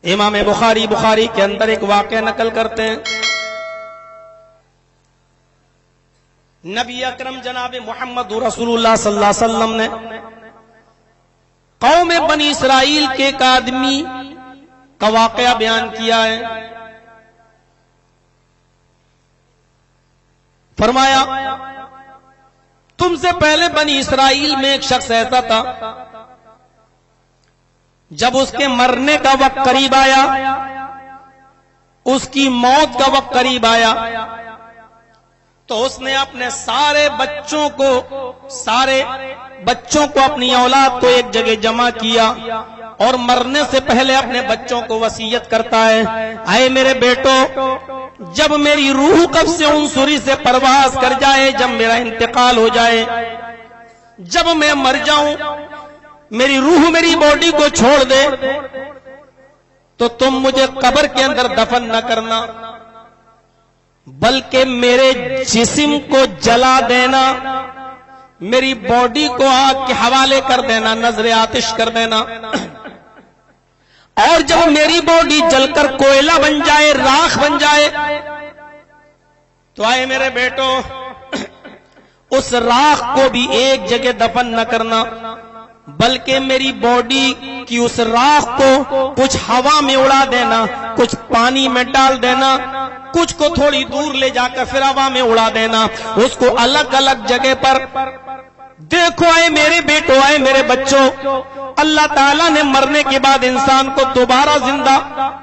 امام بخاری کے اندر ایک واقعہ نقل کرتے ہیں. نبی اکرم جناب محمد رسول اللہ صلی اللہ علیہ وسلم نے قوم بنی اسرائیل کے ایک آدمی کا واقعہ بیان کیا ہے. فرمایا تم سے پہلے بنی اسرائیل میں ایک شخص ایسا تھا جب اس کے مرنے کا وقت قریب آیا، اس کی موت کا وقت قریب آیا، تو اس نے اپنے سارے بچوں کو اپنی اولاد کو ایک جگہ جمع کیا اور مرنے سے پہلے اپنے بچوں کو وصیت کرتا ہے، اے میرے بیٹو، جب میری روح قبض سے عنصری سے پرواز کر جائے، جب میرا انتقال ہو جائے، جب میں مر جاؤں، میری روح میری باڈی کو چھوڑ دے، تو تم مجھے قبر کے اندر دفن نہ کرنا، بلکہ میرے جسم کو جلا دینا، میری باڈی کو آگ کے حوالے کر دینا، نذر آتش کر دینا، اور جب میری باڈی جل کر کوئلہ بن جائے، راکھ بن جائے، تو آئے میرے بیٹو، اس راکھ کو بھی ایک جگہ دفن نہ کرنا، بلکہ میری باڈی کی اس راکھ کو کچھ ہوا میں اڑا دینا، کچھ پانی میں ڈال دینا، کچھ کو تھوڑی دور لے جا کر پھر ہوا میں اڑا دینا، اس کو الگ الگ جگہ پر. دیکھو اے میرے بیٹو، اے میرے بچوں، اللہ تعالیٰ نے مرنے کے بعد انسان کو دوبارہ زندہ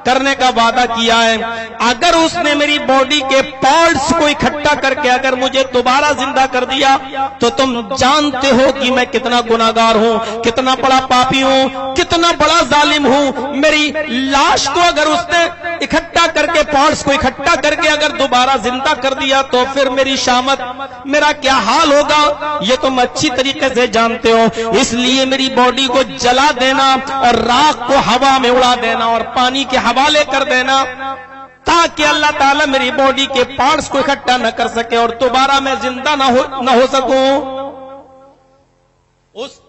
کرنے کا وعدہ کیا ہے. اگر اس نے میری باڈی کے پارٹس کو اکٹھا کر کے اگر مجھے دوبارہ زندہ کر دیا تو تم جانتے ہو کہ میں کتنا گناہگار ہوں، کتنا بڑا پاپی ہوں، کتنا بڑا ظالم ہوں. میری لاش کو اگر اس نے اکٹھا کر کے پارٹس کو اکٹھا کر کے اگر دوبارہ زندہ کر دیا تو پھر میری شامت، میرا کیا حال ہوگا، یہ تم اچھی طریقے سے جانتے ہو. اس لیے میری باڈی کو جلا دینا اور راکھ کو ہوا میں اڑا دینا اور پانی کے حوالے کر دینا، تاکہ اللہ تعالیٰ میری باڈی کے پارٹس کو اکٹھا نہ کر سکے اور دوبارہ میں زندہ نہ ہو سکوں. اس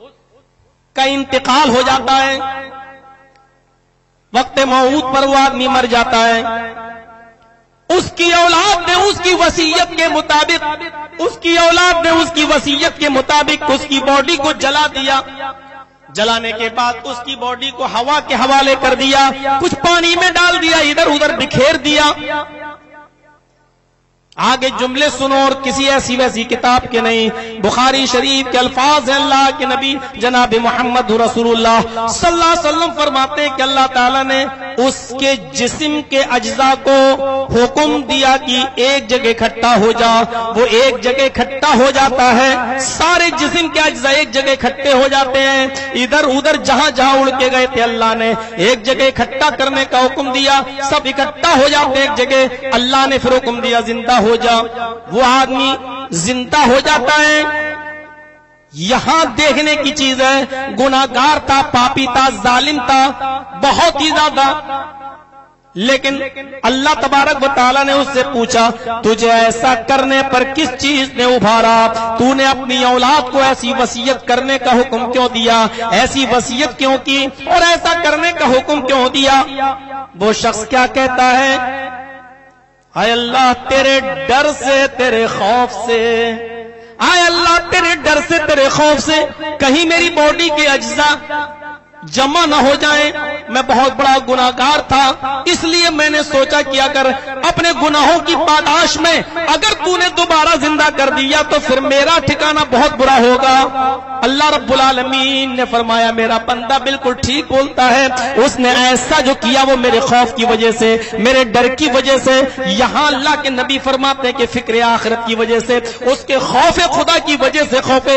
کا انتقال ہو جاتا ہے، وقت موعود پر وہ آدمی مر جاتا ہے. اس کی اولاد نے اس کی وصیت کے مطابق اس کی باڈی کو جلا دیا. جلانے کے بعد اس کی باڈی کو ہوا کے حوالے کر دیا، کچھ پانی میں ڈال دیا، ادھر ادھر بکھیر دیا. آگے جملے سنو اور کسی ایسی ویسی کتاب کے نہیں، بخاری شریف کے الفاظ ہیں. اللہ کے نبی جناب محمد رسول اللہ صلی اللہ علیہ وسلم فرماتے ہیں کہ اللہ تعالیٰ نے اس کے جسم کے اجزاء کو حکم دیا کہ ایک جگہ اکٹھا ہو جا. وہ ایک جگہ اکٹھا ہو جاتا ہے، سارے جسم کے اجزاء ایک جگہ اکٹھے ہو جاتے ہیں. ادھر ادھر جہاں جہاں اڑ کے گئے تھے اللہ نے ایک جگہ اکٹھا کرنے کا حکم دیا، سب اکٹھا ہو جاتے ایک جگہ. اللہ نے پھر حکم دیا زندہ ہو جا. وہ آدمی زندہ ہو جاتا ہے. یہاں دیکھنے کی چیز ہے، گناہگار تھا، پاپی تھا، ظالم تھا بہت ہی زیادہ، لیکن اللہ تبارک و تعالیٰ نے اس سے پوچھا تجھے ایسا کرنے پر کس چیز نے ابھارا، تو نے اپنی اولاد کو ایسی وصیت کرنے کا حکم کیوں دیا، ایسی وصیت کیوں کی اور ایسا کرنے کا حکم کیوں دیا. وہ شخص کیا کہتا ہے، اے اللہ تیرے ڈر سے، تیرے خوف سے، اے اللہ تیرے ڈر سے، تیرے خوف سے کہیں میری باڈی کے اجزاء جمع نہ ہو جائیں. میں بہت بڑا گناہگار تھا، اس لیے میں نے سوچا کہ اگر اپنے گناہوں کی پاداش میں اگر تو نے دوبارہ زندہ کر دیا تو پھر میرا ٹھکانہ بہت برا ہوگا. اللہ رب العالمین نے فرمایا میرا بندہ بالکل ٹھیک بولتا ہے، اس نے ایسا جو کیا وہ میرے خوف کی وجہ سے، میرے ڈر کی وجہ سے. یہاں اللہ کے نبی فرماتے ہیں کہ فکر آخرت کی وجہ سے، اس کے خوف خدا کی وجہ سے، خوف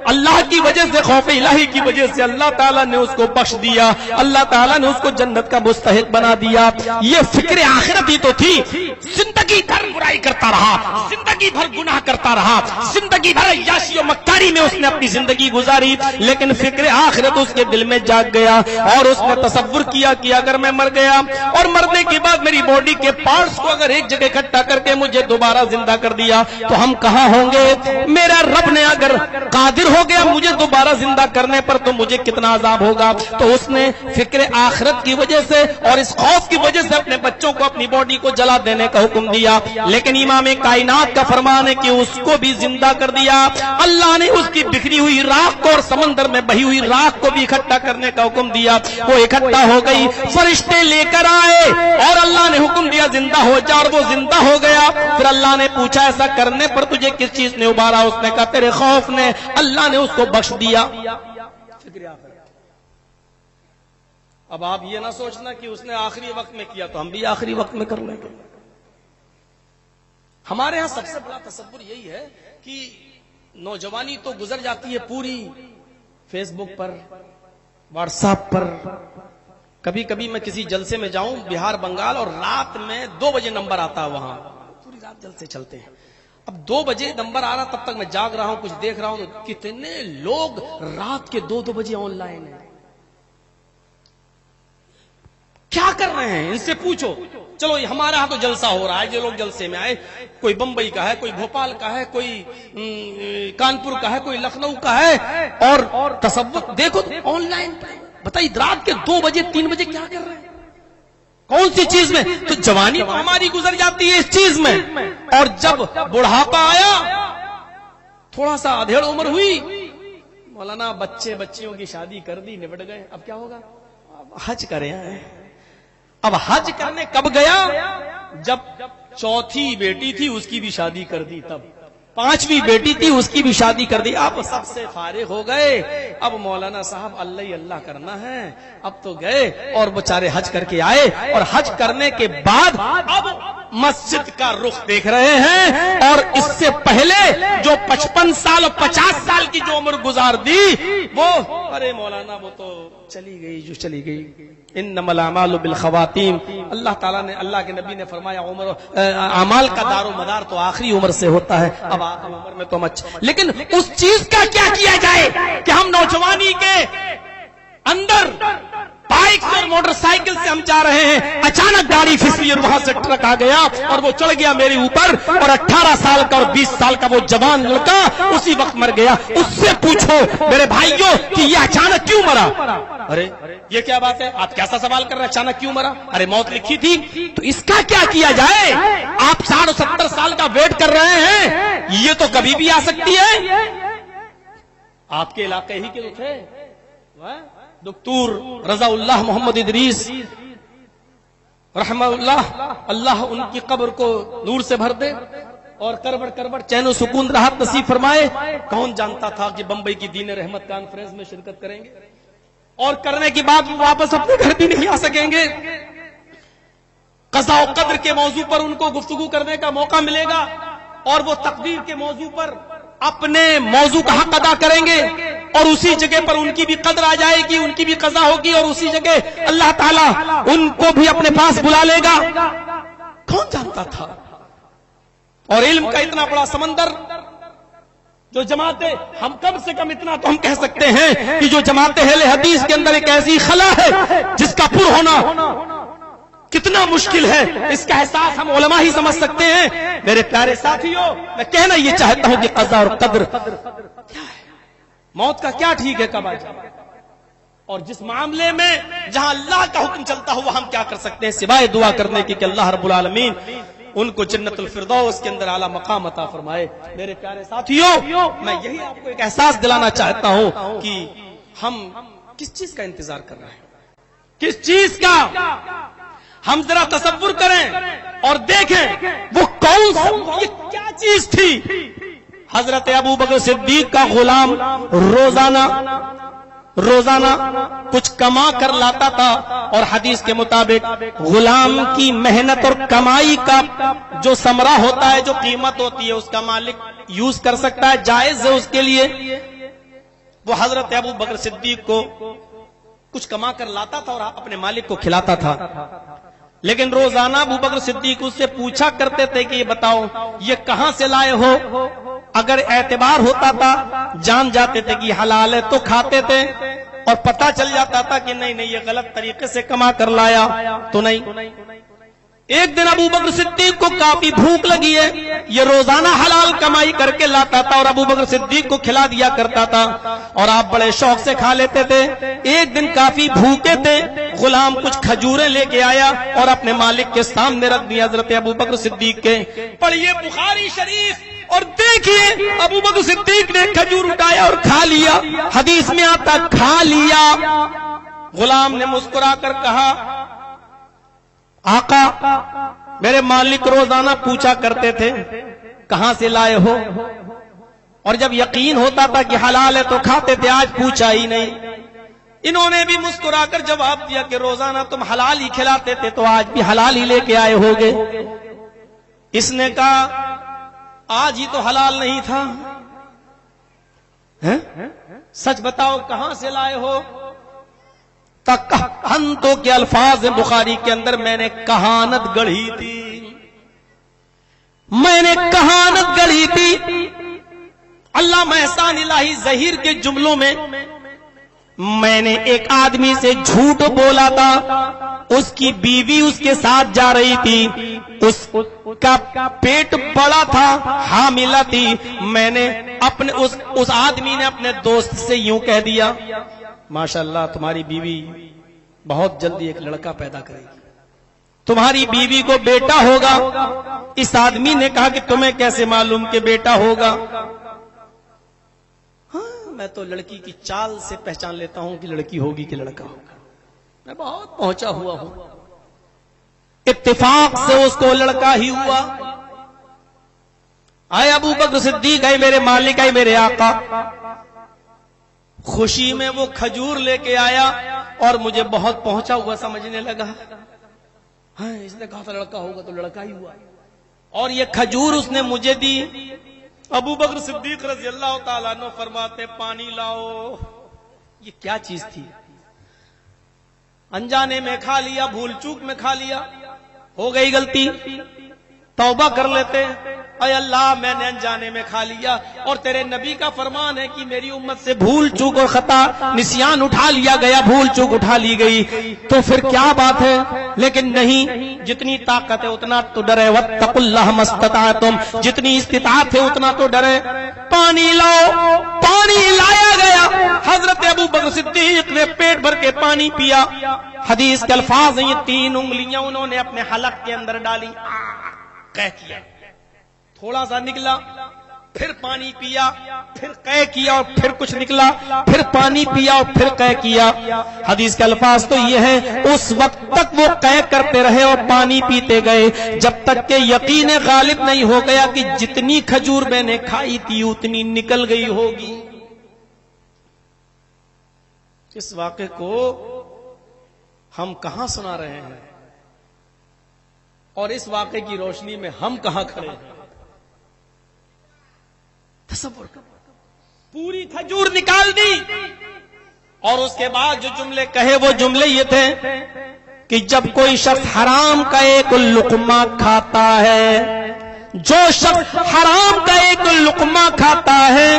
اللہ کی وجہ سے، خوف الہی کی وجہ سے اللہ تعالیٰ نے اس کو بخش دیا، اللہ تعالیٰ نے اس کو جنت کا مستحق بنا دیا. یہ فکر آخرت ہی تو تھی. زندگی بھر برائی کرتا رہا، زندگی بھر گناہ کرتا رہا، زندگی بھر عیاشی و مکاری میں اس نے اپنی زندگی گزاری، لیکن فکر آخرت اس کے دل میں جاگ گیا اور اس نے تصور کیا کہ اگر میں مر گیا اور مرنے کے بعد میری باڈی کے پارٹس کو اگر ایک جگہ اکٹھا کر کے مجھے دوبارہ زندہ کر دیا تو ہم کہاں ہوں گے. میرا رب نے اگر قادر ہو گیا مجھے دوبارہ زندہ کرنے پر تو مجھے کتنا عذاب ہوگا. تو اس نے فکر آخرت کی وجہ سے اور اس خوف کی وجہ سے اپنے بچوں کو اپنی باڈی کو جلا دینے کا حکم دیا. لیکن امام کائنات کا فرمان ہے کہ اس کو بھی زندہ کر دیا. اللہ نے اس کی بکھری ہوئی راکھ کو اور سمندر میں بہی ہوئی راکھ کو بھی اکٹھا کرنے کا حکم دیا. وہ اکٹھا ہو گئی, فرشتے لے کر آئے اور اللہ نے حکم دیا زندہ ہو جا, اور وہ زندہ ہو گیا. پھر اللہ نے پوچھا ایسا کرنے پر تجھے کس چیز نے ابارا؟ اس نے کہا تیرے خوف نے. اللہ نے اس کو بخش دیا. اب آپ یہ نہ سوچنا کہ اس نے آخری وقت میں کیا تو ہم بھی آخری وقت میں کر لیں گے. ہمارے ہاں سب سے بڑا تصور یہی ہے کہ نوجوانی تو گزر جاتی ہے پوری فیس بک پر, واٹس ایپ پر. کبھی کبھی میں کسی جلسے میں جاؤں بہار بنگال اور رات میں 2 بجے نمبر آتا ہے, وہاں پوری رات جلسے چلتے ہیں. اب 2 بجے نمبر آ رہا, تب تک میں جاگ رہا ہوں, کچھ دیکھ رہا ہوں تو کتنے لوگ رات کے 2 بجے آن لائن ہیں. کیا کر رہے ہیں ان سے پوچھو. چلو ہمارے ہاں تو جلسہ ہو رہا ہے, جو لوگ جلسے میں آئے, کوئی بمبئی کا ہے, کوئی بھوپال کا ہے, کوئی کانپور کا ہے, کوئی لکھنؤ کا ہے, اور تصور دیکھو آن لائن. بتائیے رات کے 2 بجے 3 بجے کیا کر رہے ہیں, کون سی چیز میں؟ تو جوانی تو ہماری گزر جاتی ہے اس چیز میں, اور جب بڑھاپا آیا, تھوڑا سا ادھیڑ عمر ہوئی, مولانا بچے بچیوں کی شادی کر دی, نبٹ گئے. اب کیا ہوگا؟ اب حج کرے آئے. اب حج کرنے کب گیا؟ جب 4تھی بیٹی تھی اس کی بھی شادی کر دی, تب 5ویں بیٹی تھی اس کی بھی شادی کر دی. اب سب سے فارغ ہو گئے. اب مولانا صاحب اللہ ہی اللہ کرنا ہے. اب تو گئے اور بیچارے حج کر کے آئے, اور حج کرنے کے بعد اب مسجد کا رخ دیکھ رہے ہیں. اور اس سے پہلے جو 55 سال اور 50 سال کی جو عمر گزار دی, وہ ارے مولانا وہ تو چلی گئی جو چلی گئی. انما الاعمال بالخواتیم. اللہ تعالیٰ نے, اللہ کے نبی نے فرمایا عمر اعمال کا دار و مدار تو آخری عمر سے ہوتا ہے. اب آخری عمر میں تو لیکن اس چیز کا کیا کیا جائے کہ ہم نوجوانی کے اندر بائک سے اور موٹر سائیکل سے ہم جا رہے ہیں, اچانک گاڑی پھسلی اور وہاں سے ٹرک آ گیا اور وہ چڑھ گیا میرے اوپر, اور 18 سال کا اور 20 سال کا وہ جوان لڑکا اسی وقت مر گیا. اس سے پوچھو میرے بھائیوں کہ یہ اچانک کیوں مرا؟ ارے یہ کیا بات ہے, آپ کیسا سوال کر رہے ہیں اچانک کیوں مرا؟ ارے موت لکھی تھی. تو اس کا کیا کیا جائے؟ آپ 60 اور 70 سال کا ویٹ کر رہے ہیں, یہ تو کبھی بھی آ سکتی ہے. آپ کے علاقے ہی کے تو تھے دکتور رضا اللہ محمد ادریس رحمہ اللہ, اللہ ان کی قبر کو نور سے بھر دے اور کربڑ کربڑ چین و سکون راحت نصیب فرمائے. کون جانتا تھا کہ بمبئی کی دین رحمت کانفرنس میں شرکت کریں گے, اور کرنے کے بعد واپس اپنے گھر بھی نہیں آ سکیں گے. قضاء و قدر کے موضوع پر ان کو گفتگو کرنے کا موقع ملے گا, اور وہ تقدیر کے موضوع پر اپنے موضوع کا حق ادا کریں گے, اور اسی جگہ پر ان کی بھی قدر آ جائے گی, ان کی بھی قضا ہوگی, اور اسی جگہ اللہ تعالیٰ ان کو بھی اپنے پاس بلا لے گا. کون جانتا تھا؟ اور علم کا اتنا بڑا سمندر جو جماعتیں, ہم کم سے کم اتنا تو ہم کہہ سکتے ہیں کہ جو جماعت اہل حدیث کے اندر ایک ایسی خلا ہے جس کا پر ہونا کتنا مشکل ہے, اس کا احساس ہم علماء ہی سمجھ سکتے ہیں. میرے پیارے ساتھیوں, میں کہنا یہ چاہتا ہوں کہ قضا اور قدر کیا ہے, موت کا کیا ٹھیک ہے کب آ جائے, اور جس معاملے میں جہاں اللہ کا حکم چلتا ہو وہ ہم کیا کر سکتے ہیں سوائے دعا کرنے کی کہ اللہ رب العالمین ان کو جنت الفردوس کے اندر اعلیٰ مقام عطا فرمائے. میرے پیارے ساتھیوں, میں یہی آپ کو ایک احساس دلانا چاہتا ہوں کہ ہم کس چیز کا انتظار کر رہے ہیں, کس چیز کا. ہم ذرا تصور کریں اور دیکھیں وہ کون سا, یہ کیا چیز تھی. حضرت ابو بکر صدیق کا غلام روزانہ کچھ کما کر لاتا تھا, اور حدیث کے مطابق غلام کی محنت اور کمائی کا جو ثمرہ ہوتا ہے, جو قیمت ہوتی ہے, اس کا مالک یوز کر سکتا ہے, جائز ہے اس کے لیے. وہ حضرت ابو بکر صدیق کو کچھ کما کر لاتا تھا اور اپنے مالک کو کھلاتا تھا. لیکن روزانہ ابو بکر صدیق اس سے پوچھا کرتے تھے کہ یہ بتاؤ یہ کہاں سے لائے ہو. اگر اعتبار ہوتا تھا, جان جاتے تھے کہ حلال ہے تو کھاتے تھے, اور پتہ چل جاتا تھا کہ نہیں یہ غلط طریقے سے کما کر لایا تو نہیں. ایک دن ابو بکر صدیق کو کافی بھوک لگی ہے، یہ روزانہ حلال کمائی کر کے لاتا تھا اور ابو بکر صدیق کو کھلا دیا کرتا تھا اور آپ بڑے شوق سے کھا لیتے تھے۔ ایک دن کافی بھوکے تھے، غلام کچھ کھجوریں لے کے آیا اور اپنے مالک کے سامنے رکھ دیا حضرت ابو بکر صدیق کے۔ پڑھیے بخاری شریف اور دیکھیے ابو بکر صدیق نے کھجور اٹھایا اور کھا لیا۔ حدیث میں آتا کھا لیا۔ غلام نے مسکرا کر کہا آقا میرے مالک روزانہ پوچھا کرتے تھے کہاں سے لائے ہو، اور جب یقین ہوتا تھا کہ حلال ہے تو کھاتے تھے، آج پوچھا ہی نہیں۔ انہوں نے بھی مسکرا کر جواب دیا کہ روزانہ تم حلال ہی کھلاتے تھے تو آج بھی حلال ہی لے کے آئے ہوگے۔ اس نے کہا آج ہی تو حلال نہیں تھا، سچ بتاؤ کہاں سے لائے ہو؟ تکہنتوں کے الفاظ بخاری کے اندر میں نے کہانت گڑھی تھی، میں نے کہانت گڑھی تھی۔ علامہ احسان الہی ظہیر کے جملوں میں نے ایک آدمی سے جھوٹ بولا تھا، اس کی بیوی اس کے ساتھ جا رہی تھی، اس کا پیٹ بڑا تھا، حاملہ تھی۔ میں نے اپنے اس آدمی نے اپنے دوست سے یوں کہہ دیا ماشاءاللہ تمہاری بیوی بہت جلدی ایک لڑکا پیدا کرے گی، تمہاری بیوی کو بیٹا ہوگا۔ اس آدمی نے کہا کہ تمہیں کیسے معلوم کہ بیٹا ہوگا؟ ہاں میں تو لڑکی کی چال سے پہچان لیتا ہوں کہ لڑکی ہوگی کہ لڑکا ہوگا، میں بہت پہنچا ہوا ہوں۔ اتفاق سے اس کو لڑکا ہی ہوا۔ آئے ابو بکر صدیق، آئے میرے مالک، آئے میرے آقا۔ خوشی میں وہ کھجور لے کے آیا اور مجھے بہت پہنچا ہوا سمجھنے لگا۔ ہاں اس نے کہا تھا لڑکا ہوگا تو لڑکا ہی ہوا، اور یہ کھجور اس نے مجھے دی۔ ابو بکر صدیق رضی اللہ تعالیٰ عنہ فرماتے پانی لاؤ۔ یہ کیا چیز تھی؟ انجانے میں کھا لیا، بھول چوک میں کھا لیا، ہو گئی غلطی، توبہ کر لیتے۔ اے اللہ میں نے انجانے میں کھا لیا، اور تیرے نبی کا فرمان ہے کہ میری امت سے بھول چوک اور خطا نسیان اٹھا لیا گیا، بھول چوک اٹھا لی گئی، تو پھر کیا بات ہے؟ لیکن نہیں، جتنی طاقت ہے اتنا تو ڈرے، واتقوا اللہ ما استطعتم، جتنی استطاعت ہے اتنا تو ڈرے۔ پانی لاؤ، پانی لایا گیا۔ حضرت ابو بکر صدیق نے پیٹ بھر کے پانی پیا۔ حدیث کے الفاظ ہیں، یہ 3 انگلیاں انہوں نے اپنے حلق کے اندر ڈالی، قے کیا، تھوڑا سا نکلا، پھر پانی پیا، پھر قے کیا، اور پھر کچھ نکلا، پھر پانی پیا اور پھر قے کیا۔ حدیث کے الفاظ تو یہ ہیں اس وقت تک وہ قے کرتے رہے اور پانی پیتے گئے جب تک کہ یقین غالب نہیں ہو گیا کہ جتنی کھجور میں نے کھائی تھی اتنی نکل گئی ہوگی۔ اس واقعے کو ہم کہاں سنا رہے ہیں اور اس واقعے کی روشنی میں ہم کہاں کھڑے ہیں؟ تصور کر، پوری کھجور نکال دی، اور اس کے بعد جو جملے کہے وہ جملے یہ تھے کہ جب کوئی شخص حرام کا ایک لقمہ کھاتا ہے، جو شخص حرام کا ایک لقمہ کھاتا ہے،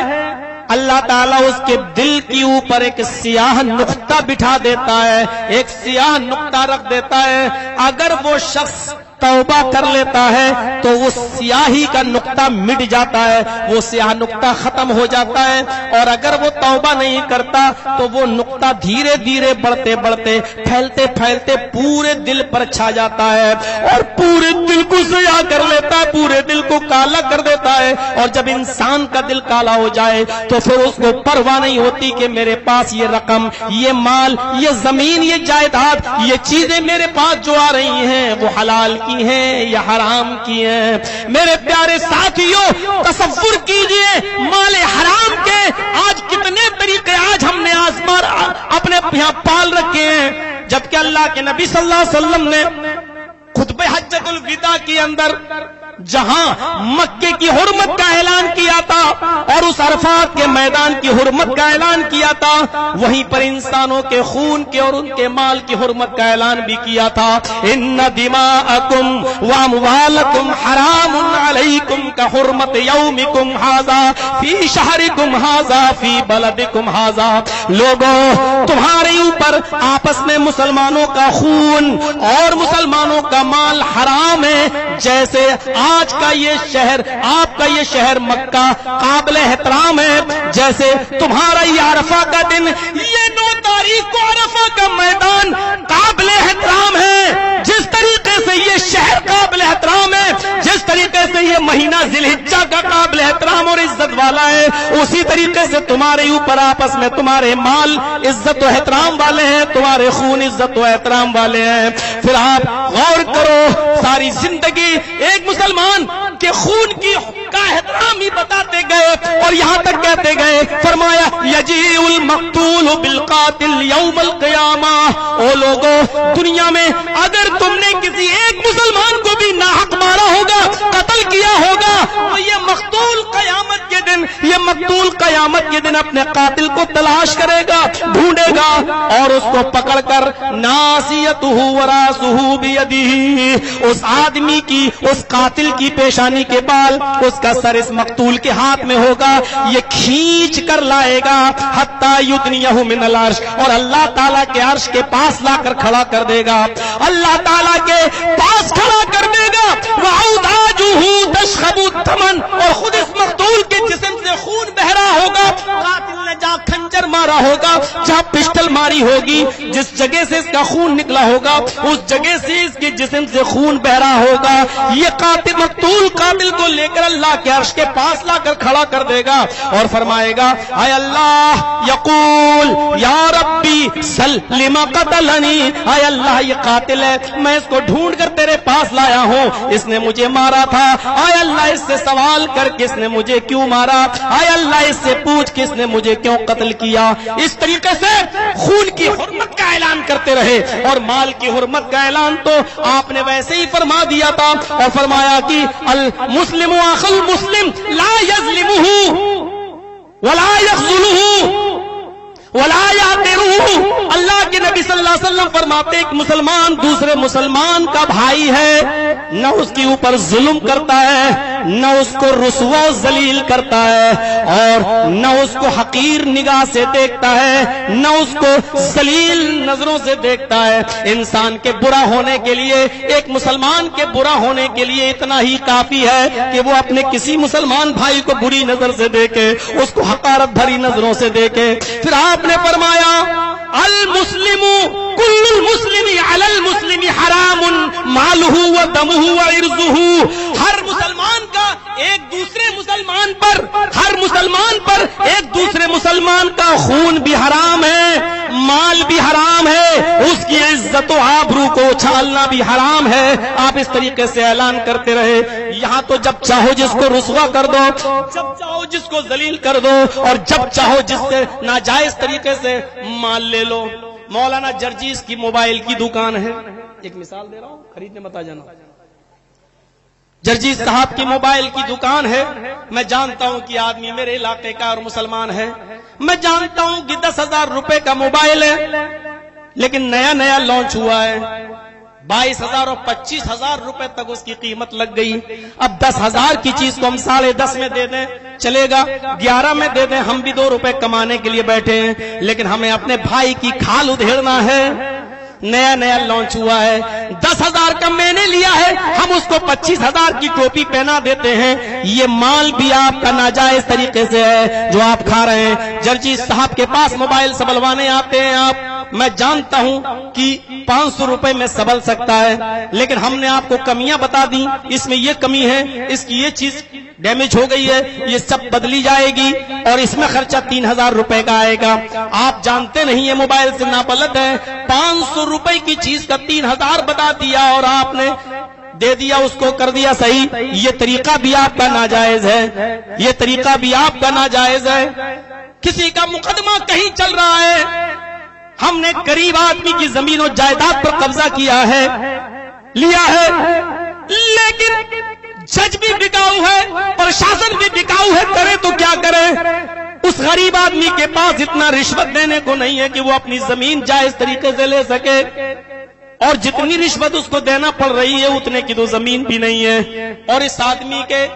اللہ تعالیٰ اس کے دل کے اوپر ایک سیاہ نقطہ بٹھا دیتا ہے، ایک سیاہ نقطہ رکھ دیتا ہے۔ اگر وہ شخص توبہ کر لیتا ہے تو وہ سیاہی کا نقطہ مٹ جاتا ہے، وہ سیاہ نقطہ ختم ہو جاتا ہے، اور اگر وہ توبہ نہیں کرتا تو وہ نقطہ دھیرے دھیرے بڑھتے بڑھتے پھیلتے پھیلتے پورے دل پر چھا جاتا ہے اور پورے دل کو سیاہ کر لیتا ہے، پورے دل کو کالا کر دیتا ہے۔ اور جب انسان کا دل کالا ہو جائے تو پھر اس کو پرواہ نہیں ہوتی کہ میرے پاس یہ رقم، یہ مال، یہ زمین، یہ جائیداد، یہ چیزیں میرے پاس جو آ رہی ہیں وہ حلال کی ہیں یا حرام کی ہیں۔ میرے پیارے ساتھیوں تصور کیجئے مال حرام کے آج کتنے طریقے آج ہم نے آزما اپنے یہاں پال رکھے ہیں، جبکہ اللہ کے نبی صلی اللہ علیہ وسلم نے خطبہ حجۃ الوداع کے اندر جہاں مکے کی حرمت کا اعلان کیا تھا اور اس عرفات کے میدان کی حرمت کا اعلان کیا تھا، وہیں پر انسانوں کے خون کے اور ان کے مال کی حرمت کا اعلان بھی کیا تھا۔ ان دماءکم واموالکم حرام علیکم کحرمت یومکم ھذا فی شہرکم ھذا فی بلدکم ھذا۔ لوگوں، تمہارے اوپر آپس میں مسلمانوں کا خون اور مسلمانوں کا مال حرام ہے، جیسے آج کا یہ شہر، آپ کا یہ شہر مکہ قابل احترام ہے، جیسے تمہارا یہ عرفہ کا دن، یہ 9 تاریخ کو عرفہ کا میدان قابل احترام ہے، جس طریقے سے یہ شہر قابل احترام ہے، جس طریقے سے یہ مہینہ ذی الحجہ کا قابل احترام اور عزت والا ہے، اسی طریقے سے تمہارے اوپر آپس میں تمہارے مال عزت و احترام والے ہیں، تمہارے خون عزت و احترام والے ہیں۔ پھر آپ غور کرو، ساری زندگی ایک مسلمان کے خون کا احترام ہی بتاتے گئے اور یہاں تک کہتے گئے، فرمایا یجیء المقتول بالقاتل یوم القیامہ۔ او لوگوں، دنیا میں اگر تم نے کسی ایک مسلمان کو بھی ناحق مارا ہوگا، قتل کیا ہوگا، تو یہ مقتول قیامت کے دن، یہ مقتول قیامت کے دن اپنے قاتل کو تلاش کرے گا، ڈھونڈے گا اور اس کو پکڑ کر ناصیتہ وراسہ بیدہ، اس آدمی کی، اس قاتل کی پیشانی کے بال، اس کا سر اس مقتول کے ہاتھ میں ہوگا، یہ کھینچ کر لائے گا حتی یدنیہ من العرش، اور اللہ تعالیٰ کے عرش کے پاس لا کر کھڑا کر دے گا، اللہ تعالیٰ کے پاس کھڑا کر دے گا۔ وَأَوْدَاجُهُ تَشْخَبُ الدَّمَ، اور خود اس مقتول کے جسم سے خون بہ رہا ہوگا، قاتل نے جہاں کھنجر مارا ہوگا، جہاں پسٹل ماری ہوگی، جس جگہ سے اس کا خون نکلا ہوگا، اس جگہ سے اس کے جسم سے خون بہ رہا ہوگا، یہ قاتل مقتول قاتل کو لے کر اللہ کے عرش کے پاس لا کر کھڑا کر دے گا اور فرمائے گا، اے اللہ، یقول یا ربی سل لما قتلنی، اے اللہ یہ قاتل ہے، میں اس کو ڈھونڈ کر تیرے پاس لایا ہوں، اس نے مجھے مارا تھا، اے اللہ اس سے سوال کر کے اس نے مجھے کیوں مارا، اے اللہ اس سے پوچھ کے اس نے مجھے کیوں قتل کیا۔ اس طریقے سے خون کی حرمت کا اعلان کرتے رہے، اور مال کی حرمت کا اعلان تو آپ نے ویسے ہی فرما دیا تھا، اور فرمایا کہ المسلم اخو المسلم لا یظلمہ ولا یخذلہ ولا یعترہ۔ اللہ کے نبی صلی اللہ علیہ وسلم فرماتے ایک مسلمان دوسرے مسلمان کا بھائی ہے، نہ اس کے اوپر ظلم کرتا ہے، نہ اس کو رسوا و ذلیل کرتا ہے، اور نہ اس کو حقیر نگاہ سے دیکھتا ہے، نہ اس کو ذلیل نظروں سے دیکھتا ہے۔ انسان کے برا ہونے کے لیے، ایک مسلمان کے برا ہونے کے لیے اتنا ہی کافی ہے کہ وہ اپنے کسی مسلمان بھائی کو بری نظر سے دیکھے، اس کو حقارت بھری نظروں سے دیکھے۔ پھر آپ نے فرمایا المسلم کل المسلم علی المسلم حرام مالہ و دمہ و عرضہ، ہر مسلمان کا ایک دوسرے مسلمان پر، ہر مسلمان پر ایک دوسرے مسلمان کا خون بھی حرام ہے، مال بھی حرام ہے، اس کی عزت و آبرو کو اچھالنا بھی حرام ہے۔ آپ اس طریقے سے اعلان کرتے رہے، یہاں تو جب چاہو جس کو رسوا کر دو، جب چاہو جس کو ذلیل کر دو، اور جب چاہو جس سے ناجائز طریقے سے مال لے لو۔ مولانا جرجیز کی موبائل کی دکان ہے، ایک مثال دے رہا ہوں، خریدنے مت آ جانا۔ جرجیز صاحب کی موبائل کی دکان ہے، میں جانتا ہوں کہ آدمی میرے علاقے کا اور مسلمان ہے، میں جانتا ہوں کہ 10,000 روپے کا موبائل ہے، لیکن نیا نیا لانچ ہوا ہے، 22,000 اور 25,000 روپے تک اس کی قیمت لگ گئی۔ اب 10,000 کی چیز کو ہم 10.5 میں دے دیں چلے گا، 11 میں دے دیں، ہم بھی 2 روپے کمانے کے لیے بیٹھے ہیں، لیکن ہمیں اپنے بھائی کی کھال ادھیڑنا ہے۔ نیا نیا لانچ ہوا ہے، 10,000 کا میں نے لیا ہے، ہم اس کو 25,000 کی ٹوپی پہنا دیتے ہیں۔ یہ مال بھی آپ کا ناجائز طریقے سے ہے جو آپ کھا رہے ہیں۔ جرجیز صاحب کے پاس موبائل سنبھلوانے آتے ہیں آپ، میں جانتا ہوں کہ 500 روپے میں سنبھل سکتا ہے، لیکن ہم نے آپ کو کمیاں بتا دی، اس میں یہ کمی ہے، اس کی یہ چیز ڈیمیج ہو گئی ہے، یہ سب بدلی جائے گی، اور اس میں خرچہ 3,000 روپے کا آئے گا۔ آپ جانتے نہیں یہ موبائل سے نابلد ہے، 500 روپے کی چیز کا 3,000 بتا دیا اور آپ نے دے دیا، اس کو کر دیا صحیح۔ یہ طریقہ بھی آپ کا ناجائز ہے، یہ طریقہ بھی آپ کا ناجائز ہے۔ کسی کا مقدمہ کہیں چل رہا ہے، ہم نے غریب آدمی کی زمین و جائیداد پر قبضہ کیا ہے، لیا ہے، لیکن جج بھی بکاؤ ہے، پرشاسن بھی بکاؤ ہے، کرے تو کیا کرے؟ اس غریب آدمی کے پاس اتنا رشوت دینے کو نہیں ہے کہ وہ اپنی زمین جائز طریقے سے لے سکے، اور جتنی رشوت اس کو دینا پڑ رہی ہے اتنے کی تو زمین بھی نہیں ہے، اور اس آدمی کے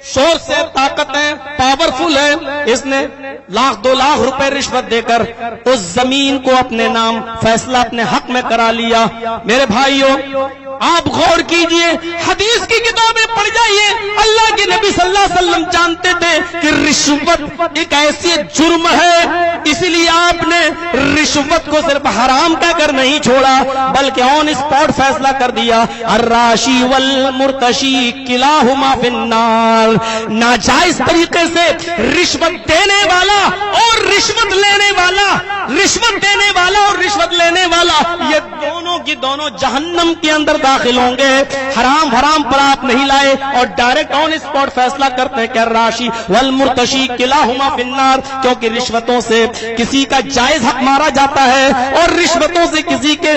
شور سے طاقت ہے، پاورفل ہے، اس نے 1,00,000 2,00,000 روپے رشوت دے کر اس زمین کو اپنے نام فیصلہ اپنے حق میں کرا لیا۔ میرے بھائیوں آپ غور کیجئے، حدیث کی کتابیں پڑھ جائیے، اللہ کے نبی صلی اللہ علیہ وسلم جانتے تھے کہ رشوت ایک ایسی جرم ہے، اسی لیے آپ نے رشوت کو صرف حرام کہہ کر نہیں چھوڑا بلکہ آن اسپاٹ فیصلہ کر دیا، الراشی والمرتشی کلاہما فی النار۔ ناجائز طریقے سے رشوت دینے والا اور رشوت لینے والا، رشوت دینے والا اور رشوت لینے والا، یہ دونوں کی دونوں جہنم کے اندر داخل ہوں گے۔ حرام پر آپ نہیں لائے اور ڈائریکٹ آن اسپاٹ فیصلہ کرتے کہ الراشی والمرتشی کلاہما فی النار، کیونکہ رشوتوں سے کسی کا جائز حق مارا جاتا ہے اور رشوتوں سے کسی کے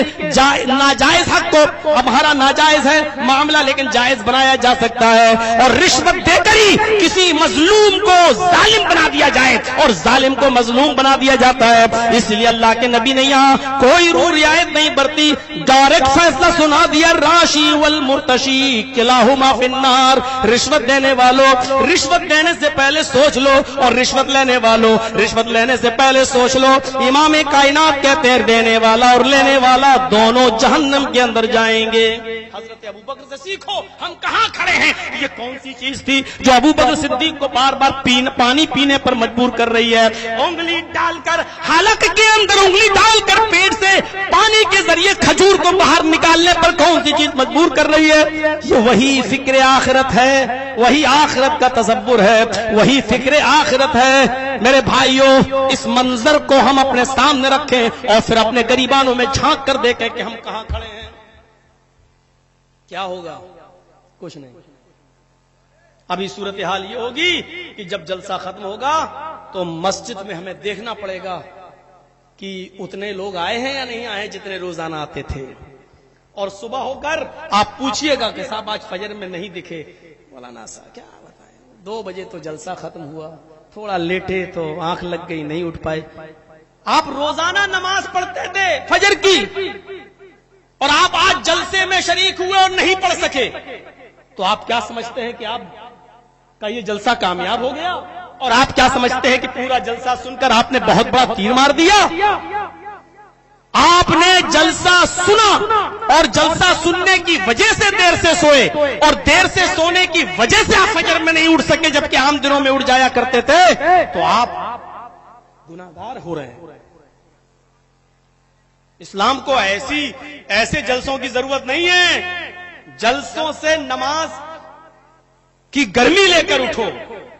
ناجائز حق کو، ہمارا ناجائز ہے معاملہ لیکن جائز بنایا جا سکتا ہے، اور رشوت دے کر ہی کسی مظلوم کو ظالم بنا دیا جائے اور ظالم کو مظلوم بنا دیا جاتا ہے۔ اس لیے اللہ کے نبی نے یہاں کوئی رعایت نہیں برتی، ڈائریکٹ فیصلہ سنا دیا، راشی والمرتشی کلاہما فی النار۔ رشوت دینے والوں رشوت دینے سے پہلے سوچ لو، اور رشوت لینے والوں رشوت لینے سے پہلے سوچ لو۔ امام کائنات کہتے ہیں دینے والا اور لینے والا دونوں جہنم کے اندر جائیں گے۔ حضرت ابو بکر سے سیکھو ہم کہاں کھڑے ہیں۔ یہ کون سی چیز تھی جو ابو بکر صدیق کو بار بار پانی پینے پر مجبور کر رہی ہے؟ انگلی ڈال کر حلق کے اندر انگلی ڈال کر پیٹ سے پانی کے ذریعے کھجور کو باہر نکالنے پر کون سی چیز مجبور کر رہی ہے؟ یہ وہی فکر آخرت ہے، وہی آخرت کا تصور ہے، وہی فکر آخرت ہے۔ میرے بھائیوں اس منظر کو ہم اپنے سامنے رکھیں اور پھر اپنے گریبانوں میں جھانک کر دیکھیں کہ ہم کہاں کھڑے ہیں۔ کیا ہوگا؟ کچھ نہیں۔ ابھی صورتحال یہ ہوگی کہ جب جلسہ ختم ہوگا تو مسجد میں ہمیں دیکھنا پڑے گا کہ اتنے لوگ آئے ہیں یا نہیں آئے جتنے روزانہ آتے تھے، اور صبح ہو کر آپ پوچھئے گا کہ صاحب آج فجر میں نہیں دکھے۔ مولانا صاحب کیا بتائیں، 2 بجے تو جلسہ ختم ہوا، تھوڑا لیٹے تو آنکھ لگ گئی نہیں اٹھ پائے۔ آپ روزانہ نماز پڑھتے تھے فجر کی، اور آپ آج جلسے میں شریک ہوئے اور نہیں پڑھ سکے، تو آپ کیا سمجھتے ہیں کہ آپ کا یہ جلسہ کامیاب ہو گیا؟ اور آپ کیا سمجھتے ہیں کہ پورا جلسہ سن کر آپ نے بہت بڑا تیر مار دیا؟ آپ نے جلسہ سنا اور جلسہ سننے کی وجہ سے دیر سے سوئے، اور دیر سے سونے کی وجہ سے آپ فجر میں نہیں اٹھ سکے جبکہ عام دنوں میں اٹھ جایا کرتے تھے، تو آپ گناہگار ہو رہے ہیں۔ اسلام کو ایسے جلسوں کی ضرورت نہیں ہے۔ جلسوں سے نماز کی گرمی لے کر اٹھو،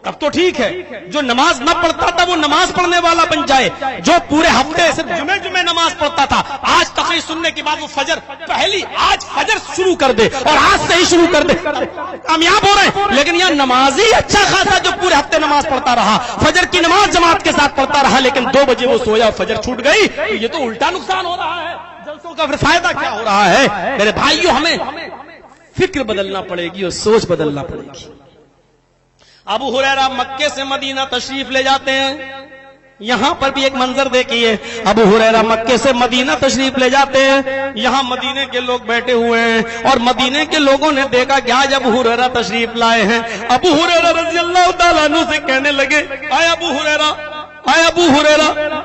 اب تو ٹھیک ہے۔ جو نماز نہ پڑھتا تھا وہ نماز پڑھنے والا بن جائے، جو پورے ہفتے صرف جمعے نماز پڑھتا تھا آج تقریر سننے کے بعد وہ فجر آج فجر شروع کر دے اور آج سے ہی شروع کر دے، کامیاب ہو رہے ہیں۔ لیکن یہ نمازی اچھا خاصا جو پورے ہفتے نماز پڑھتا رہا، فجر کی نماز جماعت کے ساتھ پڑھتا رہا، لیکن 2 بجے وہ سویا اور فجر چھوٹ گئی، تو یہ تو الٹا نقصان ہو رہا ہے۔ جلسوں کا پھر فائدہ کیا ہو رہا ہے؟ میرے بھائیوں ہمیں فکر بدلنا پڑے گی اور سوچ بدلنا پڑے گی۔ ابو ہریرہ مکے سے مدینہ تشریف لے جاتے ہیں، یہاں پر بھی ایک منظر دیکھیے۔ ابو ہریرہ مکے سے مدینہ تشریف لے جاتے ہیں، یہاں مدینے کے لوگ بیٹھے ہوئے ہیں، اور مدینے کے لوگوں نے دیکھا کہ آج ابو ہریرہ تشریف لائے ہیں۔ ابو ہریرہ رضی اللہ تعالیٰ عنہ سے کہنے لگے، اے ابو ہریرہ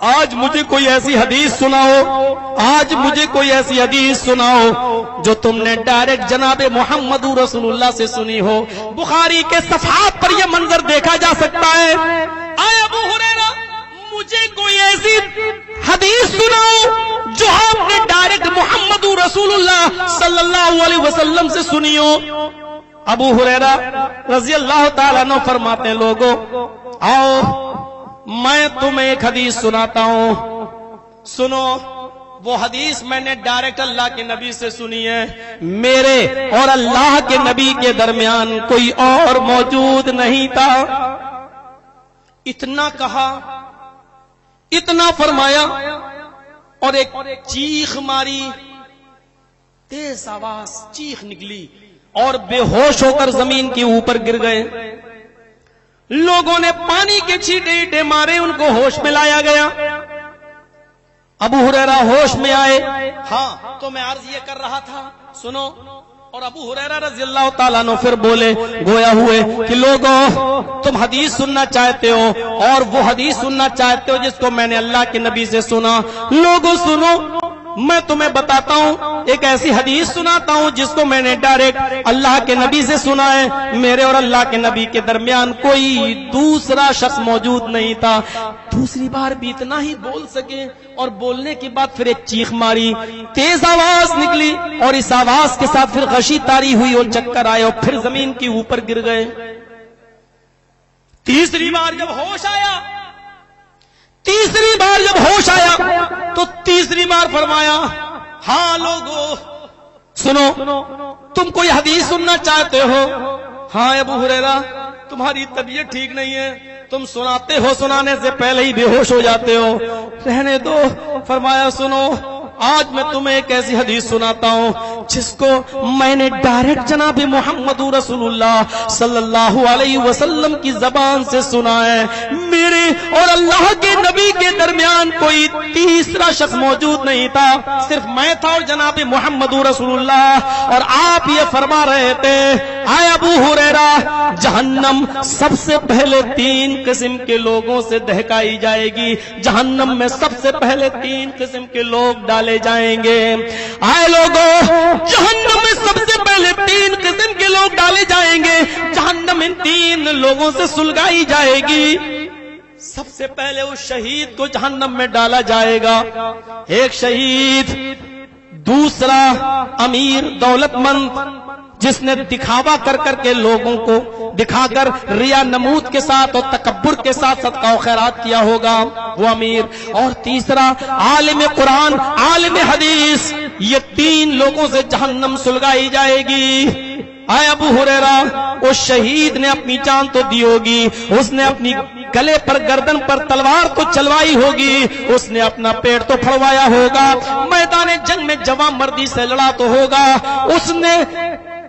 آج مجھے کوئی ایسی حدیث سناؤ، آج مجھے کوئی ایسی حدیث سناؤ جو تم نے ڈائریکٹ جناب محمد رسول اللہ سے سنی ہو۔ بخاری کے صفحات پر یہ منظر دیکھا جا سکتا ہے۔ اے ابو ہریرہ مجھے کوئی ایسی حدیث سناؤ جو آپ نے ڈائریکٹ محمد رسول اللہ صلی اللہ علیہ وسلم سے سنی ہو۔ ابو ہریرہ رضی اللہ تعالیٰ عنہ فرماتے ہیں، لوگوں آؤ میں تمہیں ایک حدیث سناتا ہوں، سنو۔ وہ حدیث میں نے ڈائریکٹ اللہ کے نبی سے سنی ہے، میرے اور اللہ کے نبی کے درمیان کوئی اور موجود نہیں تھا۔ اتنا کہا، اتنا فرمایا، اور ایک چیخ ماری، تیز آواز چیخ نکلی، اور بے ہوش ہو کر زمین کے اوپر گر گئے. لوگوں نے پانی کے چھینٹے ایٹے مارے, ان کو ہوش میں لایا گیا. ابو ہریرہ ہوش میں آئے. ہاں تو میں عرض یہ کر رہا تھا, سنو. اور ابو ہریرہ رضی اللہ تعالیٰ عنہ پھر بولے گویا ہوئے کہ لوگوں تم حدیث سننا چاہتے ہو, اور وہ حدیث سننا چاہتے ہو جس کو میں نے اللہ کے نبی سے سنا. لوگوں سنو, میں تمہیں بتاتا ہوں, ایک ایسی حدیث سناتا ہوں جس کو میں نے ڈائریکٹ اللہ کے نبی سے سنا ہے. میرے اور اللہ کے نبی کے درمیان کوئی دوسرا شخص موجود نہیں تھا. دوسری بار بھی اتنا ہی بول سکے, اور بولنے کے بعد پھر ایک چیخ ماری, تیز آواز نکلی, اور اس آواز کے ساتھ پھر غشی تاری ہوئی اور چکر آئے, اور پھر زمین کے اوپر گر گئے. تیسری بار جب ہوش آیا, تو تیسری بار فرمایا, ہاں لوگو سنو, تم کوئی حدیث سننا چاہتے ہو؟ ہاں ابو ہریرہ تمہاری طبیعت ٹھیک نہیں ہے, تم سناتے ہو, سنانے سے پہلے ہی بے ہوش ہو جاتے ہو, رہنے دو. فرمایا سنو, آج میں تمہیں ایک ایسی حدیث سناتا ہوں جس کو میں نے ڈائریکٹ جناب محمد رسول اللہ صلی اللہ علیہ وسلم کی زبان سے سنا ہے. میرے اور اللہ کے نبی کے درمیان کوئی تیسرا شخص موجود نہیں تھا, صرف میں تھا اور جناب محمد رسول اللہ. اور آپ یہ فرما رہے تھے, اے ابو ہریرہ, جہنم سب سے پہلے 3 قسم کے لوگوں سے دہکائی جائے گی. جہنم میں سب سے پہلے 3 قسم کے لوگ ڈالے جائیں گے. آئے لوگوں, جہنم میں سب سے پہلے 3 قسم کے لوگ ڈالے جائیں گے. جہنم ان 3 لوگوں سے سلگائی جائے گی. سب سے پہلے اس شہید کو جہنم میں ڈالا جائے گا, ایک شہید. دوسرا امیر دولت مند جس نے دکھاوا کر کر کے لوگوں کو دکھا کر ریا نمود کے ساتھ اور تکبر کے ساتھ صدقہ و خیرات کیا ہوگا, وہ امیر. اور تیسرا عالم قرآن, عالم حدیث. یہ 3 لوگوں سے جہنم سلگائی جائے گی. اے ابو ہریرہ, اس شہید نے اپنی جان تو دی ہوگی, اس نے اپنی گلے پر گردن پر تلوار تو چلوائی ہوگی, اس نے اپنا پیڑ تو پھڑوایا ہوگا, میدان جنگ میں جواں مردی سے لڑا تو ہوگا, اس نے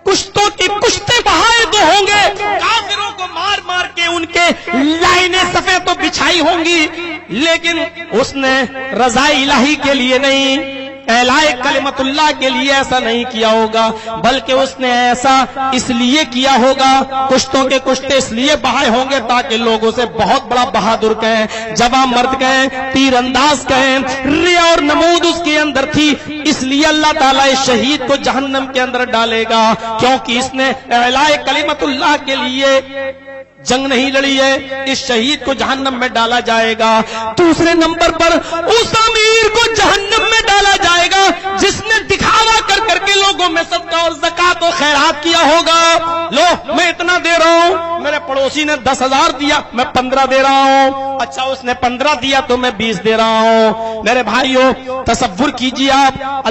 کشتوں کی کشتے بہائے تو ہوں گے, کافروں کو مار مار کے ان کے لائنیں صفیں تو بچھائی ہوں گی, لیکن اس نے رضا الہی کے لیے نہیں, اعلائے کلمت اللہ کے لیے ایسا نہیں کیا ہوگا, بلکہ اس نے ایسا اس لیے کیا ہوگا, کشتوں کے کشتے اس لیے بہائے ہوں گے تاکہ لوگوں سے بہت بڑا بہادر کہیں, جواں مرد کہیں, تیر انداز کہیں. ریا اور نمود اس کے اندر تھی, اس لیے اللہ تعالیٰ اس شہید کو جہنم کے اندر ڈالے گا, کیونکہ اس نے اعلائے کلمت اللہ کے لیے جنگ نہیں لڑی ہے. اس شہید کو جہنم میں ڈالا جائے گا. دوسرے نمبر پر اس امیر کو جہنم میں ڈالا جائے گا جس نے دکھاوا کر کر کے لوگوں میں صدقہ اور زکات و خیرات کیا ہوگا. لو میں اتنا دے رہا ہوں, میرے پڑوسی نے 10,000 دیا, میں 15 دے رہا ہوں. اچھا اس نے 15 دیا تو میں 20 دے رہا ہوں. میرے بھائیوں تصور کیجیے آپ,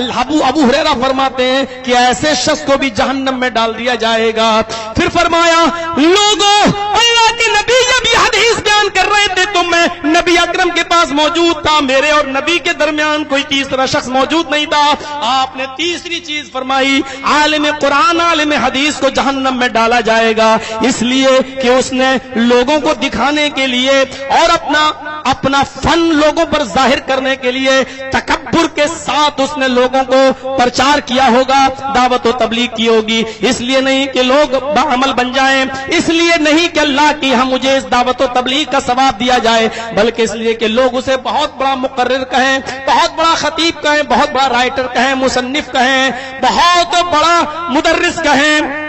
ابو ہریرہ فرماتے ہیں کہ ایسے شخص کو بھی جہنم میں ڈال دیا جائے گا. پھر فرمایا لوگوں, اللہ کے نبی جب یہ حدیث بیان کر رہے تھے تو میں نبی اکرم کے پاس موجود تھا, میرے اور نبی کے درمیان کوئی تیسرا شخص موجود نہیں تھا. آپ نے تیسری چیز فرمائی, عالم قرآن عالم حدیث کو جہنم میں ڈالا جائے گا, اس لیے کہ اس نے لوگوں کو دکھانے کے لیے اور اپنا فن لوگوں پر ظاہر کرنے کے لیے تکبر کے ساتھ اس نے لوگوں کو پرچار کیا ہوگا, دعوت و تبلیغ کی ہوگی. اس لیے نہیں کہ لوگ باعمل بن جائیں, اس لیے نہیں کہ اللہ کی ہم مجھے اس دعوت و تبلیغ کا ثواب دیا جائے, بلکہ اس لیے کہ لوگ اسے بہت بڑا مقرر کہیں, بہت بڑا خطیب کہیں, بہت بڑا رائٹر کہیں, مصنف کہیں, بہت بڑا مدرس کہیں.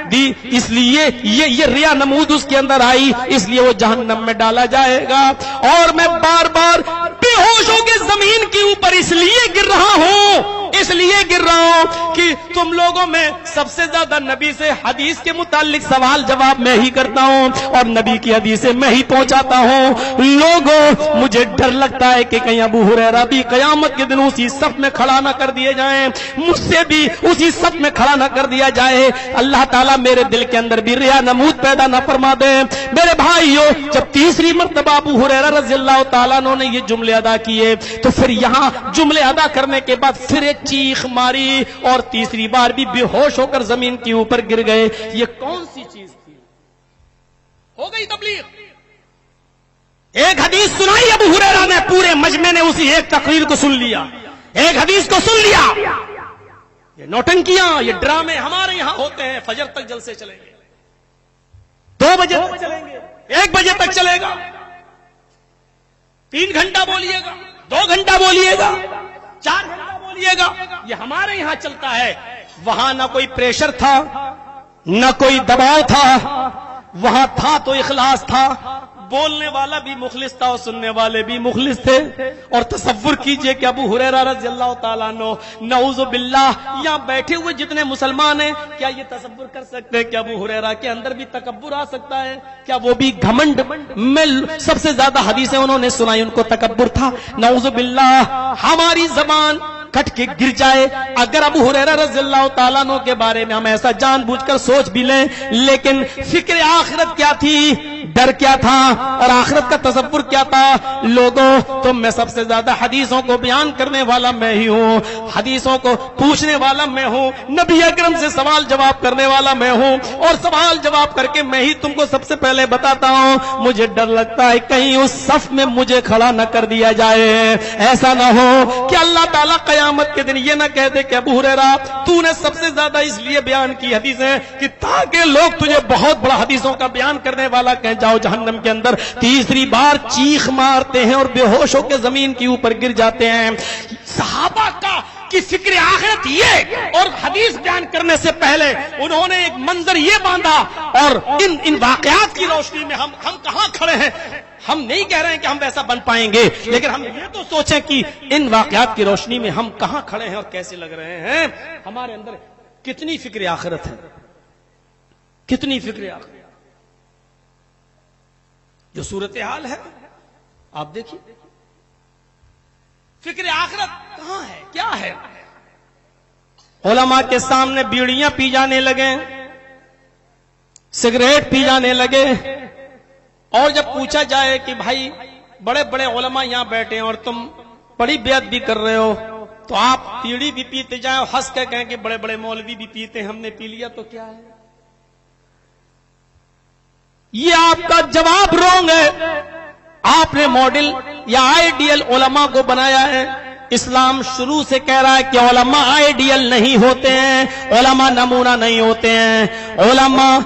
اس لیے یہ ریا نمود اس کے اندر آئی, اس لیے وہ جہنم میں ڈالا جائے گا. اور میں بار بار بے ہوش ہو کے زمین کے اوپر اس لیے گر رہا ہوں کہ تم لوگوں میں سب سے زیادہ نبی سے حدیث کے متعلق سوال جواب میں ہی کرتا ہوں اور نبی کی حدیثیں میں ہی پہنچاتا ہوں. لوگوں مجھے ڈر لگتا ہے کہ کہیں ابو ہریرہ بھی قیامت کے دن اسی صف میں کھڑا نہ کر دیے جائیں, مجھ سے بھی اسی صف میں کھڑا نہ کر دیا جائے. اللہ تعالیٰ میرے دل کے اندر بھی ریا نمود پیدا نہ فرما دے. میرے بھائیو, جب تیسری مرتبہ ابو ہریرہ رضی اللہ تعالیٰ عنہ نے یہ جملے ادا کیے تو پھر یہاں جملے ادا کرنے کے بعد پھر ایک چیخ ماری اور تیسری بار بھی بے ہوش ہو کر زمین کے اوپر گر گئے. یہ کون سی چیز تھی؟ ہو گئی تبلیغ. ایک حدیث سنائی ابو ہریرہ نے، پورے مجمع نے اسی ایک تقریر کو سن لیا، ایک حدیث کو سن لیا. یہ نوٹنکیاں، یہ ڈرامے ہمارے یہاں ہوتے ہیں. فجر تک جلسے چلیں گے، 2 بجے تک چلیں گے، 1 بجے تک چلے گا، 3 گھنٹہ بولیے گا، 2 گھنٹہ بولیے گا، 4 گھنٹہ بولیے گا. یہ ہمارے یہاں چلتا ہے. وہاں نہ کوئی پریشر تھا، نہ کوئی دباؤ تھا. وہاں تھا تو اخلاص تھا. بولنے والا بھی مخلص تھا اور سننے والے بھی مخلص تھے. اور تصور کیجئے کہ ابو ہریرہ رضی اللہ تعالیٰ عنہ، نعوذ باللہ، یہاں بیٹھے ہوئے جتنے مسلمان ہیں، کیا یہ تصور کر سکتے ہیں کہ ابو ہریرہ کے اندر بھی تکبر آ سکتا ہے؟ کیا وہ بھی گھمنڈ میں سب سے زیادہ حدیثیں انہوں نے سنائی، ان کو تکبر تھا؟ نعوذ باللہ. ہماری زبان کٹ کے گر جائے اگر ابو ہریرہ رضی اللہ تعالیٰ عنہ کے بارے میں ہم ایسا جان بوجھ کر سوچ بھی لیں. لیکن فکر آخرت کیا تھی، ڈر کیا تھا، اور آخرت کا تصور کیا تھا؟ لوگوں، تو میں سب سے زیادہ حدیثوں کو بیان کرنے والا میں ہی ہوں، حدیثوں کو پوچھنے والا میں ہوں، نبی اکرم سے سوال جواب کرنے والا میں ہوں، اور سوال جواب کر کے میں ہی تم کو سب سے پہلے بتاتا ہوں. مجھے ڈر لگتا ہے کہیں اس صف میں مجھے کھڑا نہ کر دیا جائے. ایسا نہ ہو کہ اللہ تعالیٰ قیامت کے دن یہ نہ کہہ دے کہ ابو ہریرہ تو نے سب سے زیادہ اس لیے بیان کی حدیثیں کہ تاکہ لوگ تجھے بہت بڑا حدیثوں کا بیان کرنے والا کہیں، جاؤ جہنم کے اندر. تیسری بار چیخ مارتے ہیں اور بے ہوش ہو کے زمین کے اوپر گر جاتے ہیں. صحابہ کی فکر آخرت یہ، اور حدیث بیان کرنے سے پہلے انہوں نے ایک منظر یہ باندھا. اور ان واقعات کی روشنی میں ہم کہاں کھڑے ہیں؟ ہم نہیں کہہ رہے ہیں کہ ہم ویسا بن پائیں گے، لیکن ہم یہ تو سوچیں کہ ان واقعات کی روشنی میں ہم کہاں کھڑے ہیں اور کیسے لگ رہے ہیں. ہمارے اندر کتنی فکر آخرت ہے، کتنی فکر آخرت. جو صورتحال ہے آپ دیکھیے، فکر آخرت کہاں ہے، کیا ہے؟ علماء کے سامنے بیڑیاں پی جانے لگے، سگریٹ پی جانے لگے. اور جب پوچھا جائے کہ بھائی بڑے بڑے علماء یہاں بیٹھے ہیں اور تم بڑی بیعت بھی کر رہے ہو، تو آپ بیڑی بھی پیتے جائیں اور ہنس کے کہیں کہ بڑے بڑے مولوی بھی پیتے ہیں، ہم نے پی لیا تو کیا ہے؟ یہ آپ کا جواب رونگ ہے. آپ نے ماڈل یا آئیڈیل علماء کو بنایا ہے. اسلام شروع سے کہہ رہا ہے کہ علماء آئیڈیل نہیں ہوتے ہیں، علماء نمونہ نہیں ہوتے ہیں. علماء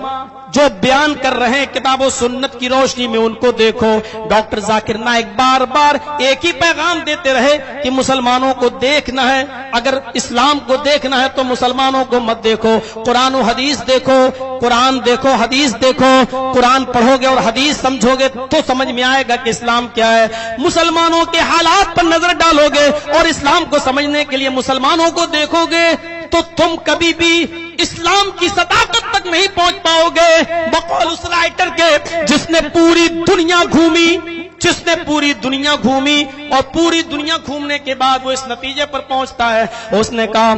جو بیان کر رہے ہیں کتاب و سنت کی روشنی میں ان کو دیکھو. ڈاکٹر ذاکر نائک بار بار ایک ہی پیغام دیتے رہے کہ مسلمانوں کو دیکھنا ہے، اگر اسلام کو دیکھنا ہے تو مسلمانوں کو مت دیکھو، قرآن و حدیث دیکھو. قرآن دیکھو، حدیث دیکھو. قرآن پڑھو گے اور حدیث سمجھو گے تو سمجھ میں آئے گا کہ اسلام کیا ہے. مسلمانوں کے حالات پر نظر ڈالو گے اور اسلام کو سمجھنے کے لیے مسلمانوں کو دیکھو گے تو تم کبھی بھی اسلام کی صداقت تک نہیں پہنچ پاؤ گے. بقول اس رائٹر کے جس نے پوری دنیا گھومی اور پوری دنیا گھومنے کے بعد وہ اس نتیجے پر پہنچتا ہے، اس نے کہا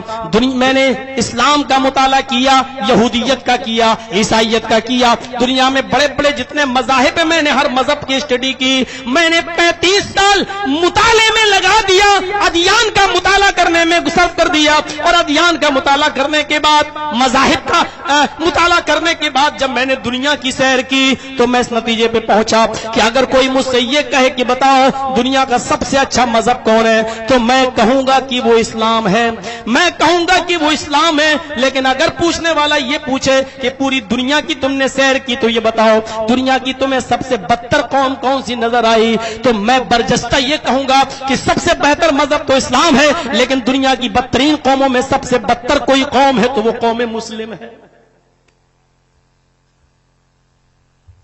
میں نے اسلام کا مطالعہ کیا، یہودیت کا کیا، عیسائیت کا کیا، دنیا میں بڑے بڑے جتنے مذاہب ہیں میں نے ہر مذہب کی اسٹڈی کی. میں نے 35 سال مطالعے میں لگا دیا، ادیان کا مطالعہ کرنے میں صرف کر دیا. اور ادیان کا مطالعہ کرنے کے بعد، مذاہب کا مطالعہ کرنے کے بعد جب میں نے دنیا کی سیر کی تو میں اس نتیجے پہ پہنچا کہ اگر کوئی مجھ سے یہ کہے کہ بتاؤ دنیا کا سب سے اچھا مذہب کون ہے، تو میں کہوں گا کہ وہ اسلام ہے، میں کہوں گا کہ وہ اسلام ہے. لیکن اگر پوچھنے والا یہ پوچھے کہ پوری دنیا کی تم نے سیر کی تو یہ بتاؤ دنیا کی تمہیں سب سے بدتر قوم کون سی نظر آئی، تو میں برجستہ یہ کہوں گا کہ سب سے بہتر مذہب تو اسلام ہے، لیکن دنیا کی بدترین قوموں میں سب سے بدتر کوئی قوم ہے تو وہ قوم مسلم ہے.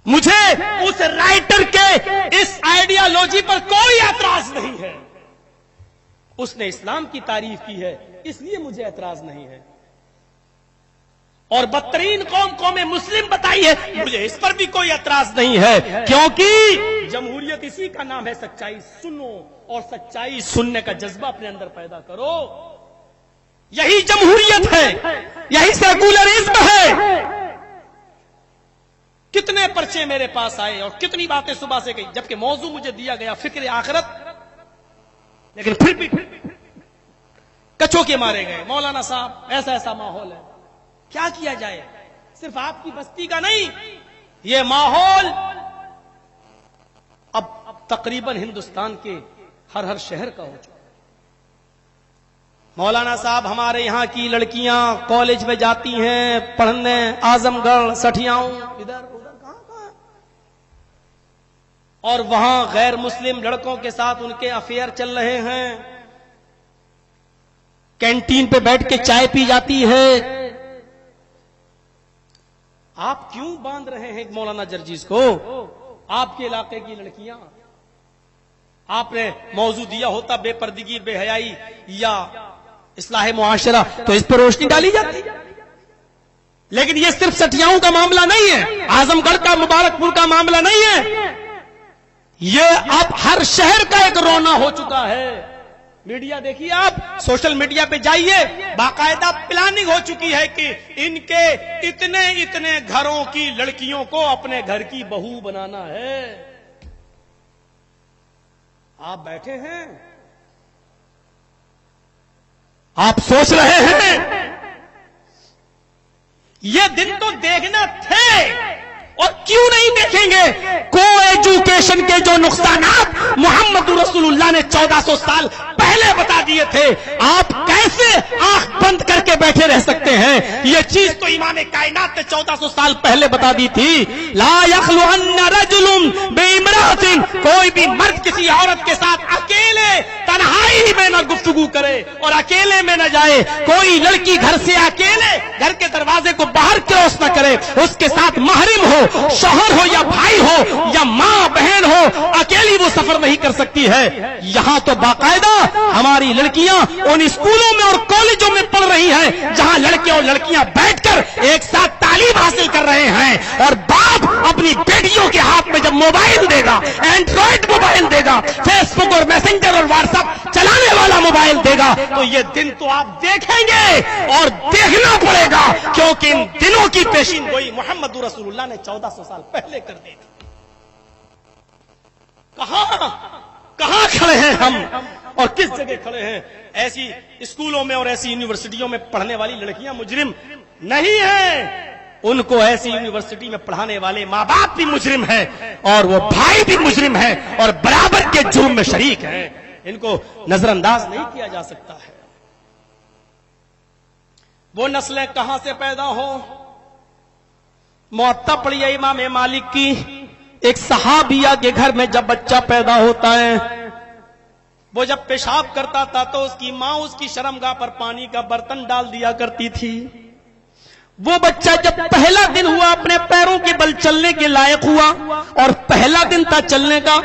مجھے اس رائٹر کے اس آئیڈیالوجی پر کوئی اعتراض نہیں ہے. اس نے اسلام کی تعریف کی ہے، اس لیے مجھے اعتراض نہیں ہے. اور بدترین قوم مسلم بتائی ہے، مجھے اس پر بھی کوئی اعتراض نہیں ہے، کیونکہ جمہوریت اسی کا نام ہے. سچائی سنو اور سچائی سننے کا جذبہ اپنے اندر پیدا کرو. یہی جمہوریت ہے، یہی سیکولرزم ہے. کتنے پرچے میرے پاس آئے اور کتنی باتیں صبح سے گئی، جبکہ موضوع مجھے دیا گیا فکر آخرت، لیکن پھر بھی کچھوں کے مارے گئے. مولانا صاحب ایسا ایسا ماحول ہے, کیا کیا جائے؟ صرف آپ کی بستی کا نہیں, یہ ماحول اب تقریباً ہندوستان کے ہر شہر کا ہو چکا. مولانا صاحب ہمارے یہاں کی لڑکیاں کالج میں جاتی ہیں پڑھنے, اعظم گڑھ, سٹھیاؤں, ادھر ادھر کہاں, اور وہاں غیر مسلم لڑکوں کے ساتھ ان کے افیئر چل رہے ہیں. کینٹین پہ بیٹھ کے چائے پی جاتی ہے. آپ کیوں باندھ رہے ہیں مولانا جرجیز کو؟ آپ کے علاقے کی لڑکیاں, آپ نے موضوع دیا ہوتا بے پردگی, بے حیائی یا اصلاح معاشرہ, تو اس پر روشنی ڈالی جاتی. لیکن یہ صرف سٹھیاؤں کا معاملہ نہیں ہے, اعظم گڑھ کا, مبارک پور کا معاملہ نہیں ہے, یہ اب ہر شہر کا ایک رونا ہو چکا ہے. میڈیا دیکھیے, آپ سوشل میڈیا پہ جائیے, باقاعدہ پلاننگ ہو چکی ہے کہ ان کے اتنے گھروں کی لڑکیوں کو اپنے گھر کی بہو بنانا ہے. آپ بیٹھے ہیں, آپ سوچ رہے ہیں یہ دن تو دیکھنا تھے, اور کیوں نہیں دیکھیں گے؟ کو ایجوکیشن کے جو نقصانات محمد رسول اللہ نے 1400 سال پہلے بتا دیے تھے, آپ کیسے آنکھ بند کر کے بیٹھے رہ سکتے ہیں؟ یہ چیز تو امام کائنات نے 1400 سال پہلے بتا دی تھی. لا یخلون رجل بامرأۃ, کوئی بھی مرد کسی عورت کے ساتھ اکیلے تنہائی میں نہ گفتگو کرے اور اکیلے میں نہ جائے. کوئی لڑکی گھر سے اکیلے گھر کے دروازے کو باہر کراس نہ کرے, اس کے ساتھ محرم ہو, شوہر ہو یا بھائی ہو یا ماں بہن ہو, اکیلی وہ سفر نہیں کر سکتی ہے. یہاں تو باقاعدہ ہماری لڑکیاں ان اسکولوں میں اور کالجوں میں پڑھ رہی ہیں جہاں لڑکے اور لڑکیاں بیٹھ کر ایک ساتھ تعلیم حاصل کر رہے ہیں, اور باپ اپنی بیٹیوں کے ہاتھ میں جب موبائل دے گا, اینڈرائڈ موبائل دے گا, فیس بک اور میسنجر اور واٹس ایپ چلانے والا موبائل دے گا, تو یہ دن تو آپ دیکھیں گے اور دیکھنا پڑے گا, کیونکہ ان دنوں کی پیشین گوئی محمد رسول اللہ نے 1400 سال پہلے کر دی تھی. کہاں کھڑے ہیں ہم اور کس جگہ کھڑے ہیں؟ ایسی اسکولوں میں اور ایسی یونیورسٹیوں میں پڑھنے والی لڑکیاں مجرم نہیں ہیں, ان کو ایسی یونیورسٹی میں پڑھانے والے ماں باپ بھی مجرم ہیں, اور وہ بھائی بھی مجرم ہیں, اور برابر کے جرم میں شریک ہیں. ان کو نظر انداز نہیں کیا جا سکتا ہے. وہ نسلیں کہاں سے پیدا ہوں؟ موطا پڑھیے امام مالک کی, ایک صحابیہ کے گھر میں جب بچہ پیدا ہوتا ہے, وہ جب پیشاب کرتا تھا تو اس کی ماں اس کی شرمگاہ پر پانی کا برتن ڈال دیا کرتی تھی. وہ بچہ جب پہلا دن ہوا, اپنے پیروں کے بل چلنے کے لائق ہوا, اور پہلا دن تھا چلنے کا,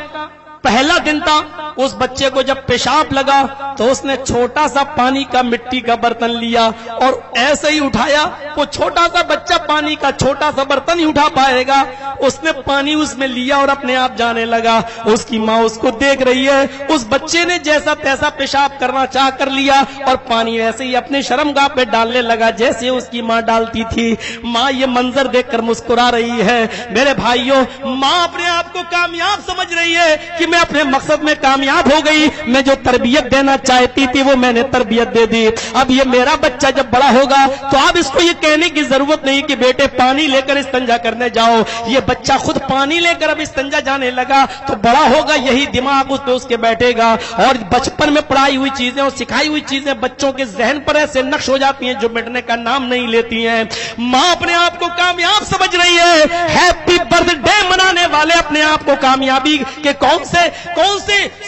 پہلا دن تھا, اس بچے کو جب پیشاب لگا تو اس نے چھوٹا سا پانی کا مٹی کا برتن لیا اور ایسے ہی اٹھایا. وہ چھوٹا سا بچہ پانی کا چھوٹا سا برتن ہی اٹھا پائے گا. اس نے پانی اس میں لیا اور اپنے آپ جانے لگا. اس کی ماں اس کو دیکھ رہی ہے. اس بچے نے جیسا تیسا پیشاب کرنا چاہ کر لیا اور پانی ایسے ہی اپنے شرمگاہ پہ ڈالنے لگا جیسے اس کی ماں ڈالتی تھی. ماں یہ منظر دیکھ کر مسکرا رہی ہے. میرے بھائیوں, ماں اپنے آپ کو کامیاب سمجھ رہی ہے کہ میں اپنے مقصد میں کامیاب ہو گئی, میں جو تربیت دینا چاہتی تھی وہ میں نے تربیت دے دی. اب یہ میرا بچہ جب بڑا ہوگا تو اب اس کو یہ کہنے کی ضرورت نہیں کہ بیٹے پانی لے کر استنجا کرنے جاؤ. یہ بچہ خود پانی لے کر اب استنجا جانے لگا تو بڑا ہوگا یہی دماغ اس پہ اس کے بیٹھے گا, اور بچپن میں پڑھائی ہوئی چیزیں اور سکھائی ہوئی چیزیں بچوں کے ذہن پر ایسے نقش ہو جاتی ہیں جو مٹنے کا نام نہیں لیتی ہیں. ماں اپنے آپ کو کامیاب سمجھ رہی ہے. ہیپی برتھ ڈے منانے والے اپنے آپ کو کامیابی کے کون سے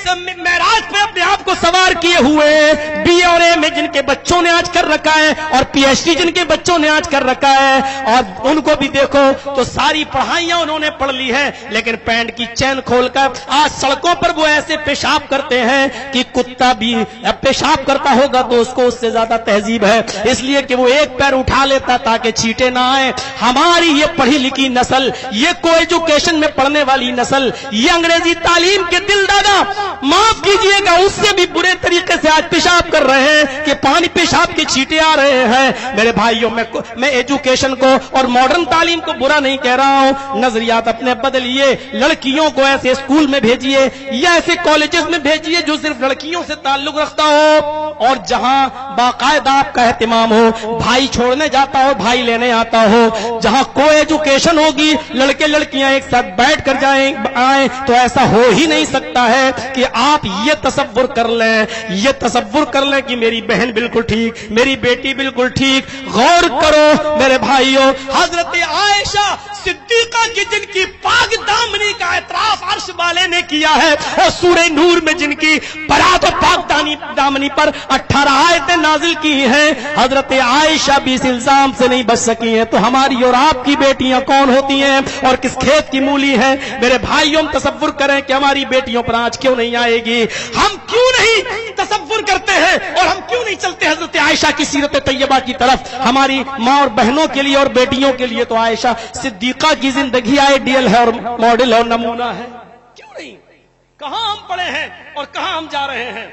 معراج پہ اپنے آپ کو سوار کیے ہوئے, بی اے اور ایم اے جن کے بچوں نے آج کر رکھا ہے اور پی ایچ ڈی جن کے بچوں نے آج کر رکھا ہے, اور ان کو بھی دیکھو تو ساری پڑھائیاں انہوں نے پڑھ لی ہے, لیکن پینٹ کی چین کھول کر آج سڑکوں پر وہ ایسے پیشاب کرتے ہیں کہ کتا بھی پیشاب کرتا ہوگا تو اس کو اس سے زیادہ تہذیب ہے, اس لیے کہ وہ ایک پیر اٹھا لیتا تاکہ چھینٹے نہ آئے. ہماری یہ پڑھی لکھی نسل, یہ کو ایجوکیشن میں پڑھنے والی نسل, یہ انگریزی تعلیم ابراہیم کے دل دادا معاف کیجئے گا اس سے بھی برے طریقے سے آج پیشاب کر رہے ہیں کہ پانی پیشاب کے چھینٹے آ رہے ہیں. میرے بھائیوں میں ایجوکیشن کو اور ماڈرن تعلیم کو برا نہیں کہہ رہا ہوں, نظریات اپنے بدلیے, لڑکیوں کو ایسے اسکول میں بھیجیے یا ایسے کالجز میں بھیجیے جو صرف لڑکیوں سے تعلق رکھتا ہو اور جہاں باقاعدہ آپ کا اہتمام ہو, بھائی چھوڑنے جاتا ہو بھائی لینے آتا ہو, جہاں کو ایجوکیشن ہوگی لڑکے لڑکیاں ایک ساتھ بیٹھ کر آئیں تو ایسا ہو ہی نہیں سکتا ہے کہ آپ یہ تصور کر لیں کہ میری بہن بالکل ٹھیک, میری بیٹی بالکل ٹھیک. غور کرو میرے بھائیوں, حضرت عائشہ صدیقہ کی جن کی پاک دامنی کا اعتراف عرش والے نے کیا ہے اور سورہ نور میں جن کی برات و پاک دامنی پر 18 آیتیں نازل کی ہیں, حضرت عائشہ بھی اس الزام سے نہیں بچ سکی ہیں. تو ہماری اور آپ کی بیٹیاں کون ہوتی ہیں اور کس کھیت کی مولی ہیں؟ میرے بھائیوں تصور کریں کہ ہماری بیٹیوں پر آج کیوں نہیں آئے گی. ہم کیوں نہیں تصور کرتے ہیں اور ہم کیوں نہیں چلتے حضرت عائشہ کی سیرت طیبہ کی طرف؟ ہماری ماں اور بہنوں کے لیے اور بیٹیوں کے لیے تو عائشہ صدیقہ کی زندگی آئیڈیل ہے اور ماڈل اور نمونہ ہے. کیوں نہیں؟ کہاں ہم پڑے ہیں اور کہاں ہم جا رہے ہیں؟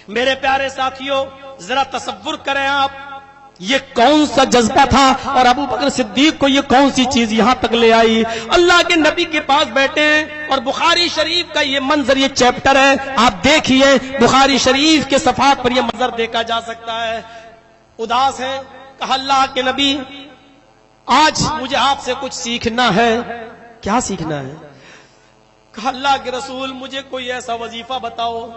میرے پیارے ساتھیوں, ذرا تصور کریں آپ, یہ کون سا جذبہ تھا اور ابو بکر صدیق کو یہ کون سی چیز یہاں تک لے آئی؟ اللہ کے نبی کے پاس بیٹھے ہیں اور بخاری شریف کا یہ منظر, یہ چیپٹر ہے, آپ دیکھیے بخاری شریف کے صفحات پر یہ منظر دیکھا جا سکتا ہے. اداس ہے, کہا اللہ کے نبی آج مجھے آپ سے کچھ سیکھنا ہے. کیا سیکھنا ہے؟ کہا اللہ کے رسول مجھے کوئی ایسا وظیفہ بتاؤ,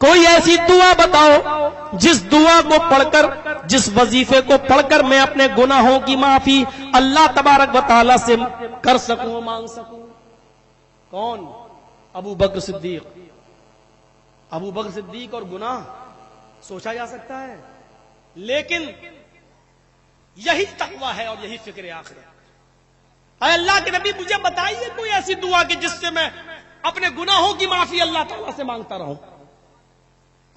کوئی ایسی دعا بتاؤ جس دعا کو پڑھ کر, جس وظیفے کو پڑھ کر میں اپنے گناہوں کی معافی اللہ تبارک و تعالی سے کر سکوں, مانگ سکوں. کون؟ ابو بکر صدیق. ابو بکر صدیق اور گناہ سوچا جا سکتا ہے, لیکن یہی تقویٰ ہے اور یہی فکر آخرت. اے اللہ کے نبی مجھے بتائیے کوئی ایسی دعا کہ جس سے میں اپنے گناہوں کی معافی اللہ تعالیٰ سے مانگتا رہوں.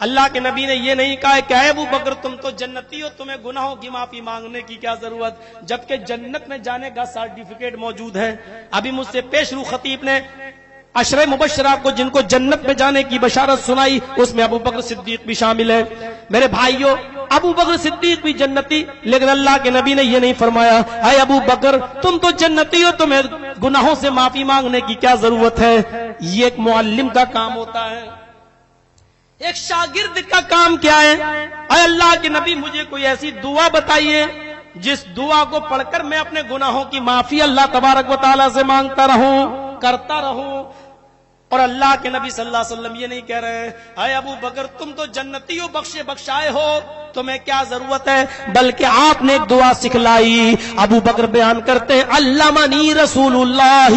اللہ کے نبی نے یہ نہیں کہا کہ اے ابو بکر تم تو جنتی ہو, تمہیں گناہوں کی معافی مانگنے کی کیا ضرورت, جبکہ جنت میں جانے کا سرٹیفکیٹ موجود ہے. ابھی مجھ سے پیش رو خطیب نے عشرہ مبشرہ کو جن کو جنت میں جانے کی بشارت سنائی, اس میں ابو بکر صدیق بھی شامل ہے. میرے بھائیوں, ابو بکر صدیق بھی جنتی, لیکن اللہ کے نبی نے یہ نہیں فرمایا اے ابو بکر تم تو جنتی ہو, تمہیں گناہوں سے معافی مانگنے کی کیا ضرورت ہے. یہ ایک معلم کا کام ہوتا ہے, ایک شاگرد کا کام کیا ہے؟ اے اللہ کے نبی مجھے کوئی ایسی دعا بتائیے جس دعا کو پڑھ کر میں اپنے گناہوں کی معافی اللہ تبارک و تعالیٰ سے مانگتا رہوں, کرتا رہوں. اور اللہ کے نبی صلی اللہ علیہ وسلم یہ نہیں کہہ رہے اے ابو بکر تم تو جنتی ہو, بخشے بخشائے ہو, تمہیں کیا ضرورت ہے, بلکہ آپ نے ایک دعا سکھلائی. ابو بکر بیان کرتے ہیں علمنی رسول اللہ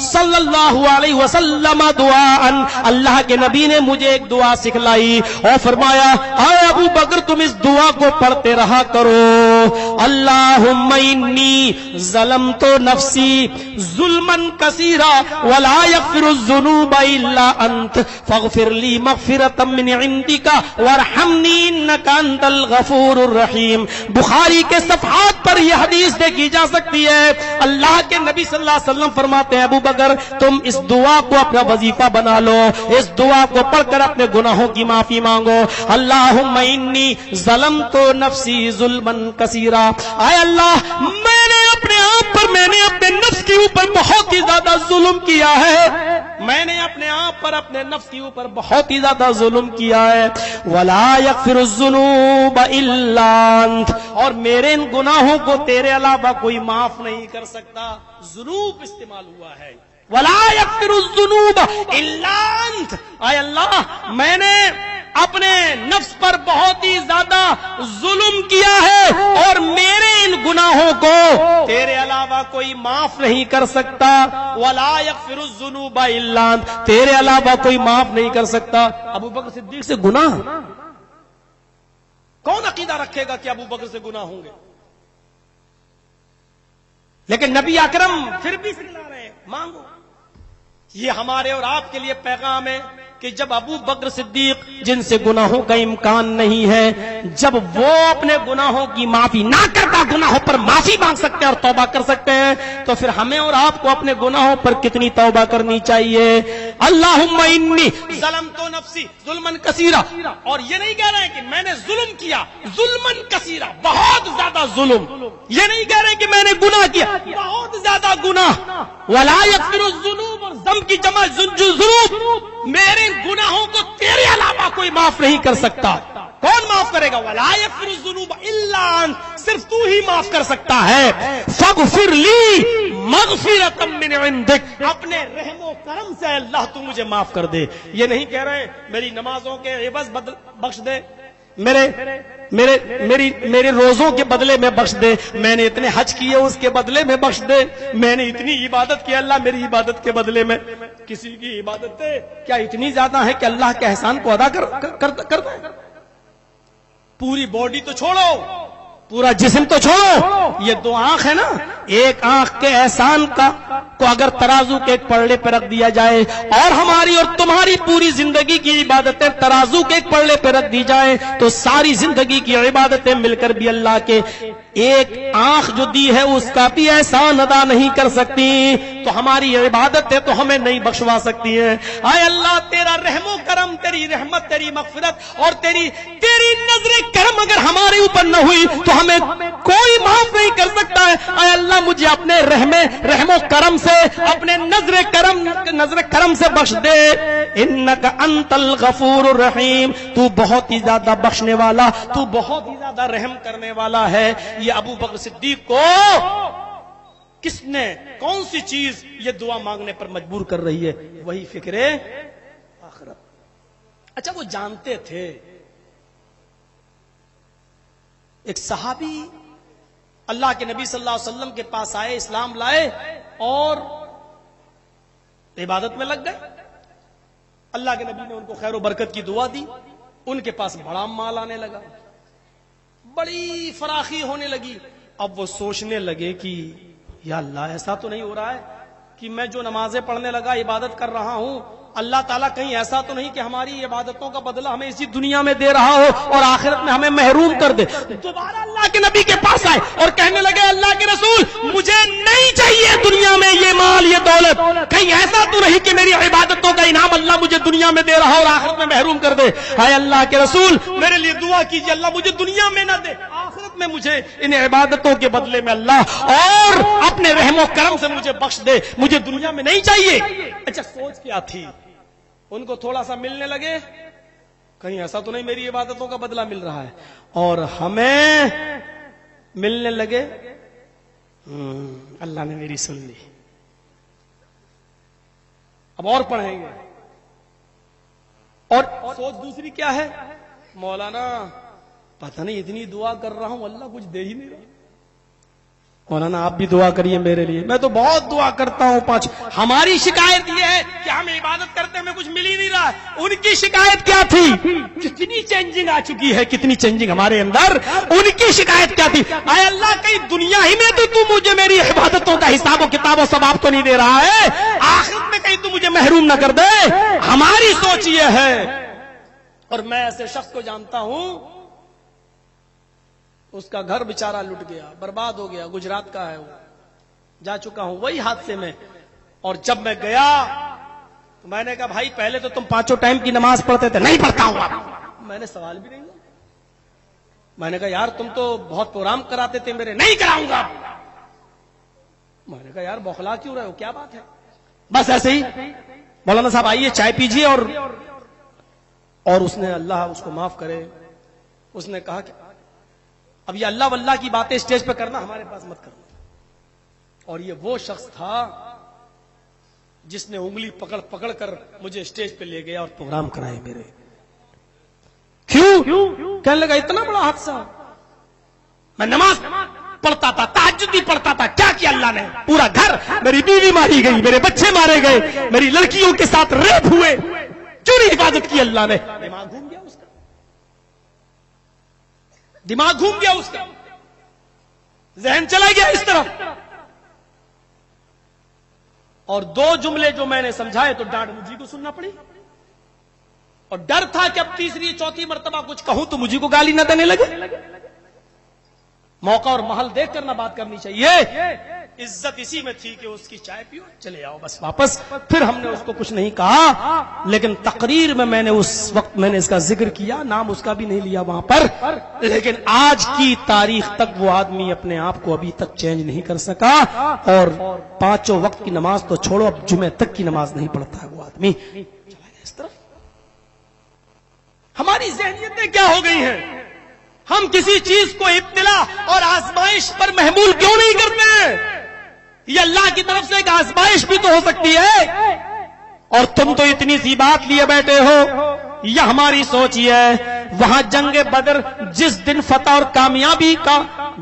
صلی اللہ علیہ وسلم دعاء, اللہ کے نبی نے مجھے ایک دعا سکھلائی اور فرمایا اے ابو بکر تم اس دعا کو پڑھتے رہا کرو, اللہم انی ظلمت نفسی ظلما کثیرا ولا یغفر الذنوب الا انت فاغفر لی مغفرۃ من عندک وارحمنی انک انت الغفور الرحیم. بخاری کے صفحات پر یہ حدیث دیکھی جا سکتی ہے. اللہ کے نبی صلی اللہ علیہ وسلم فرماتے ہیں ابو بکر تم اس دعا کو اپنا وظیفہ بنا لو, اس دعا کو پڑھ کر اپنے گناہوں کی معافی مانگو. اللہم انی ظلمت نفسی ظلما کثیرا, اے اللہ میں نے اپنے آپ پر, میں نے اپنے نفس کے اوپر بہت ہی زیادہ ظلم کیا ہے, میں نے اپنے آپ پر اپنے نفس کے اوپر بہت ہی زیادہ ظلم کیا ہے. ولا یغفر الذنوب الا انت, اور میرے ان گناہوں کو تیرے علاوہ کوئی معاف نہیں کر سکتا. ذنوب استعمال ہوا ہے, ولا یغفر الذنوب الا انت. اے اللہ میں نے اپنے نفس پر بہت ہی زیادہ ظلم کیا ہے اور میرے ان گناہوں کو تیرے علاوہ کوئی معاف نہیں کر سکتا. ولا یغفر الذنوب الا انت, تیرے علاوہ کوئی معاف نہیں کر سکتا. ابو بکر صدیق سے گناہ, کون عقیدہ رکھے گا کہ ابو بکر سے گناہ ہوں گے؟ لیکن نبی اکرم پھر بھی سکھلا رہے ہیں مانگو. یہ ہمارے اور آپ کے لیے پیغام ہے کہ جب ابو بکر صدیق جن سے گناہوں کا امکان نہیں ہے، جب وہ اپنے گناہوں کی معافی نہ کرتا، گناہوں پر معافی مانگ سکتے ہیں اور توبہ کر سکتے ہیں، تو پھر ہمیں اور آپ کو اپنے گناہوں پر کتنی توبہ کرنی چاہیے۔ اللہم انی ظلمت نفسی ظلما کثیرا، اور یہ نہیں کہہ رہے ہیں کہ میں نے ظلم کیا، ظلما کثیرا بہت زیادہ ظلم، یہ نہیں کہہ رہے کہ میں نے گناہ کیا بہت زیادہ گناہ، ولا یغفر الذنوب، اور ذنب کی جمع ذنوب، میرے گناہوں کو تیرے علاوہ کوئی معاف نہیں کر سکتا۔ کون معاف کرے گا؟ ولا یغفر الذنوب الا انت، صرف تو ہی معاف کر سکتا ہے۔ فاغفر لی مغفرۃ من عندک، اپنے رحم و کرم سے اللہ تو مجھے معاف کر دے۔ یہ نہیں کہہ رہے میری نمازوں کے عوض بخش دے، میرے روزوں کے بدلے میں بخش دے، میں نے اتنے حج کیے اس کے بدلے میں بخش دے، میں نے اتنی عبادت کی اللہ میری عبادت کے بدلے میں۔ کسی کی عبادتیں کیا اتنی زیادہ ہے کہ اللہ کے احسان کو ادا کر دیں؟ پوری باڈی تو چھوڑو، پورا جسم تو چھوڑو، یہ دو آنکھ ہے نا، ایک آنکھ کے احسان کو اگر ترازو کے ایک پلڑے پہ رکھ دیا جائے اور ہماری اور تمہاری پوری زندگی کی عبادتیں ترازو کے ایک پلڑے پہ رکھ دی جائیں تو ساری زندگی کی عبادتیں مل کر بھی اللہ کے ایک آنکھ جو دی ہے اس کا بھی احسان ادا نہیں کر سکتی، تو ہماری عبادتیں تو ہمیں نہیں بخشوا سکتی ہیں۔ اے اللہ تیرا رحم و کرم، تیری رحمت، تیری مغفرت اور تیری نظر کرم اگر ہمارے اوپر نہ ہوئی تو ہمیں کوئی معاف نہیں کر سکتا ہے۔ اے اللہ مجھے اپنے رحم و کرم سے، اپنے نظر کرم سے بخش دے۔ انک انت الغفور الرحیم، تو بہت ہی زیادہ بخشنے والا، تو بہت ہی زیادہ رحم کرنے والا ہے۔ یہ ابو بکر صدیق کو کس نے، کون سی چیز یہ دعا مانگنے پر مجبور کر رہی ہے؟ وہی فکر آخرت۔ اچھا وہ جانتے تھے، ایک صحابی اللہ کے نبی صلی اللہ علیہ وسلم کے پاس آئے، اسلام لائے اور عبادت میں لگ گئے۔ اللہ کے نبی نے ان کو خیر و برکت کی دعا دی، ان کے پاس بڑا مال آنے لگا، بڑی فراخی ہونے لگی۔ اب وہ سوچنے لگے کہ یا اللہ ایسا تو نہیں ہو رہا ہے کہ میں جو نمازیں پڑھنے لگا، عبادت کر رہا ہوں، اللہ تعالیٰ کہیں ایسا تو نہیں کہ ہماری عبادتوں کا بدلہ ہمیں اسی دنیا میں دے رہا ہو اور آخرت میں ہمیں محروم کر دے۔ دوبارہ اللہ کے نبی کے پاس آئے اور کہنے لگے اللہ کے رسول مجھے نہیں چاہیے دنیا میں یہ مال یہ دولت، کہیں ایسا تو نہیں کہ میری عبادتوں کا انعام اللہ مجھے دنیا میں دے رہا اور آخرت میں محروم کر دے۔ اے اللہ کے رسول میرے لیے دعا کیجیے، اللہ مجھے دنیا میں نہ دے، آخرت میں مجھے ان عبادتوں کے بدلے میں اللہ اور اپنے رحم و کرم سے مجھے بخش دے، مجھے دنیا میں نہیں چاہیے۔ اچھا سوچ کیا تھی؟ ان کو تھوڑا سا ملنے لگے، کہیں ایسا تو نہیں میری عبادتوں کا بدلہ مل رہا ہے، اور ہمیں ملنے لگے اللہ نے میری سن لی، اب اور پڑھیں گے۔ اور سوچ دوسری کیا ہے؟ مولانا پتہ نہیں اتنی دعا کر رہا ہوں اللہ کچھ دے ہی نہیں رہا۔ مولانا آپ بھی دعا کریے میرے لیے، میں تو بہت دعا کرتا ہوں پانچ۔ ہماری شکایت یہ ہے کہ ہم عبادت کرتے ہمیں کچھ مل ہی نہیں رہا ہے، ان کی شکایت کیا تھی؟ کتنی چینجنگ آ چکی ہے، کتنی چینجنگ ہمارے اندر۔ ان کی شکایت کیا تھی؟ اے اللہ کہیں دنیا ہی میں تو مجھے میری عبادتوں کا حساب و کتاب و ثواب تو نہیں دے رہا ہے، آخرت میں کہیں تو مجھے محروم نہ کر دے۔ ہماری سوچ یہ ہے، اور میں ایسے شخص کو جانتا ہوں اس کا گھر بیچارہ لٹ گیا، برباد ہو گیا، گجرات کا ہے، وہ جا چکا ہوں وہی حادثے میں۔ اور جب میں گیا تو میں نے کہا بھائی پہلے تو تم پانچوں ٹائم کی نماز پڑھتے تھے، نہیں پڑھتا ہوں اب۔ میں نے سوال بھی نہیں کیا، میں نے کہا یار تم تو بہت پروگرام کراتے تھے میرے، نہیں کراؤں گا۔ میں نے کہا یار بوخلا کیوں رہے ہو، کیا بات ہے؟ بس ایسے ہی مولانا صاحب آئیے چائے پیجیے، اور اس نے اللہ اس کو معاف کرے، اس نے کہا کہ اب یہ اللہ واللہ کی باتیں اسٹیج پہ کرنا ہمارے پاس مت کرنا۔ اور یہ وہ شخص تھا جس نے انگلی پکڑ پکڑ کر مجھے اسٹیج پہ لے گیا اور پروگرام کرائے میرے۔ کیوں؟ کہنے لگا اتنا بڑا حادثہ، میں نماز پڑھتا تھا، تہجد بھی پڑھتا تھا، کیا کیا اللہ نے؟ پورا گھر، میری بیوی ماری گئی، میرے بچے مارے گئے، میری لڑکیوں کے ساتھ ریپ ہوئے، چوری حفاظت کی اللہ نے۔ دماغ گھوم گیا اس کا، دماغ گھوم گیا اس کا، ذہن چلا گیا اس طرف۔ اور دو جملے جو میں نے سمجھائے تو ڈانٹ مجھے کو سننا پڑی۔ اور ڈر تھا کہ اب تیسری چوتھی مرتبہ کچھ کہوں تو مجھے کو گالی نہ دینے لگے. موقع اور محل دیکھ کر نہ بات کرنی چاہیے. عزت اسی میں تھی کہ اس کی چائے پیو چلے آؤ بس واپس. پھر ہم نے اس کو کچھ نہیں کہا، لیکن تقریر میں نے اس وقت میں نے اس کا ذکر کیا، نام اس کا بھی نہیں لیا وہاں پر. لیکن آج کی تاریخ تک وہ آدمی اپنے آپ کو ابھی تک چینج نہیں کر سکا، اور 5 وقت کی نماز تو چھوڑو، اب جمعے تک کی نماز نہیں پڑھتا ہے وہ آدمی. اس طرف ہماری ذہنیتیں کیا ہو گئی ہیں؟ ہم کسی چیز کو ابتلا اور آزمائش پر محمول کیوں نہیں کرتے؟ یہ اللہ کی طرف سے ایک آزمائش بھی تو ہو سکتی ہے. اور تم تو اتنی سی بات لیے بیٹھے ہو. یہ ہماری سوچ یہ ہے، وہاں جنگ بدر جس دن فتح اور کامیابی کا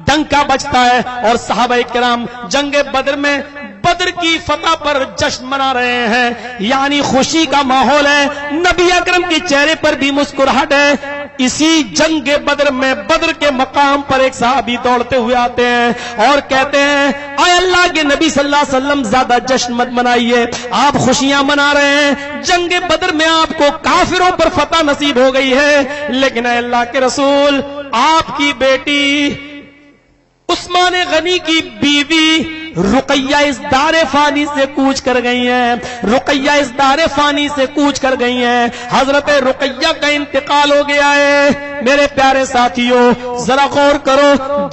ڈنکا بجتا ہے، اور صحابہ کرام جنگ بدر میں بدر کی فتح پر جشن منا رہے ہیں، یعنی خوشی کا ماحول ہے، نبی اکرم کے چہرے پر بھی مسکراہٹ ہے. اسی جنگ بدر میں بدر کے مقام پر ایک صحابی دوڑتے ہوئے آتے ہیں اور کہتے ہیں، اے اللہ کے نبی صلی اللہ علیہ وسلم زیادہ جشن مت منائیے، آپ خوشیاں منا رہے ہیں، جنگ بدر میں آپ کو کافروں پر فتح نصیب ہو گئی ہے، لیکن اے اللہ کے رسول آپ کی بیٹی عثمان غنی کی بیوی رقیہ اس دار فانی سے کوچ کر گئی ہیں، رقیہ اس دار فانی سے کوچ کر گئی ہیں، حضرت رقیہ کا انتقال ہو گیا ہے. میرے پیارے ساتھیوں ذرا غور کرو،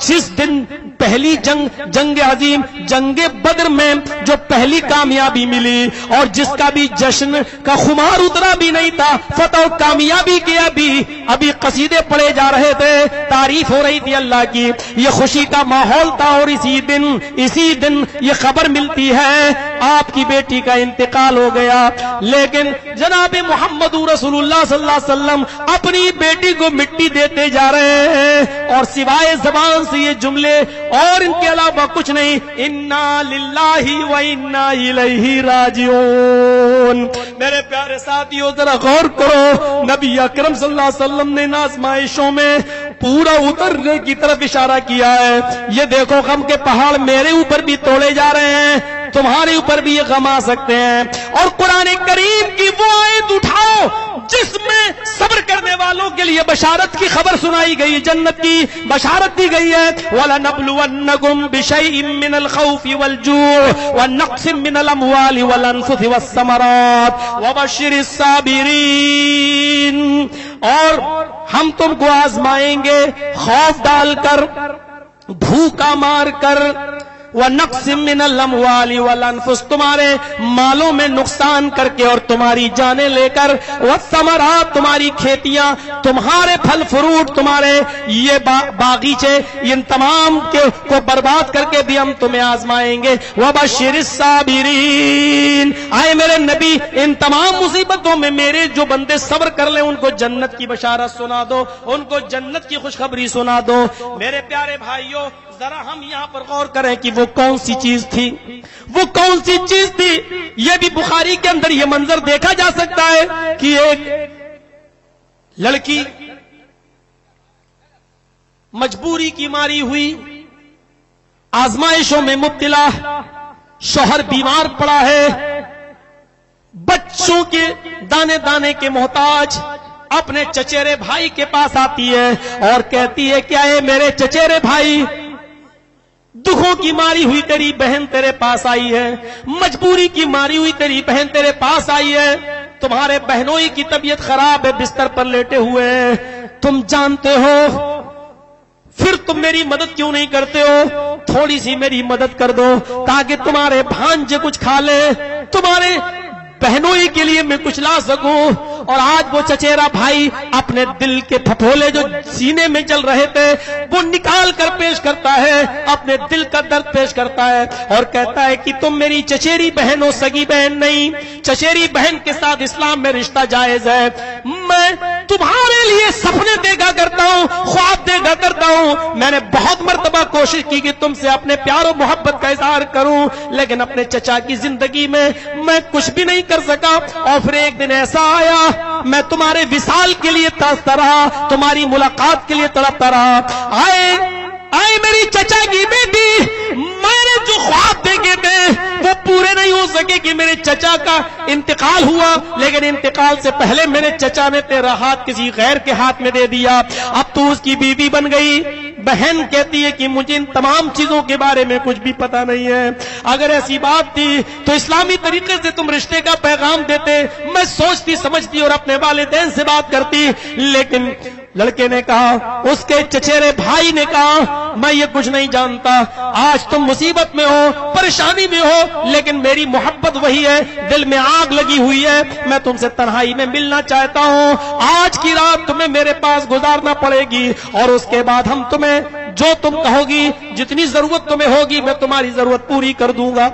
جس دن پہلی جنگ عظیم جنگ بدر میں جو پہلی کامیابی ملی اور جس کا بھی جشن کا خمار اترا بھی نہیں تھا، فتح و کامیابی کے ابھی قصیدے پڑے جا رہے تھے، تعریف ہو رہی تھی اللہ کی، یہ خوشی کا ماحول تھا، اور اسی دن یہ خبر ملتی ہے آپ کی بیٹی کا انتقال ہو گیا. لیکن جناب محمد رسول اللہ صلی اللہ علیہ وسلم اپنی بیٹی کو مٹی دیتے جا رہے ہیں، اور سوائے زبان سے یہ جملے اور ان کے علاوہ کچھ نہیں، انا للہ و انا الیہ راجعون. میرے پیارے ساتھیو ذرا غور کرو، نبی اکرم صلی اللہ علیہ وسلم نے آزمائشوں میں پورا اترنے کی طرف اشارہ کیا ہے. یہ دیکھو غم کے پہاڑ میرے اوپر بھی توڑے جا رہے ہیں، تمہارے اوپر بھی یہ غم آ سکتے ہیں. اور قرآن کریم کی وہ آیت اٹھاؤ جس میں صبر کرنے والوں کے لیے بشارت کی خبر سنائی گئی، جنت کی بشارت دی گئی ہے. وَلَنَبْلُوَنَّكُمْ بِشَيْءٍ مِّنَ الْخَوْفِ وَالْجُوعِ وَنَقْصٍ مِّنَ الْأَمْوَالِ وَالْأَنفُسِ وَالثَّمَرَاتِ وَبَشِّرِ الصَّابِرِينَ. اور ہم تم کو آزمائیں گے خوف ڈال کر، بھوکا مار کر، وَنَقْصٍ مِّنَ الْأَمْوَالِ وَالْأَنفُسِ تمہارے مالوں میں نقصان کر کے اور تمہاری جانیں لے کر، وَالثَّمَرَاتِ تمہاری کھیتیاں، تمہارے پھل فروٹ، تمہارے یہ باغیچے، ان تمام کو برباد کر کے بھی ہم تمہیں آزمائیں گے. وَبَشِّرِ الصَّابِرِينَ آئے میرے نبی ان تمام مصیبتوں میں میرے جو بندے صبر کر لیں ان کو جنت کی بشارت سنا دو، ان کو جنت کی خوشخبری سنا دو. میرے پیارے بھائیوں ذرا ہم یہاں پر غور کریں کہ وہ کون سی چیز تھی، وہ کون سی چیز تھی. یہ بھی بخاری کے اندر یہ منظر دیکھا جا سکتا ہے کہ ایک لڑکی مجبوری کی ماری ہوئی، آزمائشوں میں مبتلا، شوہر بیمار پڑا ہے، بچوں کے دانے دانے کے محتاج، اپنے چچیرے بھائی کے پاس آتی ہے اور کہتی ہے کیا ہے میرے چچیرے بھائی، دکھوں کی ماری ہوئی تیری بہن تیرے پاس آئی ہے، مجبوری کی ماری ہوئی تیری بہن تیرے پاس آئی ہے، تمہارے بہنوئی کی طبیعت خراب ہے، بستر پر لیٹے ہوئے ہیں، تم جانتے ہو، پھر تم میری مدد کیوں نہیں کرتے ہو؟ تھوڑی سی میری مدد کر دو تاکہ تمہارے بھانجے کچھ کھا لے، تمہارے بہنوئی کے لیے میں کچھ لا سکوں. اور آج وہ چچیرا بھائی اپنے دل کے پھپھولے جو سینے میں چل رہے تھے وہ نکال کر پیش کرتا ہے، اپنے دل کا درد پیش کرتا ہے اور کہتا ہے کہ تم میری چچیری بہن ہو، سگی بہن نہیں. چچیری بہن کے ساتھ اسلام میں رشتہ جائز ہے. میں تمہارے لیے سپنے دیکھا کرتا ہوں، خواب دیکھا کرتا ہوں. میں نے بہت مرتبہ کوشش کی کہ تم سے اپنے پیار و محبت کا اظہار کروں، لیکن اپنے چچا کی زندگی میں میں کچھ بھی نہیں کر سکا. اور پھر ایک دن ایسا آیا میں تمہارے وصال کے لیے تڑپتا رہا، تمہاری ملاقات کے لیے تڑپتا رہا. آئے میری چچا کی بیٹی، میں نے جو خواب دیکھے تھے وہ پورے نہیں ہو سکے کہ کہ میرے چچا کا انتقال ہوا، لیکن انتقال سے پہلے میرے چچا نے تیرا ہاتھ کسی غیر کے ہاتھ میں دے دیا، اب تو اس کی بیوی بن گئی۔ بہن کہتی ہے کہ مجھے ان تمام چیزوں کے بارے میں کچھ بھی پتہ نہیں ہے، اگر ایسی بات تھی تو اسلامی طریقے سے تم رشتے کا پیغام دیتے، میں سوچتی سمجھتی اور اپنے والدین سے بات کرتی۔ لیکن لڑکے نے کہا، اس کے چچیرے بھائی نے کہا، میں یہ کچھ نہیں جانتا، آج تم مصیبت میں ہو، پریشانی میں ہو، لیکن میری محبت وہی ہے، دل میں آگ لگی ہوئی ہے، میں تم سے تنہائی میں ملنا چاہتا ہوں، آج کی رات تمہیں میرے پاس گزارنا پڑے گی، اور اس کے بعد ہم تمہیں جو تم کہو گی، جتنی ضرورت تمہیں ہوگی میں تمہاری ضرورت پوری کر دوں گا۔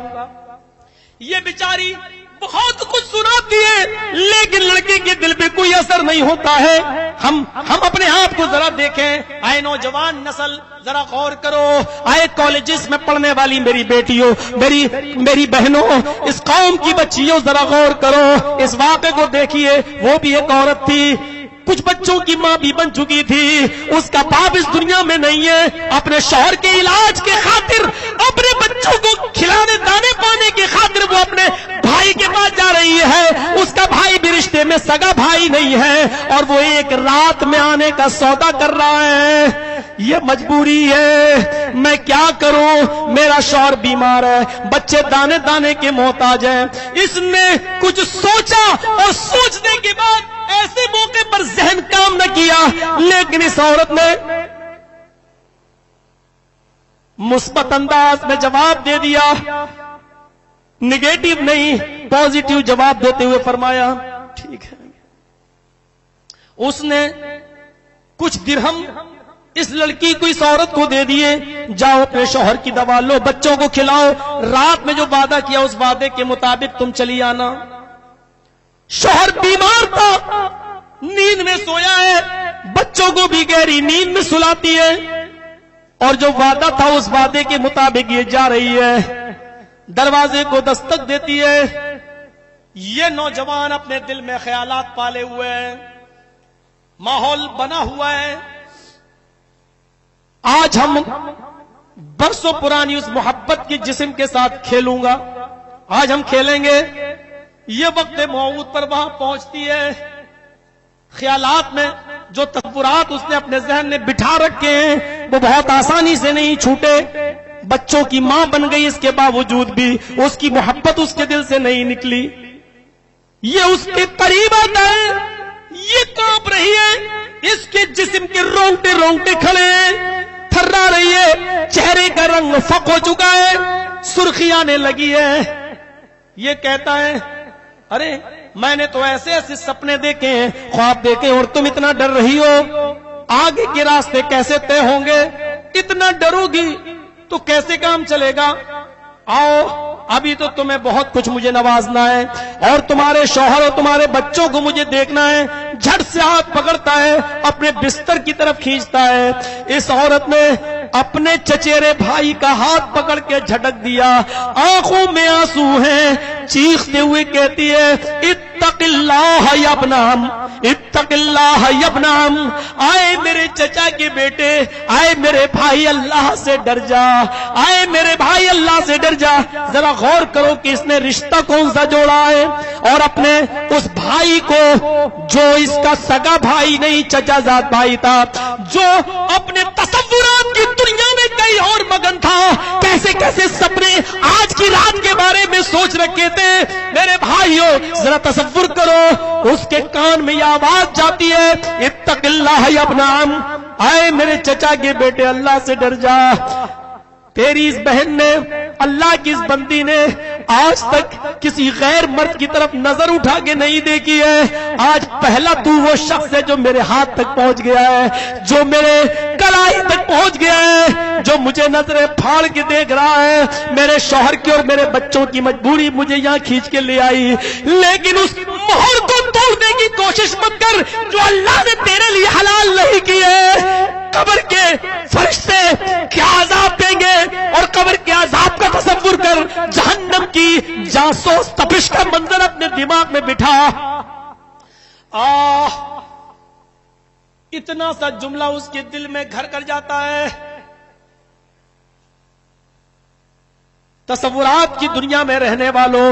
یہ بیچاری بہت کچھ سناتی ہے، لیکن لڑکی کے دل پہ کوئی اثر نہیں ہوتا ہے۔ ہم اپنے آپ کو ذرا دیکھیں، آئے نوجوان نسل ذرا غور کرو، آئے کالجز میں پڑھنے والی میری بیٹیوں، میری بہنوں، اس قوم کی بچیوں، ذرا غور کرو، اس واقعے کو دیکھیے۔ وہ بھی ایک عورت تھی، کچھ بچوں کی ماں بھی بن چکی تھی، اس کا باپ اس دنیا میں نہیں ہے، اپنے شوہر کے علاج کے خاطر، اپنے بچوں کو کھلانے دانے پانے کی خاطر وہ اپنے بھائی کے پاس جا رہی ہے، اس کا بھائی بھی رشتے میں سگا بھائی نہیں ہے، اور وہ ایک رات میں آنے کا سودا کر رہا ہے۔ یہ مجبوری ہے، میں کیا کروں، میرا شوہر بیمار ہے، بچے دانے دانے کے محتاج ہیں۔ اس نے کچھ سوچا اور سوچنے کے بعد ایسے موقع پر ذہن کام نہ کیا، لیکن اس عورت نے مثبت انداز میں جواب دے دیا، نگیٹو نہیں، پازیٹیو جواب دیتے ہوئے فرمایا، ٹھیک ہے۔ اس نے کچھ درہم اس لڑکی کو، اس عورت کو دے دیے، جاؤ اپنے شوہر کی دوا لو، بچوں کو کھلاؤ، رات میں جو وعدہ کیا اس وعدے کے مطابق تم چلی آنا۔ شوہر بیمار تھا، نیند میں سویا ہے، بچوں کو بھی گہری نیند میں سلاتی ہے، اور جو وعدہ تھا اس وعدے کے مطابق یہ جا رہی ہے، دروازے کو دستک دیتی ہے۔ یہ نوجوان اپنے دل میں خیالات پالے ہوئے ہیں، ماحول بنا ہوا ہے، آج ہم برسوں پرانی اس محبت کے جسم کے ساتھ کھیلوں گا، آج ہم کھیلیں گے۔ یہ وقت موعود پر وہاں پہنچتی ہے، خیالات میں جو تصورات اس نے اپنے ذہن میں بٹھا رکھے ہیں وہ بہت آسانی سے نہیں چھوٹے۔ بچوں کی ماں بن گئی، اس کے باوجود بھی اس کی محبت اس کے دل سے نہیں نکلی۔ یہ اس کے قریب آتا ہے، یہ کانپ رہی ہے، اس کے جسم کے رونگٹے رونگٹے کھڑے ہیں، تھرا رہی ہے، چہرے کا رنگ فق ہو چکا ہے، سرخی آنے لگی ہے۔ یہ کہتا ہے، ارے میں نے تو ایسے ایسے سپنے دیکھے ہیں، خواب دیکھے، اور تم اتنا ڈر رہی ہو، آگے کے راستے کیسے طے ہوں گے؟ اتنا ڈرو گی تو کیسے کام چلے گا؟ آؤ، ابھی تو تمہیں بہت کچھ مجھے نوازنا ہے، اور تمہارے شوہر اور تمہارے بچوں کو مجھے دیکھنا ہے۔ جھٹ سے ہاتھ پکڑتا ہے، اپنے بستر کی طرف کھینچتا ہے۔ اس عورت نے اپنے چچیرے بھائی کا ہاتھ پکڑ کے جھٹک دیا، آنکھوں میں آنسو ہیں، چیختے ہوئے کہتی ہے، اتق اللہ یا ابن عم، اتق اللہ یا ابن عم، آئے میرے چچا کے بیٹے، آئے میرے بھائی، اللہ سے ڈر جا، آئے میرے بھائی، اللہ سے ڈر جا۔ ذرا غور کرو کہ اس نے رشتہ کون سا جوڑا ہے، اور اپنے اس بھائی کو جو اس کا سگا بھائی نہیں، چچا زاد بھائی تھا، جو اپنے تصورات کی دنیا میں کئی اور مگن تھا، کیسے کیسے سپنے آج کی رات کے بارے میں سوچ رکھے تھے۔ میرے بھائیو ذرا تصور کرو، اس کے کان میں یہ آواز جاتی ہے، اتق اللہ یا ابن عم، آئے میرے چچا کے بیٹے، اللہ سے ڈر جا۔ تیری اس بہن نے، اللہ کی اس بندی نے آج تک کسی غیر مرد کی طرف نظر اٹھا کے نہیں دیکھی ہے، آج پہلا تو وہ شخص ہے جو میرے ہاتھ تک پہنچ گیا ہے، جو میرے کلائی تک پہنچ گیا ہے، جو مجھے نظریں پھاڑ کے دیکھ رہا ہے۔ میرے شوہر کی اور میرے بچوں کی مجبوری مجھے یہاں کھینچ کے لے آئی، لیکن اس مہر کو توڑنے کی کوشش مت کر جو اللہ نے تیرے لیے حلال نہیں کی ہے۔ قبر کے فرشتے کیا عذاب دیں گے، اور قبر کے عذاب کا تصور کر، جہنم کی جاسوس تپش کا منظر اپنے دماغ میں بٹھا۔ اتنا سا جملہ اس کے دل میں گھر کر جاتا ہے۔ تصورات کی دنیا میں رہنے والوں،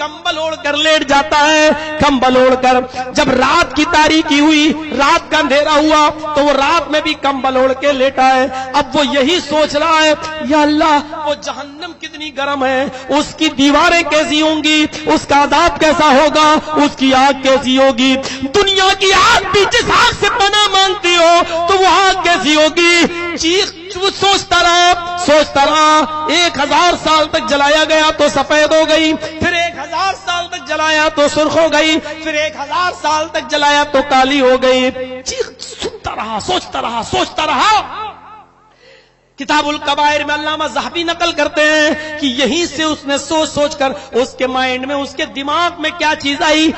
کمبل اوڑھ کر لیٹ جاتا ہے. کمبل اوڑھ کر جب رات کی تاریکی ہوئی, رات کا اندھیرا ہوا, تو وہ رات میں بھی کمبل اوڑھ کے لیٹا ہے. اب وہ یہی سوچ رہا ہے, یا اللہ وہ جہنم کتنی گرم ہے, اس کی دیواریں کیسی ہوں گی, اس کا عذاب کیسا ہوگا, اس کی آگ کیسی ہوگی. دنیا کی آگ بھی جس آگ سے پناہ مانگتی ہو تو وہ آگ کیسی ہوگی. چیخ سوچتا رہا 1000 سال تک جلایا گیا تو سفید ہو گئی, پھر 1000 سال تک جلایا تو سرخ ہو گئی, پھر 1000 سال تک جلایا تو کالی ہو گئی. چیخ سنتا رہا, سوچتا رہا. کتاب الکبائر میں علامہ ذہبی نقل کرتے ہیں کہ یہیں سے اس نے سوچ کر اس کے مائنڈ میں, اس کے دماغ میں کیا چیز آئی,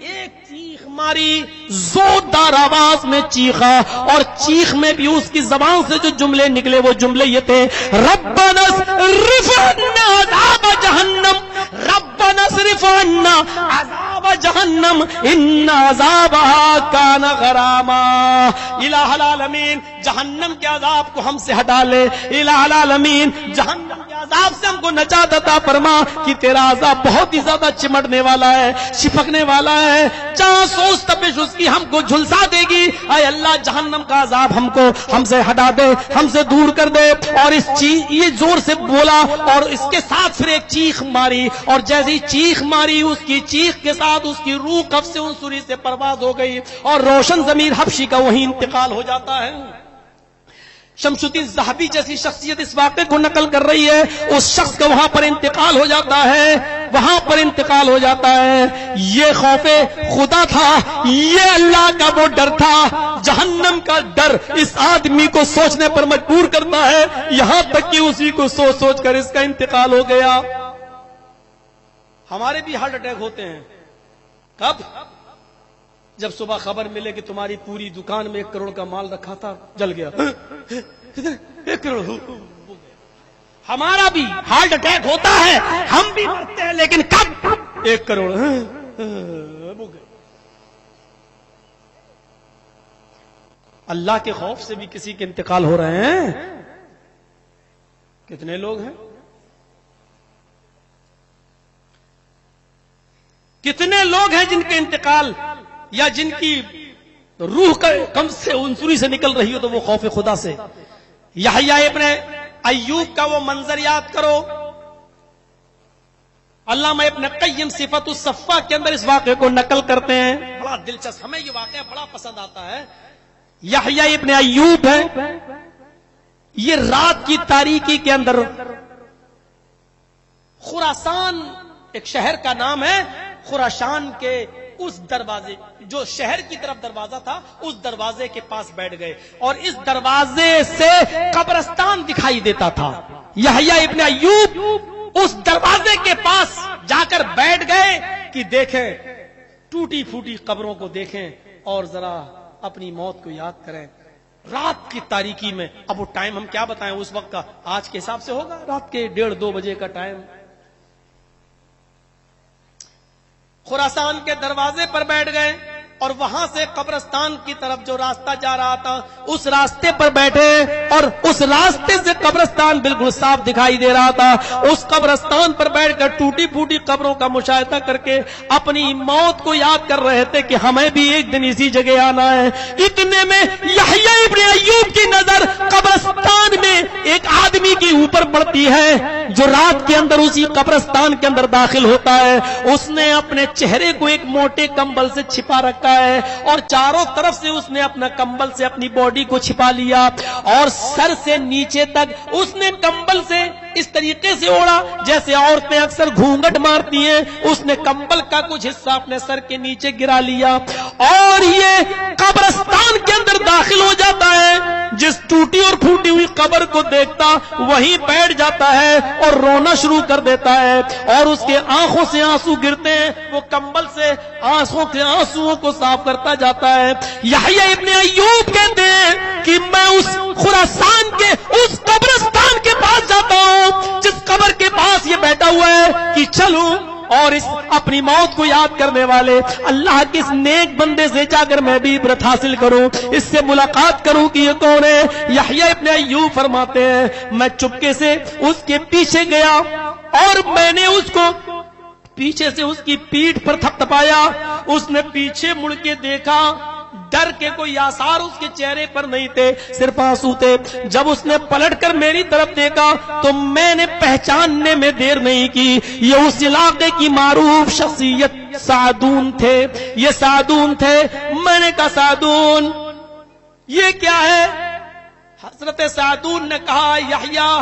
ایک چیخ ماری, زوردار آواز میں چیخا, اور چیخ میں بھی اس کی زبان سے جو جملے نکلے وہ جملے یہ تھے, ربنا اصرف عنا عذاب جہنم, ربنا اصرف عنا عذاب جہنم ان عذابها کان غراما. الہ العالمین جہنم کے عذاب کو ہم سے ہٹا لے, الہ العالمین جہنم کے عذاب سے ہم کو نجات عطا فرما کہ تیرا عذاب بہت ہی زیادہ چمٹنے والا ہے, چھپکنے والا ہے, جہاں سوچ تپش اس کی ہم کو جھلسا دے گی. اے اللہ جہنم کا عذاب ہم سے ہٹا دے, ہم سے دور کر دے. اور اس چیز یہ زور سے بولا, اور اس کے ساتھ پھر ایک چیخ ماری, اور جیسی چیخ ماری اس کی چیخ کے ساتھ اس کی روح قبض سے عنصری سے پرواز ہو گئی, اور روشن ضمیر حبشی کا وہیں انتقال ہو جاتا ہے. شمس الدین ذہبی جیسی شخصیت اس واقعے کو نقل کر رہی ہے, اس شخص کا وہاں پر انتقال ہو جاتا ہے, یہ خوف خدا تھا, یہ اللہ کا وہ ڈر تھا. جہنم کا ڈر اس آدمی کو سوچنے پر مجبور کرتا ہے, یہاں تک کہ اسی کو سوچ کر اس کا انتقال ہو گیا. ہمارے بھی ہارٹ اٹیک ہوتے ہیں. کب؟ جب صبح خبر ملے کہ تمہاری پوری دکان میں 1 کروڑ کا مال رکھا تھا, جل گیا. 1 کروڑ. ہمارا بھی ہارٹ اٹیک ہوتا ہے, ہم بھی مرتے ہیں, لیکن کب؟ 1 کروڑ. اللہ کے خوف سے بھی کسی کے انتقال ہو رہے ہیں. کتنے لوگ ہیں, کتنے لوگ ہیں جن کے انتقال یا جن کی روح کا کم سے عنصری سے نکل رہی ہو تو وہ خوف خدا سے. یحییٰ ابن ایوب کا وہ منظر یاد کرو, علامہ ابن قیم صفت الصفا کے اندر اس واقعے کو نقل کرتے ہیں. بڑا دلچسپ, ہمیں یہ واقعہ بڑا پسند آتا ہے. یحییٰ ابن ایوب ہے, یہ رات کی تاریکی کے اندر خراسان ایک شہر کا نام ہے, خراسان کے اس دروازے, جو شہر کی طرف دروازہ تھا, اس دروازے کے پاس بیٹھ گئے, اور اس دروازے سے قبرستان دکھائی دیتا تھا. یحییٰ ابن ایوب اس دروازے کے پاس جا کر بیٹھ گئے کہ دیکھیں ٹوٹی پھوٹی قبروں کو دیکھیں اور ذرا اپنی موت کو یاد کریں. رات کی تاریکی میں, اب وہ ٹائم ہم کیا بتائیں اس وقت کا, آج کے حساب سے ہوگا رات کے 1:30-2 بجے کا ٹائم. خراسان کے دروازے پر بیٹھ گئے, اور وہاں سے قبرستان کی طرف جو راستہ جا رہا تھا اس راستے پر بیٹھے, اور اس راستے سے قبرستان بالکل صاف دکھائی دے رہا تھا. اس قبرستان پر بیٹھ کر ٹوٹی پھوٹی قبروں کا مشاہدہ کر کے اپنی موت کو یاد کر رہے تھے کہ ہمیں بھی ایک دن اسی جگہ آنا ہے. اتنے میں یحییٰ ابن ایوب کی نظر قبرستان میں ایک آدمی کے اوپر پڑتی ہے جو رات کے اندر اسی قبرستان کے اندر داخل ہوتا ہے. اس نے اپنے چہرے کو ایک موٹے کمبل سے چھپا رکھا ہے, اور چاروں طرف سے اس نے اپنا کمبل سے اپنی باڈی کو چھپا لیا, اور سر سے نیچے تک اس نے کمبل سے اس طریقے سے اوڑا جیسے عورتیں اکثر گھونگھٹ مارتی ہیں. اس نے کمبل کا کچھ حصہ اپنے سر کے نیچے گرا لیا, اور یہ قبرستان کے اندر داخل ہو جاتا ہے. جس ٹوٹی اور پھوٹی ہوئی قبر کو دیکھتا وہیں بیٹھ جاتا ہے اور رونا شروع کر دیتا ہے, اور اس کے آنکھوں سے آنسو گرتے ہیں. وہ کمبل سے آنکھوں کے آنسوؤں کو صاف کرتا جاتا ہے. یحییٰ ابن ایوب کہتے ہیں کہ میں اس خراسان کے اس قبرستان کے پاس جاتا ہوں جس قبر کے پاس یہ بیٹھا ہوا ہے, کہ چلوں اور اس اپنی موت کو یاد کرنے والے اللہ کے اس نیک بندے سے جا کر میں بھی عبرت حاصل کروں, اس سے ملاقات کروں کہ یہ کون ہے. یحییٰ ابن ایوب فرماتے ہیں میں چپکے سے اس کے پیچھے گیا, اور میں نے اس کو پیچھے سے اس کی پیٹھ پر تھپتھپایا. اس نے پیچھے مڑ کے دیکھا, ڈر کے کوئی آثار اس کے چہرے پر نہیں تھے, صرف آنسو تھے. جب اس نے پلٹ کر میری طرف دیکھا تو میں نے پہچاننے میں دیر نہیں کی, یہ اس علاقے کی معروف شخصیت سعدون تھے. یہ سعدون تھے. میں نے کہا سعدون یہ کیا ہے؟ حضرت سعدون نے کہا یحییٰ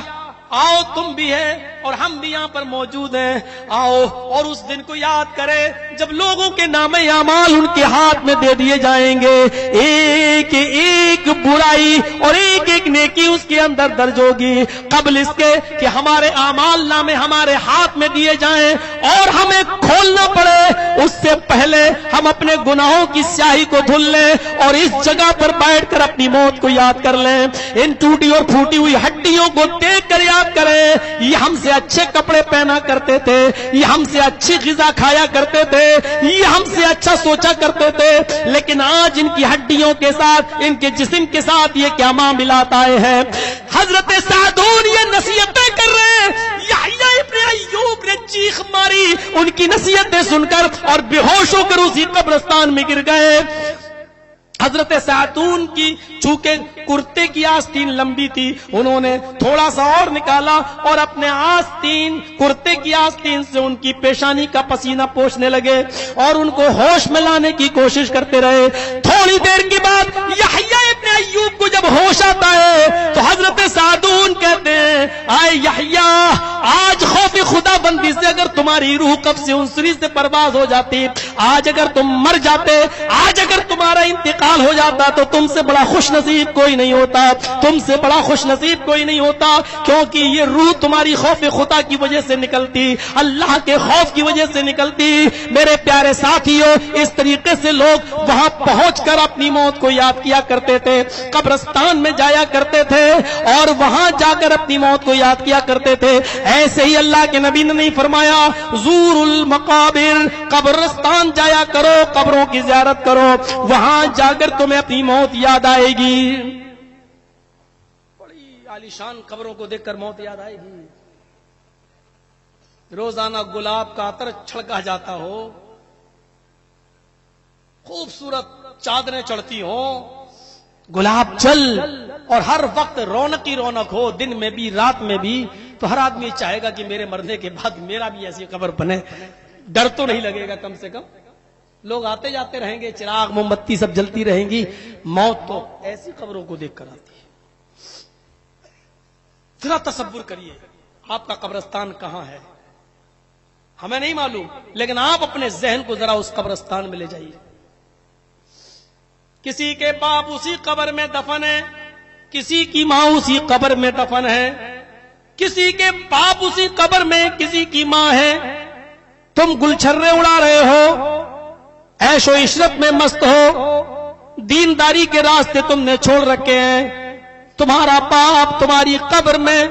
آؤ تم بھی ہے اور ہم بھی یہاں پر موجود ہیں, آؤ اور اس دن کو یاد کرے جب لوگوں کے نام اعمال ان کے ہاتھ میں دے دیے جائیں گے, ایک ایک برائی اور ایک ایک نیکی اس کے اندر درج ہوگی, قبل اس کے کہ ہمارے اعمال نامے ہمارے ہاتھ میں دیے جائیں اور ہمیں کھولنا پڑے اس سے پہلے ہم اپنے گناہوں کی سیاہی کو دھل لیں اور اس جگہ پر بیٹھ کر اپنی موت کو یاد کر لیں. ان ٹوٹی اور پھوٹی ہوئی ہڈیوں کو دیکھ کر یاد کریں, یہ ہم سے اچھے کپڑے پہنا کرتے تھے, یہ ہم سے اچھی غذا کھایا کرتے تھے, یہ ہم سے اچھا سوچا کرتے تھے, لیکن آج ان کی ہڈیوں کے ساتھ, ان کے جسم کے ساتھ یہ کیا معاملات آئے ہیں. حضرت سعدون یہ نصیحتیں کر رہے ہیں. یحییٰ ابن ایوب نے چیخ ماری ان کی نصیحتیں سن کر اور بے ہوش ہو کر اسی قبرستان میں گر گئے. حضرت سعدون کی چونکہ کرتے کی آستین لمبی تھی, انہوں نے تھوڑا سا اور نکالا اور اپنے آستین, کرتے کی آستین سے ان کی پیشانی کا پسینہ پوچھنے لگے اور ان کو ہوش میں لانے کی کوشش کرتے رہے. تھوڑی دیر کے بعد یحییٰ ابن ایوب کو جب ہوش آتا ہے تو حضرت سعدون کہتے ہیں آئے یحییٰ, آج خوف خدا بندی سے اگر تمہاری روح قبض سے انسری سے پرواز ہو جاتی, آج اگر تم مر جاتے, آج اگر تمہارا انتقال ہو جاتا تو تم سے بڑا خوش نصیب کوئی نہیں ہوتا, تم سے بڑا خوش نصیب کوئی نہیں ہوتا, کیونکہ یہ روح تمہاری خوف خدا کی وجہ سے نکلتی, اللہ کے خوف کی وجہ سے نکلتی. میرے پیارے ساتھیوں, اس طریقے سے لوگ وہاں پہنچ کر اپنی موت کو یاد کیا کرتے تھے, قبرستان میں جایا کرتے تھے اور وہاں جا کر اپنی موت کو یاد کیا کرتے تھے. ایسے ہی اللہ کے نبی نے نہیں فرمایا زور المقابر, قبرستان جایا کرو, قبروں کی زیارت کرو, وہاں جا کر تمہیں اپنی موت یاد آئے گی. بڑی عالیشان قبروں کو دیکھ کر موت یاد آئے گی. روزانہ گلاب کا عطر چھڑکا جاتا ہو, خوبصورت چادریں چڑھتی ہوں, گلاب چل اور ہر وقت رونق ہی رونق ہو, دن میں بھی رات میں بھی, تو ہر آدمی چاہے گا کہ میرے مرنے کے بعد میرا بھی ایسی قبر بنے. ڈر تو نہیں لگے گا کم سے کم, لوگ آتے جاتے رہیں گے, چراغ موم بتی سب جلتی رہیں گی, موت تو ایسی قبروں کو دیکھ کر آتی ہے. ذرا تصور کریے آپ کا قبرستان کہاں ہے, ہمیں نہیں معلوم, لیکن آپ اپنے ذہن کو ذرا اس قبرستان میں لے جائیے. کسی کے باپ اسی قبر میں دفن ہے, کسی کی ماں اسی قبر میں دفن ہے, کسی کے باپ اسی قبر میں کسی کی ماں ہے. تم گلچھرے اڑا رہے ہو, عیش و عشرت میں مست ہو, دینداری کے راستے تم نے چھوڑ رکھے ہیں, تمہارا باپ تمہاری قبر میں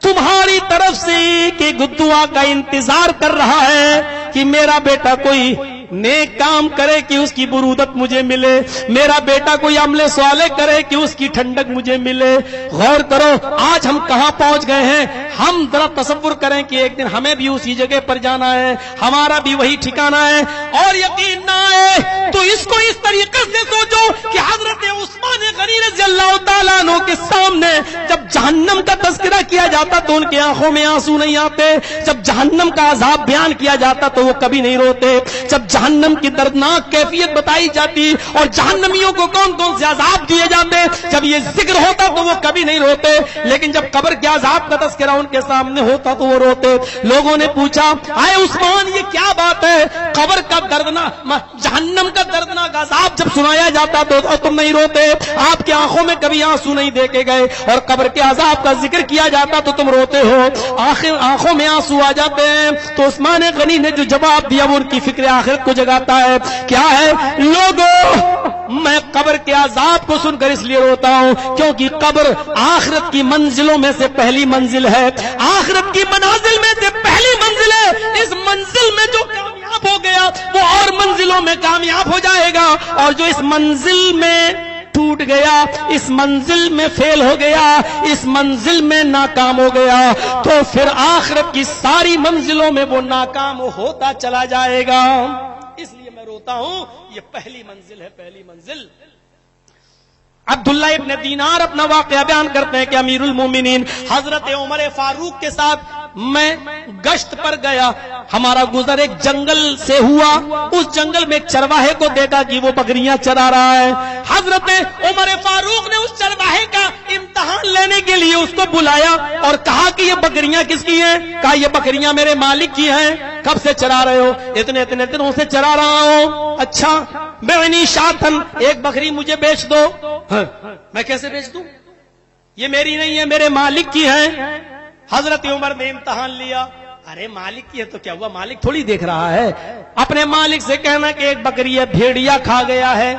تمہاری طرف سے ایک دعا کا انتظار کر رہا ہے کہ میرا بیٹا کوئی نیک کام کرے کہ اس کی برودت مجھے ملے, میرا بیٹا کوئی عمل صالح کرے کہ اس کی ٹھنڈک مجھے ملے. غور کرو آج ہم کہاں پہنچ گئے ہیں. ہم ذرا تصور کریں کہ ایک دن ہمیں بھی اسی جگہ پر جانا ہے, ہمارا بھی وہی ٹھکانا ہے, اور یقین نہ آئے تو اس کو اس طریقے سے سوچو کہ حضرت عثمان غنی رضی اللہ تعالیٰ عنہ کے سامنے جب جہنم کا تذکرہ کیا جاتا تو ان کی آنکھوں میں آنسو نہیں آتے, جب جہنم کا عذاب بیان کیا جاتا تو وہ کبھی نہیں روتے, جب جہنم کی دردناک کیفیت بتائی جاتی اور جہنمیوں کو کون کون سے عذاب دیے جاتے, جب یہ ذکر ہوتا تو وہ کبھی نہیں روتے, لیکن جب قبر کے عذاب کا تذکرہ ان کے سامنے ہوتا تو وہ روتے. لوگوں نے پوچھا آئے عثمان یہ کیا بات ہے, قبر کا دردناک, جہنم کا دردناک عذاب جب سنایا جاتا تو تم نہیں روتے, آپ کی آنکھوں میں کبھی آنسو نہیں دیکھے گئے, اور قبر کے عذاب کا ذکر کیا جاتا تو تم روتے ہو, آنکھوں میں آنسو آ جاتے ہیں. تو عثمان غنی نے جو جواب دیا وہ ان کی فکر آخرت کو جگاتا ہے. کیا ہے لوگوں, میں قبر کے عذاب کو سن کر اس لیے روتا ہوں کیونکہ قبر آخرت کی منزلوں میں سے پہلی منزل ہے, آخرت کی منازل میں سے پہلی منزل ہے. اس منزل میں جو کامیاب ہو گیا وہ اور منزلوں میں کامیاب ہو جائے گا, اور جو اس منزل میں ٹوٹ گیا، اس منزل میں فیل ہو گیا، اس منزل میں ناکام ہو گیا، تو پھر آخرت کی ساری منزلوں میں وہ ناکام ہوتا چلا جائے گا۔ اس لیے میں روتا ہوں، یہ پہلی منزل ہے، پہلی منزل۔ عبداللہ ابن دینار اپنا واقعہ بیان کرتے ہیں کہ امیر المومنین حضرت عمر فاروق کے ساتھ میں گشت پر گیا، ہمارا گزر ایک جنگل سے ہوا، اس جنگل میں ایک چرواہے کو دیکھا کہ وہ بکریاں چرا رہا ہے۔ حضرت عمر فاروق نے اس چرواہے کا امتحان لینے کے لیے اس کو بلایا اور کہا کہ یہ بکریاں کس کی ہیں؟ کہا یہ بکریاں میرے مالک کی ہیں۔ کب سے چرا رہے ہو؟ اتنے اتنے دنوں سے چرا رہا ہوں۔ اچھا، بعنی شاتن، ایک بکری مجھے بیچ دو۔ میں کیسے بیچ دوں؟ یہ میری نہیں ہے، میرے مالک کی ہے۔ حضرت عمر نے امتحان لیا، ارے مالک کی ہے تو کیا ہوا، مالک تھوڑی دیکھ رہا ہے۔ اپنے مالک سے کہنا کہ ایک بکری ہے، بھیڑیا کھا گیا ہے،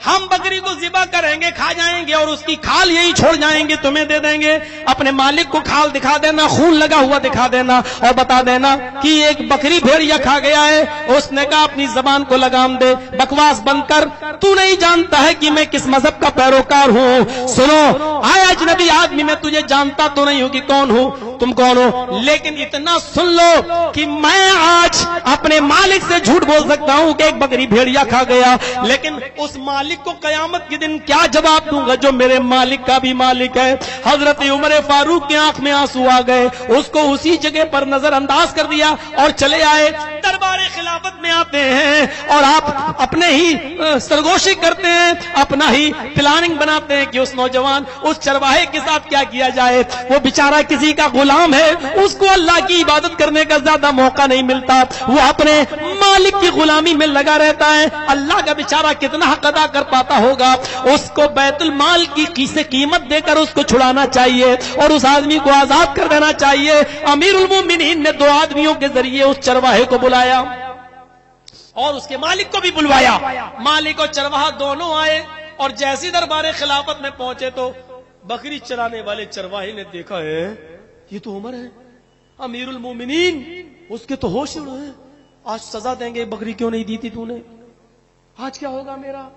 ہم بکری کو ذبح کریں گے، کھا جائیں گے اور اس کی کھال یہی چھوڑ جائیں گے، تمہیں دے دیں گے۔ اپنے مالک کو کھال دکھا دینا، خون لگا ہوا دکھا دینا اور بتا دینا کہ ایک بکری بھیڑیا کھا گیا ہے۔ اس نے کہا اپنی زبان کو لگام دے، بکواس بند کر، تو نہیں جانتا ہے کہ میں کس مذہب کا پیروکار ہوں۔ سنو، آئے اجنبی آدمی، میں تجھے جانتا تو نہیں ہوں کہ کون ہوں، تم کون ہو، لیکن اتنا سن لو کہ میں آج اپنے مالک سے جھوٹ بول سکتا ہوں کہ ایک بکری بھیڑیا کھا گیا، لیکن اس مالک کو قیامت کے دن کیا جواب دوں گا جو میرے مالک کا بھی مالک ہے۔ حضرت عمر فاروق کی آنکھ میں آنسو آ گئے، اس کو اسی جگہ پر نظر انداز کر دیا اور چلے آئے۔ دربار خلافت میں آتے ہیں اور آپ اپنے ہی سرگوشی کرتے ہیں، اپنا ہی پلاننگ بناتے ہیں کہ اس نوجوان، اس چرواہے کے ساتھ کیا کیا جائے۔ وہ بیچارہ کسی کا غلام ہے، اس کو اللہ کی عبادت کرنے کا زیادہ موقع نہیں ملتا، وہ اپنے مالک کی غلامی میں لگا رہتا ہے۔ اللہ کا بیچارہ کتنا حق ادا کر پاتا ہوگا، اس کو بیت المال کی سے قیمت دے کر اس کو چھڑانا چاہیے اور اس آدمی کو آزاد کر دینا چاہیے۔ امیر المومنین نے دو آدمیوں کے ذریعے اس چرواہے کو بلایا اور اس کے مالک کو بھی بلوایا۔ مالک اور چرواہا دونوں آئے اور جیسی دربار خلافت میں پہنچے تو بکری چرانے والے چرواہے نے دیکھا ہے یہ تو عمر ہے، امیر المومنین، اس کے تو ہوش اڑے ہیں، آج سزا دیں گے، بکری کیوں نہیں دی تھی تو نے، آج کیا ہوگا میرا؟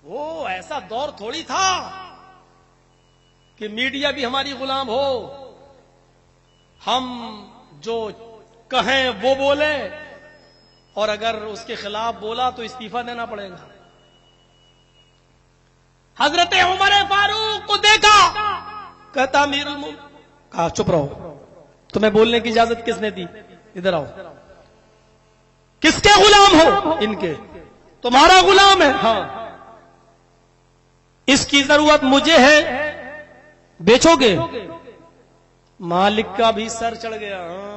وہ ایسا دور تھوڑی تھا کہ میڈیا بھی ہماری غلام ہو، ہم جو کہیں وہ بولے اور اگر اس کے خلاف بولا تو استعفیٰ دینا پڑے گا۔ حضرت عمر فاروق کو دیکھا، کہتا امیر المومنین، کہا چپ رہو، تمہیں بولنے کی اجازت کس نے دی؟ ادھر آؤ، کس کے غلام ہو؟ ان کے، تمہارا غلام ہے؟ ہاں۔ اس کی ضرورت مجھے ہے، بیچو گے؟ مالک کا بھی سر چڑھ گیا، ہاں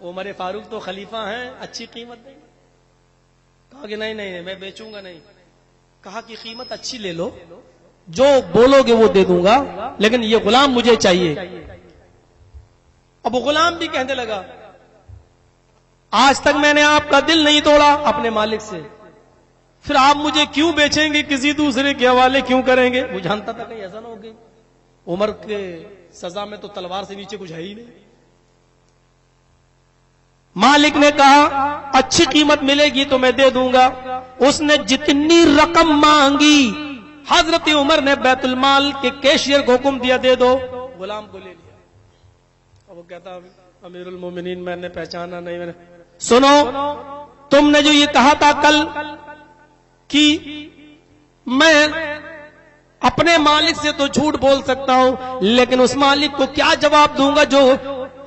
عمر فاروق تو خلیفہ ہیں، اچھی قیمت دیں گے۔ کہا کہ نہیں نہیں میں بیچوں گا نہیں۔ کہا کہ قیمت اچھی لے لو، جو بولو گے وہ دے دوں گا، لیکن یہ غلام مجھے چاہیے۔ اب وہ غلام بھی کہنے لگا آج تک میں نے آپ کا دل نہیں توڑا اپنے مالک سے، پھر آپ مجھے کیوں بیچیں گے، کسی دوسرے کے حوالے کیوں کریں گے؟ وہ جانتا تھا کہیں ایسا نہ ہو گئی، عمر کے سزا میں تو تلوار سے نیچے کچھ ہے ہی نہیں۔ مالک نے کہا اچھی قیمت ملے گی تو میں دے دوں گا۔ اس نے جتنی رقم مانگی، حضرت عمر نے بیت المال کے کیشیئر کو حکم دیا دے دو، غلام کو لے لیا۔ اب وہ کہتا امیر المومنین میں نے پہچانا نہیں، میں نے سنو تم نے جو یہ کہا تھا کل کہ میں اپنے مالک سے تو جھوٹ بول سکتا ہوں، لیکن اس مالک کو کیا جواب دوں گا جو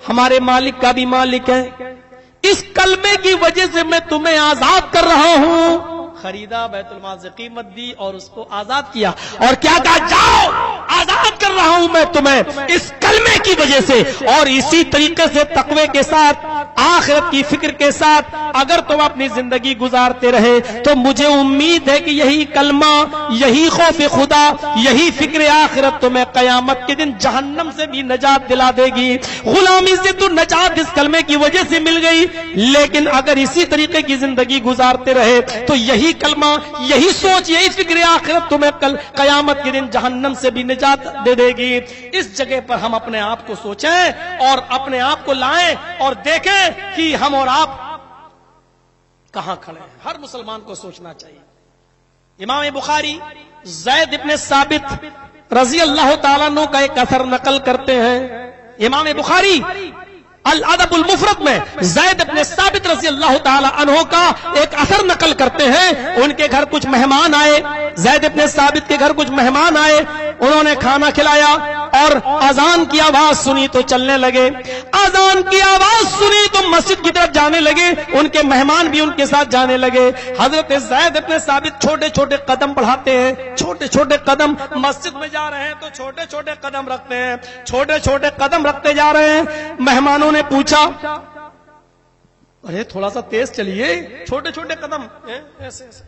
ہمارے مالک کا بھی مالک ہے؟ اس کلمے کی وجہ سے میں تمہیں آزاد کر رہا ہوں۔ خریدا، بیت المال سے قیمت دی اور اس کو آزاد کیا، اور کیا کہا جاؤ آزاد کر رہا ہوں میں تمہیں اس کلمے کی وجہ سے۔ اور اسی طریقے سے تقوی کے ساتھ، آخرت کی فکر کے ساتھ اگر تم اپنی زندگی گزارتے رہے تو مجھے امید ہے کہ یہی کلمہ، یہی خوف خدا، یہی فکر آخرت تمہیں قیامت کے دن جہنم سے بھی نجات دلا دے گی۔ غلامی سے تو نجات اس کلمے کی وجہ سے مل گئی، لیکن اگر اسی طریقے کی زندگی گزارتے رہے تو یہی کلمہ، یہی سوچ، یہی فکر آخرت تمہیں کل قیامت کے دن جہنم سے بھی نجات دے دے گی۔ اس جگہ پر ہم اپنے آپ کو سوچیں اور اپنے آپ کو لائیں اور دیکھیں کہ ہم اور آپ کہاں کھڑے ہیں۔ ہر مسلمان کو سوچنا چاہیے، امام بخاری زید ابن ثابت رضی اللہ تعالیٰ عنہ کا ایک اثر نقل کرتے ہیں. امام بخاری الادب المفرد میں زید ابن ثابت رضی اللہ تعالیٰ عنہ کا ایک اثر نقل کرتے ہیں. ان کے گھر کچھ مہمان آئے, زید ابن ثابت کے گھر کچھ مہمان آئے, انہوں نے کھانا کھلایا اور اذان کی آواز سنی تو چلنے لگے. اذان کی آواز سنی تو مسجد کی طرف جانے لگے, ان کے مہمان بھی ان کے ساتھ جانے لگے. حضرت زید ابن ثابت چھوٹے چھوٹے قدم بڑھاتے ہیں, چھوٹے چھوٹے قدم, مسجد میں جا رہے ہیں تو چھوٹے چھوٹے قدم رکھتے ہیں, چھوٹے چھوٹے قدم رکھتے جا رہے ہیں. مہمانوں نے پوچھا ارے تھوڑا سا تیز چلیے, چھوٹے چھوٹے قدم ایسے ایسے.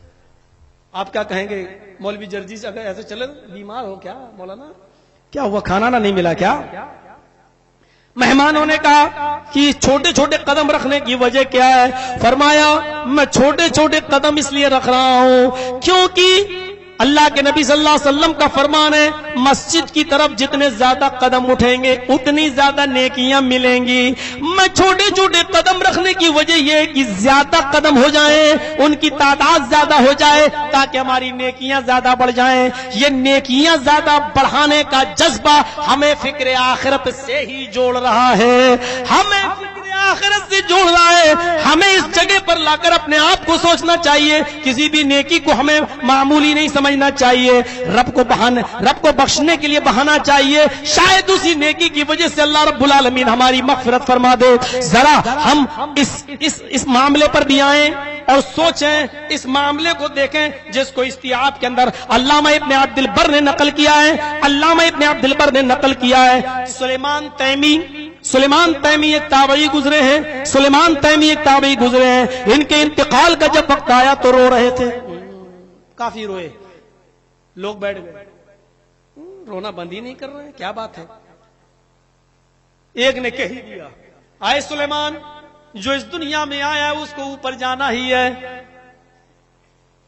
آپ کیا کہیں گے مولوی جرجی سے اگر ایسے چلے بیمار ہو کیا مولانا, کیا ہوا کھانا نہ نہیں ملا کیا؟ مہمانوں نے کہا کہ چھوٹے چھوٹے قدم رکھنے کی وجہ کیا ہے؟ فرمایا میں چھوٹے چھوٹے قدم اس لیے رکھ رہا ہوں کیونکہ اللہ کے نبی صلی اللہ علیہ وسلم کا فرمان ہے مسجد کی طرف جتنے زیادہ قدم اٹھیں گے اتنی زیادہ نیکیاں ملیں گی. میں چھوٹے چھوٹے قدم رکھنے کی وجہ یہ ہے کہ زیادہ قدم ہو جائیں, ان کی تعداد زیادہ ہو جائے تاکہ ہماری نیکیاں زیادہ بڑھ جائیں. یہ نیکیاں زیادہ بڑھانے کا جذبہ ہمیں فکر آخرت سے ہی جوڑ رہا ہے, ہمیں فکر آخرت سے جوڑ رہا ہے. ہمیں اس جگہ پر لا کر اپنے آپ کو سوچنا چاہیے, کسی بھی نیکی کو ہمیں معمولی نہیں سمجھنا چاہیے, رب کو بخشنے کے لیے بہانا چاہیے. شاید اسی نیکی کی وجہ سے اللہ رب العالمین ہماری مغفرت فرما دے. ذرا ہم اس معاملے پر بھی آئیں اور سوچیں, اس معاملے کو دیکھیں جس کو استیعاب کے اندر علامہ ابن عبد البر نے نقل کیا ہے. علامہ ابن عبد البر نے نقل کیا ہے سلیمان تیمی ایک تابعی گزرے ہیں, سلیمان تیمی ایک تابعی گزرے ہیں. ان کے انتقال کا جب وقت آیا تو رو رہے تھے, کافی روئے. لوگ بیٹھ گئے, رونا بند ہی نہیں کر رہے, کیا بات ہے؟ ایک نے کہہ دیا آئے سلیمان, جو اس دنیا میں آیا ہے اس کو اوپر جانا ہی ہے,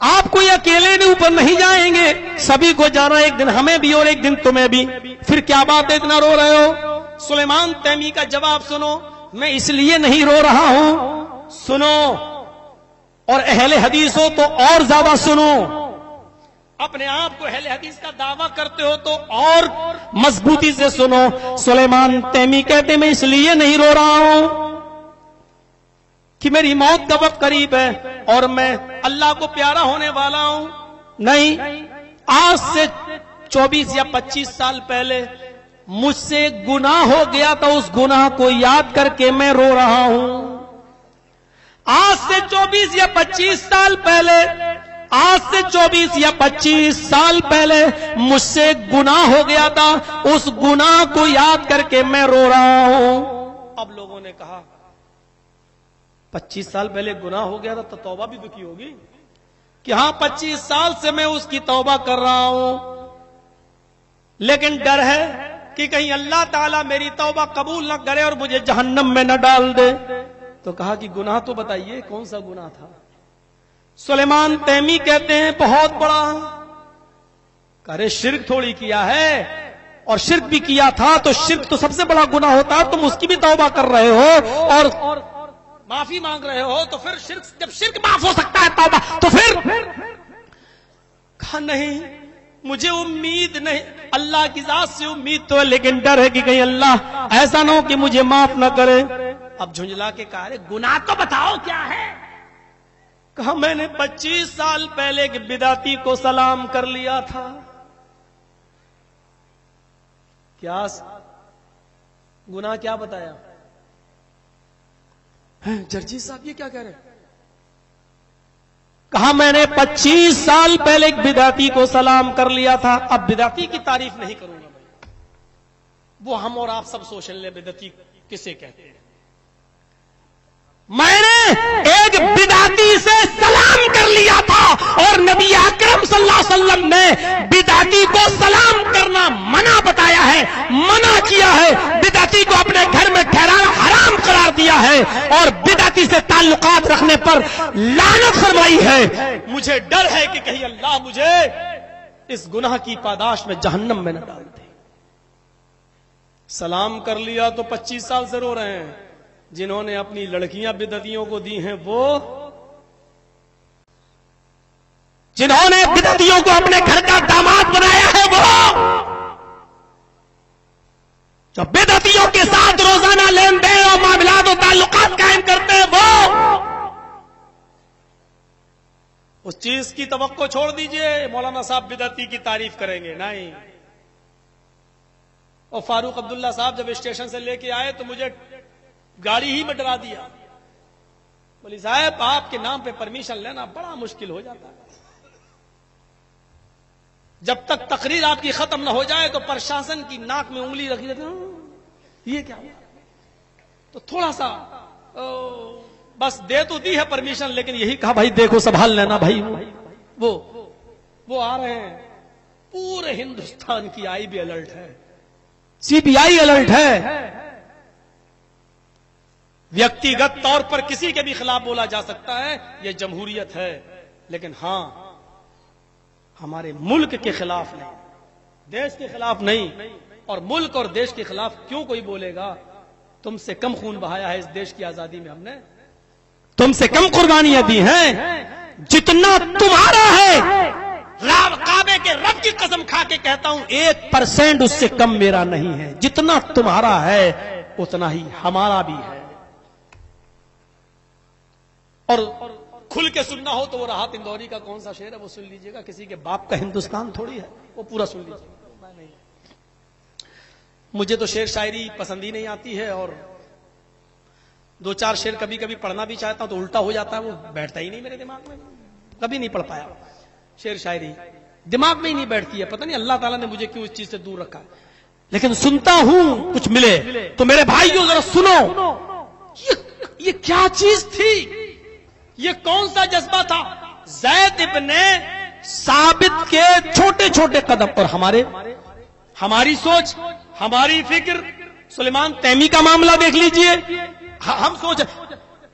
آپ کوئی اکیلے نے اوپر نہیں جائیں گے, سبھی کو جانا, ایک دن ہمیں بھی اور ایک دن تمہیں بھی. پھر کیا بات ہے اتنا رو رہے ہو؟ سلیمان تیمی کا جواب سنو, میں اس لیے نہیں رو رہا ہوں, سنو, اور اہل حدیث ہو تو اور زیادہ سنو, اپنے آپ کو اہل حدیث کا دعویٰ کرتے ہو تو اور مضبوطی سے سنو. سلیمان تیمی کہتے میں اس لیے نہیں رو رہا ہوں کہ میری موت کا وقت قریب ہے اور میں اللہ کو پیارا ہونے والا ہوں. نہیں, آج سے 24 یا 25 سال پہلے مجھ سے گناہ ہو گیا تھا, اس گناہ کو یاد کر کے میں رو رہا ہوں. آج سے 24 یا 25 سال پہلے, آج سے 24 یا 25 سال پہلے مجھ سے گناہ ہو گیا تھا, اس گناہ کو یاد کر کے میں رو رہا ہوں. اب لوگوں نے کہا 25 سال پہلے گناہ ہو گیا تھا تو توبہ بھی کی ہوگی, کہ ہاں 25 سال سے میں اس کی توبہ کر رہا ہوں, لیکن ڈر ہے کہ کہیں اللہ تعالیٰ میری توبہ قبول نہ کرے اور مجھے جہنم میں نہ ڈال دے. تو کہا کہ گناہ تو بتائیے کون سا گناہ تھا؟ سلیمان تیمی کہتے ہیں بہت بڑا. ارے شرک تھوڑی کیا ہے, اور شرک بھی کیا تھا تو شرک تو سب سے بڑا گناہ ہوتا ہے, تم اس کی بھی توبہ کر رہے ہو اور معافی مانگ رہے ہو, تو پھر شرک, جب شرک معاف ہو سکتا ہے توبہ تو پھر کہا نہیں مجھے امید نہیں, اللہ کی ذات سے امید تو ہے لیکن ڈر ہے کہ کہیں اللہ ایسا نہ ہو کہ مجھے معاف نہ کرے. اب جھنجلا کے کہا گناہ تو بتاؤ کیا ہے؟ کہا میں نے 25 سال پہلے ایک بدعتی کو سلام کر لیا تھا. کیا گناہ کیا بتایا؟ جرجی صاحب یہ کیا کہہ رہے ہیں؟ کہا میں نے 25 سال پہلے ایک بدعتی کو سلام کر لیا تھا. اب بدعتی کی تعریف نہیں کروں گا بھائی, وہ ہم اور آپ سب سوچ لیں بدعتی کسے کہتے ہیں. میں نے ایک بدعتی سے سلام کر لیا تھا اور نبی اکرم صلی اللہ علیہ وسلم نے بدعتی کو سلام کرنا منع بتایا ہے, منع کیا ہے, بدعتی کو اپنے گھر میں ٹھہرانا حرام قرار دیا ہے اور بدعتی سے تعلقات رکھنے پر لعنت فرمائی ہے. مجھے ڈر ہے کہ کہیں اللہ مجھے اس گناہ کی پاداش میں جہنم میں نہ ڈال دے. سلام کر لیا تو 25 سال سے رو رہے ہیں. جنہوں نے اپنی لڑکیاں بدعتیوں کو دی ہیں وہ جنہوں نے بدعتیوں کو اپنے گھر کا داماد بنایا ہے، وہ جو بدعتیوں کے ساتھ روزانہ لین دین اور معاملات و تعلقات قائم کرتے ہیں، وہ اس چیز کی توقع چھوڑ دیجئے مولانا صاحب بدعتی کی تعریف کریں گے، نہیں۔ اور فاروق عبداللہ صاحب جب اسٹیشن سے لے کے آئے تو مجھے گاڑی ہی میں ڈرا دیا، بولی صاحب آپ کے نام پہ پرمیشن لینا بڑا مشکل ہو جاتا ہے، جب تک تقریر آپ کی ختم نہ ہو جائے تو پرشاسن کی ناک میں انگلی رکھی رہتی، یہ کیا ہوا؟ تو تھوڑا سا بس دے تو دی ہے پرمیشن، لیکن یہی کہا بھائی دیکھو سنبھال لینا بھائی، وہ آ رہے ہیں، پورے ہندوستان کی آئی بھی الرٹ ہے، سی بی آئی الرٹ ہے، ویکتیگت طور پر کسی کے بھی خلاف بولا جا سکتا ہے، یہ جمہوریت ہے، لیکن ہاں ہمارے ملک کے خلاف نہیں، دیش کے خلاف نہیں۔ اور ملک اور دیش کے خلاف کیوں کوئی بولے گا؟ تم سے کم خون بہایا ہے اس دیش کی آزادی میں ہم نے، تم سے کم قربانیاں دی ہیں، جتنا تمہارا ہے کعبے کے رب کی قسم کھا کے کہتا ہوں 1% اس سے کم میرا نہیں ہے، جتنا تمہارا ہے اتنا ہی ہمارا بھی ہے۔ اور کھل کے سننا ہو تو وہ راحت اندوری کا کون سا شعر ہے وہ سن لیجئے گا، کسی کے باپ کا ہندوستان تھوڑی ہے، وہ پورا سن لیجئے گا۔ مجھے تو شعر شاعری پسند ہی نہیں آتی ہے، اور 2-4 شعر کبھی کبھی پڑھنا بھی چاہتا ہوں تو الٹا ہو جاتا ہے، وہ بیٹھتا ہی نہیں میرے دماغ میں، کبھی نہیں پڑھ پایا شعر شاعری، دماغ میں ہی نہیں بیٹھتی ہے، پتہ نہیں اللہ تعالیٰ نے مجھے کیوں اس چیز سے دور رکھا، لیکن سنتا ہوں کچھ ملے تو میرے بھائیوں ذرا سنو، یہ کیا چیز تھی، یہ کون سا جذبہ تھا؟ زید ابن ثابت کے چھوٹے چھوٹے قدم، اور ہماری سوچ، ہماری فکر، سلیمان تیمی کا معاملہ دیکھ لیجئے، ہم سوچ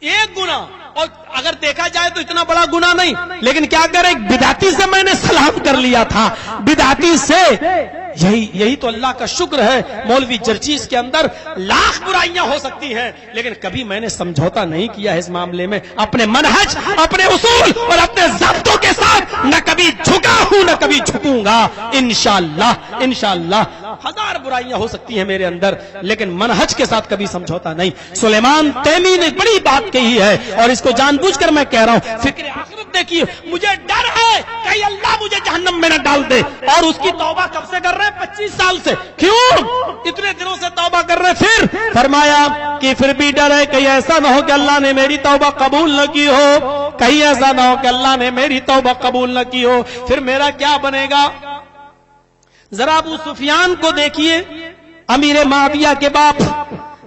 ایک گناہ، اور اگر دیکھا جائے تو اتنا بڑا گناہ نہیں، لیکن کیا کرے، ایک بدعتی سے میں نے سلام کر لیا تھا، بدعتی سے، یہی تو اللہ کا شکر ہے۔ مولوی جرچیز کے اندر لاکھ برائیاں ہو سکتی ہیں، لیکن کبھی میں نے سمجھوتا نہیں کیا ہے اس معاملے میں، اپنے منہج، اپنے اصول اور اپنے ضابطوں کے ساتھ نہ کبھی جھکا ہوں نہ کبھی جھکوں گا، انشاءاللہ۔ 1000 برائیاں ہو سکتی ہیں میرے اندر، لیکن منہج کے ساتھ کبھی سمجھوتا نہیں۔ سلیمان تیمی نے بڑی بات کہی ہے، اور اس کو جان بوجھ کر میں کہہ رہا ہوں، فکر آخرت دیکھیے، مجھے ڈر ہے کہ اللہ مجھے جہنم میں نہ ڈال دے، اور اس کی توبہ کب سے کر رہے ہیں؟ 25 سال سے، کیوں اتنے دنوں سے توبہ کر رہے؟ پھر فرمایا کہ پھر بھی ڈر ہے کہیں ایسا نہ ہو کہ اللہ نے میری توبہ قبول نہ کی ہو، کہیں ایسا نہ ہو کہ اللہ نے میری توبہ قبول نہ کی ہو، پھر میرا کیا بنے گا؟ ذرا ابو سفیان کو دیکھیے، امیر معاویہ کے باپ،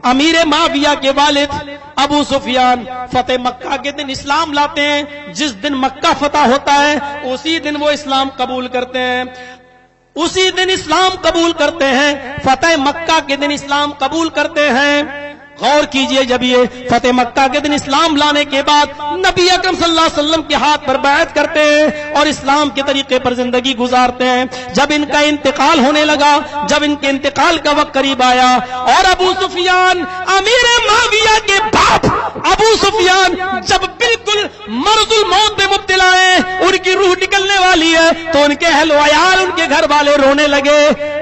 امیر معاویہ کے والد ابو سفیان فتح مکہ کے دن اسلام لاتے ہیں، جس دن مکہ فتح ہوتا ہے اسی دن وہ اسلام قبول کرتے ہیں، اسی دن اسلام قبول کرتے ہیں، فتح مکہ کے دن اسلام قبول کرتے ہیں۔ غور کیجئے، جب یہ فتح مکہ کے دن اسلام لانے کے بعد نبی اکرم صلی اللہ علیہ وسلم کے ہاتھ پر بیعت کرتے ہیں اور اسلام کے طریقے پر زندگی گزارتے ہیں، جب ان کا انتقال ہونے لگا، جب ان کے انتقال کا وقت قریب آیا، اور ابو سفیان امیر معاویہ کے باپ ابو سفیان جب بالکل مرض الموت میں مبتلا ہیں، ان کی روح نکلنے والی ہے، تو ان کے اہل و عیال، ان کے گھر والے رونے لگے،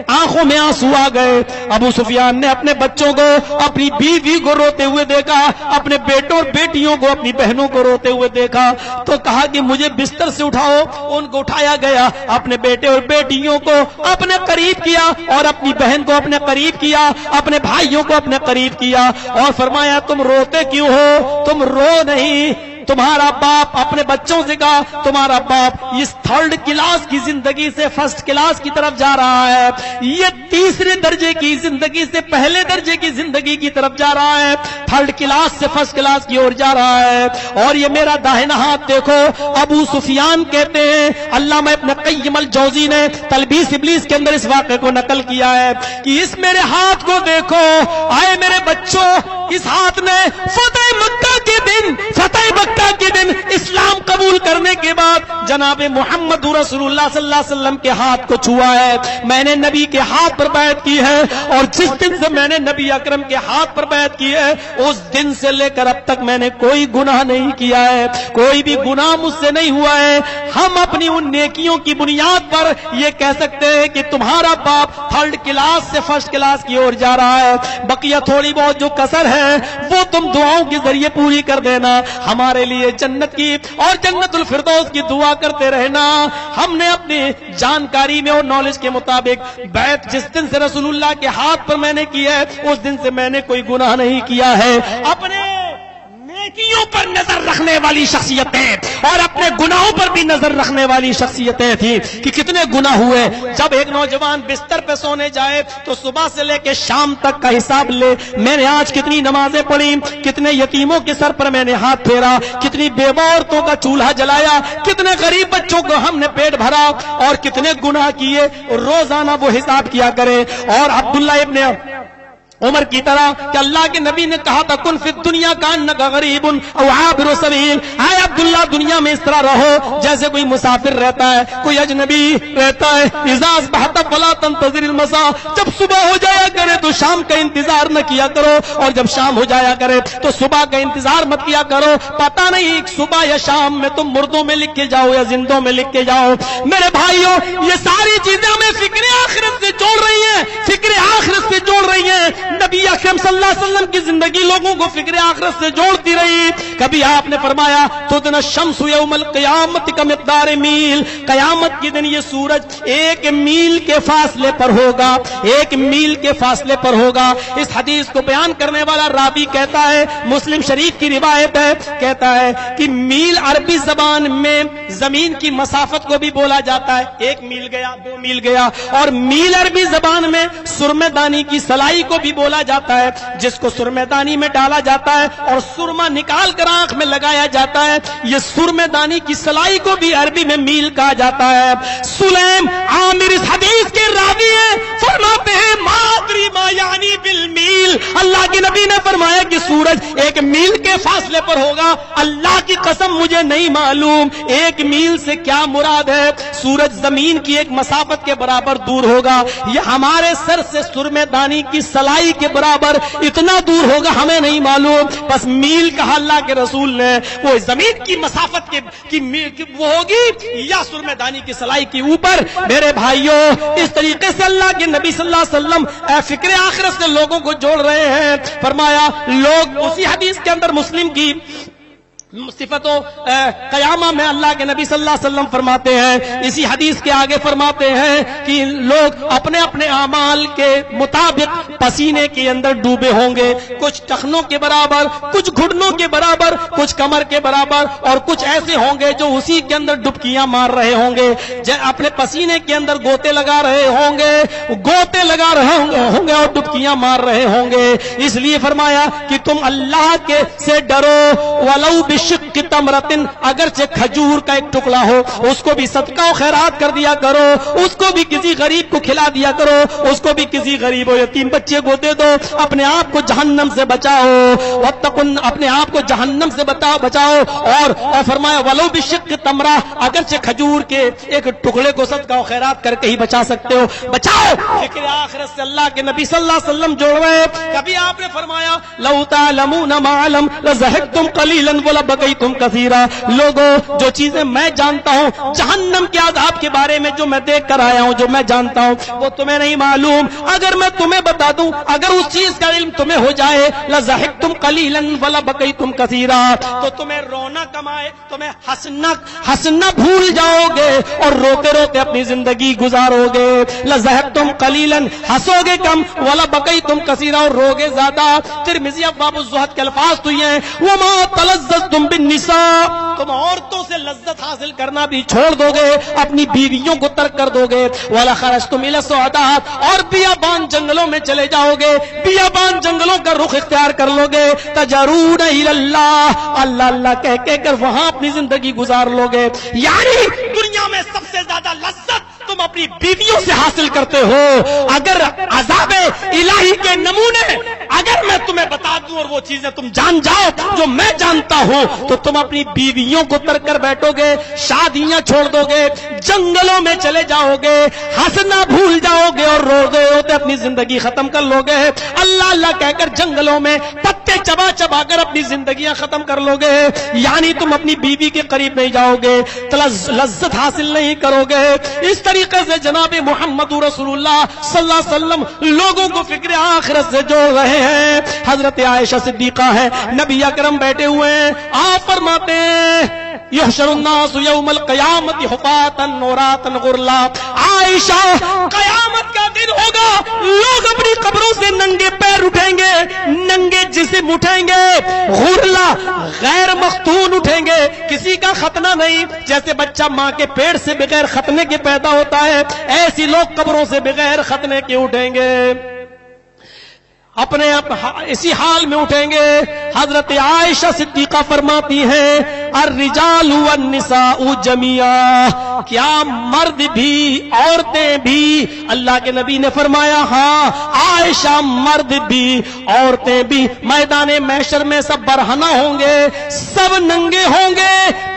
آنکھوں میں آنسو آ گئے۔ ابو سفیان نے اپنے بچوں کو، اپنی بیوی کو روتے ہوئے دیکھا، اپنے بیٹوں اور بیٹیوں کو، اپنی بہنوں کو روتے ہوئے دیکھا، تو کہا کہ مجھے بستر سے اٹھاؤ۔ ان کو اٹھایا گیا، اپنے بیٹے اور بیٹیوں کو اپنے قریب کیا، اور اپنی بہن کو اپنے قریب کیا، اپنے بھائیوں کو اپنے قریب کیا، اور فرمایا تم روتے کیوں ہو؟ تم رو نہیں، تمہارا باپ اپنے بچوں سے کہا تمہارا باپ اس 3rd کلاس کی زندگی سے 1st کلاس کی طرف جا رہا ہے، یہ 3رے درجے کی زندگی سے 1 درجے کی زندگی کی طرف جا رہا ہے، 3rd کلاس سے 1st کلاس کی اور جا رہا ہے۔ اور یہ میرا داہنا ہاتھ دیکھو، ابو سفیان کہتے ہیں، علامہ ابن قیم الجوزی نے تلبیس ابلیس کے اندر اس واقعے کو نقل کیا ہے کہ اس میرے ہاتھ کو دیکھو، آئے میرے بچوں، اس ہاتھ نے فتح مکہ کے دن، فتح فتح مکہ کے دن اسلام قبول کرنے کے بعد جناب محمد رسول اللہ صلی اللہ علیہ وسلم کے ہاتھ کو چھوا ہے، میں نے نبی کے ہاتھ پر بیعت کی ہے، اور جس دن سے میں نے نبی اکرم کے ہاتھ پر بیعت کی ہے اس دن سے لے کر اب تک میں نے کوئی گناہ نہیں کیا ہے، کوئی بھی گناہ مجھ سے نہیں ہوا ہے۔ ہم اپنی ان نیکیوں کی بنیاد پر یہ کہہ سکتے ہیں کہ تمہارا باپ 3rd کلاس سے 1st کلاس کی اور جا رہا ہے، بقیہ تھوڑی بہت جو کسر ہے وہ تم دعاؤں کے ذریعے پوری کر دینا، ہمارے لیے جنت کی اور جنت الفردوس کی دعا کرتے رہنا۔ ہم نے اپنی جانکاری میں اور نالج کے مطابق بیعت جس دن سے رسول اللہ کے ہاتھ پر میں نے کی ہے اس دن سے میں نے کوئی گناہ نہیں کیا ہے۔ اپنے نیکیوں پر نظر رکھنے والی شخصیتیں اور اپنے گناہوں پر بھی نظر رکھنے والی شخصیتیں تھیں کہ کتنے گناہ ہوئے۔ جب ایک نوجوان بستر پہ سونے جائے تو صبح سے لے کے شام تک کا حساب لے، میں نے آج کتنی نمازیں پڑھی، کتنے یتیموں کے سر پر میں نے ہاتھ پھیرا، کتنی بیوہ عورتوں کا چولہا جلایا، کتنے غریب بچوں کو ہم نے پیٹ بھرا، اور کتنے گناہ کیے، روزانہ وہ حساب کیا کرے۔ اور عبداللہ ابن عمر کی طرح کہ اللہ کے نبی نے کہا تھا کن فی الدنیا کانک غریب او عابر سبیل، اے عبداللہ دنیا میں اس طرح رہو جیسے کوئی مسافر رہتا ہے، کوئی اجنبی رہتا ہے۔ اذا اصبحت فلا تنتظر المساء، جب صبح ہو جایا کرے تو شام کا انتظار نہ کیا کرو، اور جب شام ہو جایا کرے تو صبح کا انتظار مت کیا کرو، پتہ نہیں صبح یا شام میں تم مردوں میں لکھ کے جاؤ یا زندوں میں لکھ کے جاؤ۔ میرے بھائیوں یہ ساری چیزیں ہمیں فکر آخرت سے جوڑ رہی ہیں، فکر آخرت سے جوڑ رہی ہیں۔ نبی اکرم صلی اللہ علیہ وسلم کی زندگی لوگوں کو فکر آخرت سے جوڑتی رہی۔ کبھی آپ نے فرمایا تدنی الشمس یوم القیامت کمقدار میل، قیامت کے دن یہ سورج 1 میل کے فاصلے پر ہوگا، 1 میل کے فاصلے پر ہوگا۔ اس حدیث کو بیان کرنے والا راوی کہتا ہے، مسلم شریف کی روایت ہے، کہتا ہے کہ میل عربی زبان میں زمین کی مسافت کو بھی بولا جاتا ہے، 1 میل گیا، 2 میل گیا، اور میل عربی زبان میں سرمے دانی کی سلائی کو بھی بولا جاتا ہے، جس کو سرمے دانی میں ڈالا جاتا ہے اور سرما نکال کر آنکھ میں لگایا جاتا ہے، یہ سرمے دانی کی سلائی کو بھی عربی میں میل کہا جاتا ہے۔ سلیم عامر اس حدیث کے راوی ہیں، فرماتے ہیں ما ادری ما یعنی بالمیل، اللہ کے نبی نے فرمایا کہ سورج 1 میل کے فاصلے پر ہوگا، اللہ کی قسم مجھے نہیں معلوم 1 میل سے کیا مراد ہے۔ سورج زمین کی ایک مسافت کے برابر دور ہوگا، یہ ہمارے سر سے سرمے دانی کی سلائی کے برابر اتنا دور ہوگا، ہمیں نہیں معلوم، بس میل کہا اللہ کے رسول نے، وہ زمین کی مسافت کی وہ ہوگی یا سرمے دانی کی سلائی کے اوپر۔ میرے بھائیوں اس طریقے سے اللہ کے نبی صلی اللہ علیہ وسلم فکر آخرت سے لوگوں کو جوڑ رہے ہیں۔ فرمایا لوگ اسی حدیث کے اندر مسلم کی صفت و قیامہ میں اللہ کے نبی صلی اللہ علیہ وسلم فرماتے ہیں، اسی حدیث کے آگے فرماتے ہیں کہ لوگ اپنے اپنے اعمال کے مطابق پسینے کے اندر ڈوبے ہوں گے، کچھ ٹخنوں کے برابر، کچھ گھٹنوں کے برابر، کچھ کمر کے برابر، اور کچھ ایسے ہوں گے جو اسی کے اندر ڈبکیاں مار رہے ہوں گے، اپنے پسینے کے اندر گوتے لگا رہے ہوں گے، گوتے لگا رہے ہوں گے اور ڈبکیاں مار رہے ہوں گے۔ اس لیے فرمایا کہ تم اللہ کے سے ڈرو، ولو شق تمرتن، اگرچہ کھجور کا ایک ٹکڑا ہو اس کو بھی صدقہ و خیرات کر دیا کرو، اس کو بھی کسی غریب کو کھلا دیا کرو، اس کو بھی کسی غریب و یتیم بچے کو دے دو، اپنے آپ کو جہنم سے بچاؤ، واتقن، اپنے آپ کو جہنم سے بچاؤ۔ اور فرمایا ولو بشق تمرہ، اگرچہ کھجور کے ایک ٹکڑے کو صدقہ و خیرات کر کے ہی بچا سکتے ہو، بچاؤ۔ فکر آخرت سے اللہ کے نبی صلی اللہ علیہ وسلم جوڑ رہے۔ کبھی آپ نے فرمایا لو تعلمون ما علم لضحكتم قليلا ولبكيتم كثيرا، لوگوں جو چیزیں میں جانتا ہوں جہنم کے عذاب کے بارے میں، جو میں دیکھ کر آیا ہوں، جو میں جانتا ہوں وہ تمہیں نہیں معلوم، اگر میں تمہیں بتا دوں، اگر اس چیز کا علم تمہیں ہو جائے لضحكتم قليلا ولبكيتم كثيرا، تو تمہیں رونا کمائے، تمہیں ہنسنا بھول جاؤ گے اور روتے روتے اپنی زندگی گزارو گے۔ لضحكتم قليلا، ہنسو گے کم، ولبكيتم كثيرا، اور روگے زیادہ۔ ترمذی ابواب الزہد کے الفاظ تو یہ ہیں وما تلذذتم بالنساء، تم عورتوں سے لذت حاصل کرنا بھی چھوڑ دو گے، اپنی بیویوں کو ترک کر دو گے۔ ولخرجتم الى الصعدات، اور بیابان جنگلوں میں چلے جاؤ گے، بیابان جنگلوں کا رخ اختیار کر لو گے۔ تجرون الى اللہ، اللہ اللہ کہہ کر وہاں اپنی زندگی گزار لو گے۔ یعنی دنیا میں سب سے زیادہ لذت تم اپنی بیویوں سے حاصل کرتے ہو۔ اگر عذاب الہی کے نمونے اگر میں تمہیں بتا دوں اور وہ چیزیں تم جان جاؤ جو میں جانتا ہوں تو تم اپنی بیویوں کو ترک کر بیٹھو گے, شادیاں چھوڑ دو گے, جنگلوں میں چلے جاؤ گے, ہنسنا بھول جاؤ گے اور رو گئے ہوتے اپنی زندگی ختم کر لو گے. اللہ اللہ کہہ کر جنگلوں میں پتے چبا چبا کر اپنی زندگیاں ختم کر لو گے. یعنی تم اپنی بیوی کے قریب نہیں جاؤ گے, لذت حاصل نہیں کرو گے. اس طریقے سے جناب محمد رسول اللہ صلی اللہ علیہ وسلم لوگوں کو فکر آخرت سے جوڑ رہے ہیں. حضرت عائشہ صدیقہ ہے, نبی اکرم بیٹھے ہوئے ہیں, آپ فرماتے ہیں یحشر الناس یوم القیامت حفاتا عراتا غرلا. عائشہ, قیامت کا دن ہوگا, لوگ اپنی قبروں سے ننگے پیر اٹھیں گے, ننگے جسم اٹھیں گے, غرلا غیر مختون اٹھیں گے, کسی کا ختنہ نہیں. جیسے بچہ ماں کے پیٹ سے بغیر ختنے کے پیدا ہوتا ہے, ایسی لوگ قبروں سے بغیر ختنے کے اٹھیں گے, اپنے اسی حال میں اٹھیں گے. حضرت عائشہ صدیقہ فرماتی ہیں الرجال والنساء جميعا, کیا مرد بھی عورتیں بھی؟ اللہ کے نبی نے فرمایا ہاں عائشہ, مرد بھی عورتیں بھی میدان محشر میں سب برہنہ ہوں گے, سب ننگے ہوں گے,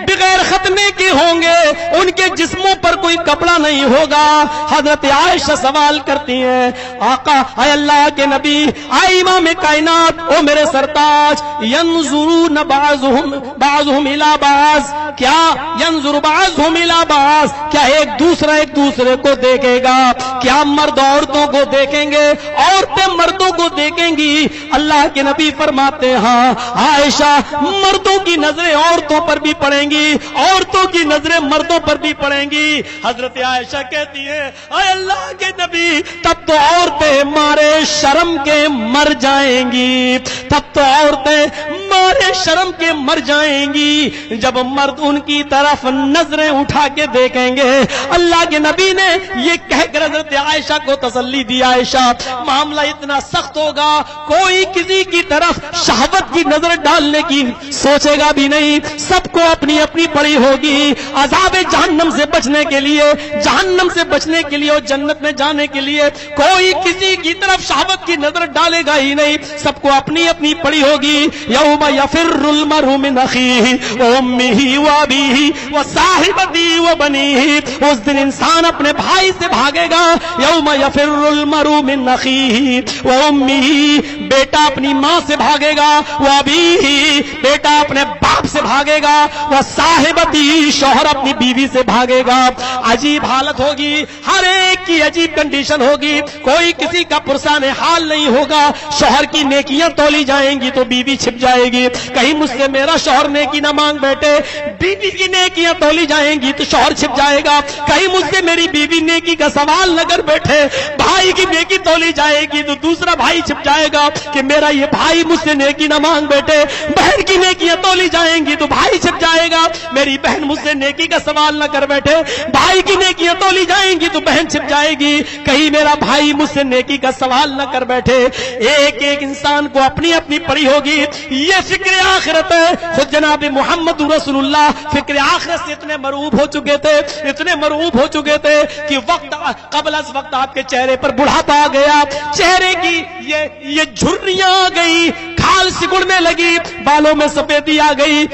بغیر ختنے کے ہوں گے, ان کے جسموں پر کوئی کپڑا نہیں ہوگا. حضرت عائشہ سوال کرتی ہیں آقا اے اللہ کے نبی, اے امام کائنات, او میرے سرتاج, ینظرون بعضهم الی بعض, کیا ینظر بعضهم الی بعض, کیا ایک دوسرے کو دیکھے گا؟ کیا مرد عورتوں کو دیکھیں گے, عورتیں مردوں کو دیکھیں گی؟ اللہ کے نبی فرماتے ہاں عائشہ, مردوں کی نظریں عورتوں پر بھی پڑیں گی, عورتوں کی نظریں مردوں پر بھی پڑیں گی. حضرت عائشہ کہتی ہے اے اللہ کے نبی, تب تو عورتیں مارے شرم کے مر جائیں گی, تب تو عورتیں مارے شرم کے مر جائیں گی جب مرد ان کی طرف نظریں اٹھا کے دیکھیں گے. اللہ کے نبی نے یہ کہہ کر حضرت عائشہ کو تسلی دی, عائشہ معاملہ اتنا سخت ہوگا, کوئی کسی کی طرف شہوت کی نظر ڈالنے کی سوچے گا بھی نہیں, سب کو اپنی اپنی پڑی ہوگی. عذاب جہنم سے بچنے کے لیے, جہنم سے بچنے کے لیے اور جنت میں جانے کے لیے کوئی کسی کی طرف شہوت کی نظر ڈالے گا ہی نہیں, سب کو اپنی اپنی پڑی ہوگی. یوم یفر المرء من اخیہ وامہ وابیہ وصاحبتہ وبنیہ, اس دن انسان اپنے بھائی سے بھاگے گا. یوم یفر المرء من اخیہ وامہ, بیٹا اپنی ماں سے بھاگے گا, وابیہ, بیٹا اپنے باپ سے بھاگے گا, وصاحبتہ, شوہر اپنی بیوی سے بھاگے گا. عجیب حالت ہوگی, ہر ایک کی عجیب کنڈیشن ہوگی, کوئی کسی کا پرسان حال نہیں ہوگا. شوہر کی نیکیاں تولی جائیں گی تو بیوی چھپ جائے گی, کہیں مجھ سے میرا شوہر نیکی نہ مانگ بیٹھے, بیوی کی نیکیاں تولی جائیں گی تو شوہر چھپ جائے گا, کہیں مجھ سے میری بیوی نیکی کا سوال نہ کر بیٹھے, بھائی کی نیکی تولی جائے گی تو دوسرا بھائی چھپ جائے گا کہ میرا یہ بھائی مجھ سے نیکی نہ مانگ بیٹھے, بہن کی نیکیاں تولی جائیں گی تو بھائی چھپ جائے گا, میری بہن مجھ سے نیکی کا سوال نہ کر بیٹھے, بھائی کی نیکیاں تولی جائیں گی تو بہن چھپ جائے گی, کہیں میرا بھائی مجھ سے نیکی کا سوال نہ کر بیٹھے. ایک ایک انسان کو اپنی اپنی پڑی ہوگی. یہ فکر آخرت ہے. خود جناب محمد رسول اللہ فکر آخرت سے اتنے مرعوب ہو چکے تھے, اتنے مرعوب ہو چکے تھے کہ وقت قبل از وقت آپ کے چہرے پر بڑھاپا آ گیا, چہرے کی یہ جھریاں آ گئی, کھال سکڑنے لگی, بالوں میں سفیدی آ گئی.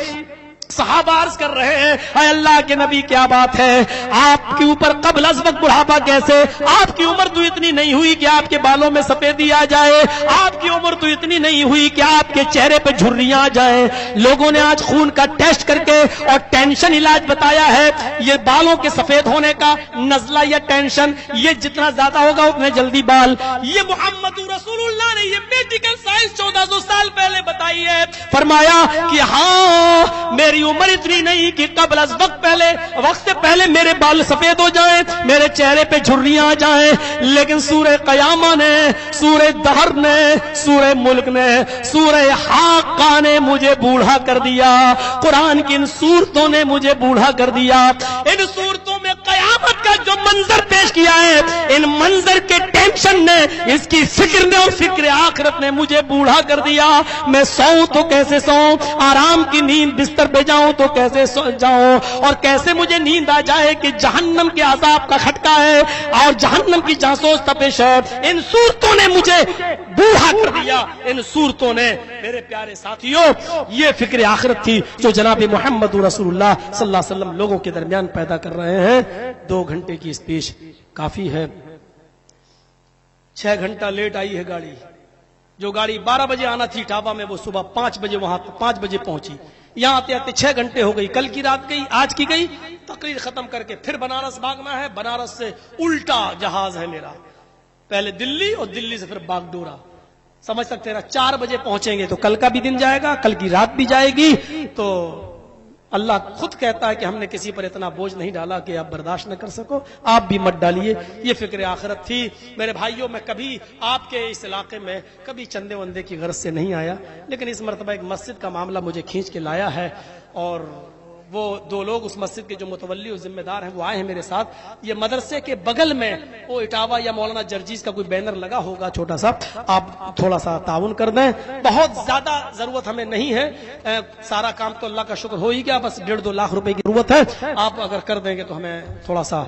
صحابہ عرض کر رہے ہیں اے اللہ کے نبی کیا بات ہے, آپ کے اوپر قبل از وقت بڑھاپا کیسے؟ آپ کی عمر تو اتنی نہیں ہوئی کہ آپ کے بالوں میں سفیدی آ جائے, آپ کی عمر تو اتنی نہیں ہوئی کہ آپ کے چہرے پہ جھریاں آ جائیں. لوگوں نے آج خون کا ٹیسٹ کر کے اور ٹینشن علاج بتایا ہے, یہ بالوں کے سفید ہونے کا نزلہ یا ٹینشن, یہ جتنا زیادہ ہوگا اتنے جلدی بال. یہ محمد رسول اللہ نے یہ میڈیکل سائنس 1400 سال پہلے بتائی ہے. فرمایا کہ ہاں میری عمر اتنی نہیں کہ قبل از وقت وقت سے پہلے میرے بال سفید ہو جائیں, میرے چہرے پہ جھریاں آ جائیں, لیکن سورہ قیامہ نے, سورہ دہر نے, سورہ ملک نے, سورہ حاقہ نے مجھے بوڑھا کر دیا. قرآن کی ان صورتوں نے مجھے بوڑھا کر دیا. ان صورتوں میں قیامت کا کا جو منظر پیش کیا ہے، ان منظر کے ٹینشن نے، اس کی فکر نے اور فکر آخرت نے مجھے بوڑھا کر دیا. میں سوؤں تو کیسے سوؤں، آرام کی نیند بستر پہ جاؤں تو کیسے جاؤں، اور کیسے مجھے نیند آ جائے کہ جہنم کے عذاب کا کھٹکا ہے اور جہنم کی جاسوس تپش ہے. ان صورتوں نے مجھے بوڑھا کر دیا. ان صورتوں نے میرے پیارے ساتھیوں، یہ فکر آخرت تھی جو جناب محمد رسول اللہ صلی اللہ علیہ وسلم لوگوں کے درمیان پیدا کر رہے ہیں. 2 گھنٹے کی اسپیچ کافی ہے. 6 گھنٹہ لیٹ آئی ہے گاڑی. جو گاڑی 12 بجے آنا تھی اٹاوا میں، وہ صبح 5 بجے وہاں 5 بجے پہنچی. یہاں آتے آتے 6 گھنٹے ہو گئی. کل کی رات گئی، آج کی گئی. تقریر ختم کر کے پھر بنارس بھاگنا ہے. بنارس سے الٹا جہاز ہے میرا، پہلے دلی اور دلی سے پھر باگڈورا. سمجھ سکتے ہیں 4 بجے پہنچیں گے تو کل کا بھی دن جائے گا، کل کی رات بھی جائے گی. تو اللہ خود کہتا ہے کہ ہم نے کسی پر اتنا بوجھ نہیں ڈالا کہ آپ برداشت نہ کر سکو، آپ بھی مت ڈالیے. یہ فکر آخرت تھی میرے بھائیوں. میں کبھی آپ کے اس علاقے میں کبھی چندے وندے کی غرض سے نہیں آیا، لیکن اس مرتبہ ایک مسجد کا معاملہ مجھے کھینچ کے لایا ہے، اور وہ 2 لوگ اس مسجد کے جو متولی اور ذمہ دار ہیں وہ آئے ہیں میرے ساتھ. یہ مدرسے کے بغل میں وہ اٹاوا یا مولانا جرجیز کا کوئی بینر لگا ہوگا چھوٹا سا، آپ تھوڑا سا تعاون کر دیں. بہت زیادہ ضرورت ہمیں نہیں ہے، سارا کام تو اللہ کا شکر ہو ہی گیا، بس 1.5-2 لاکھ روپے کی ضرورت ہے. آپ اگر کر دیں گے تو ہمیں تھوڑا سا،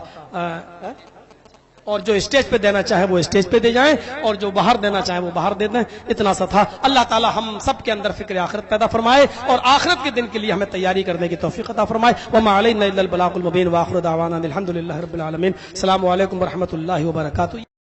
اور جو اسٹیج پہ دینا چاہے وہ اسٹیج پہ دے جائیں، اور جو باہر دینا چاہے وہ باہر دے دیں. اتنا سا تھا. اللہ تعالی ہم سب کے اندر فکر آخرت پیدا فرمائے اور آخرت کے دن کے لیے ہمیں تیاری کرنے کی توفیق عطا فرمائے. وما علینا الا البلاغ المبین، واخر دعوانا الحمد للہ رب العالمین. السلام علیکم ورحمۃ اللہ وبرکاتہ.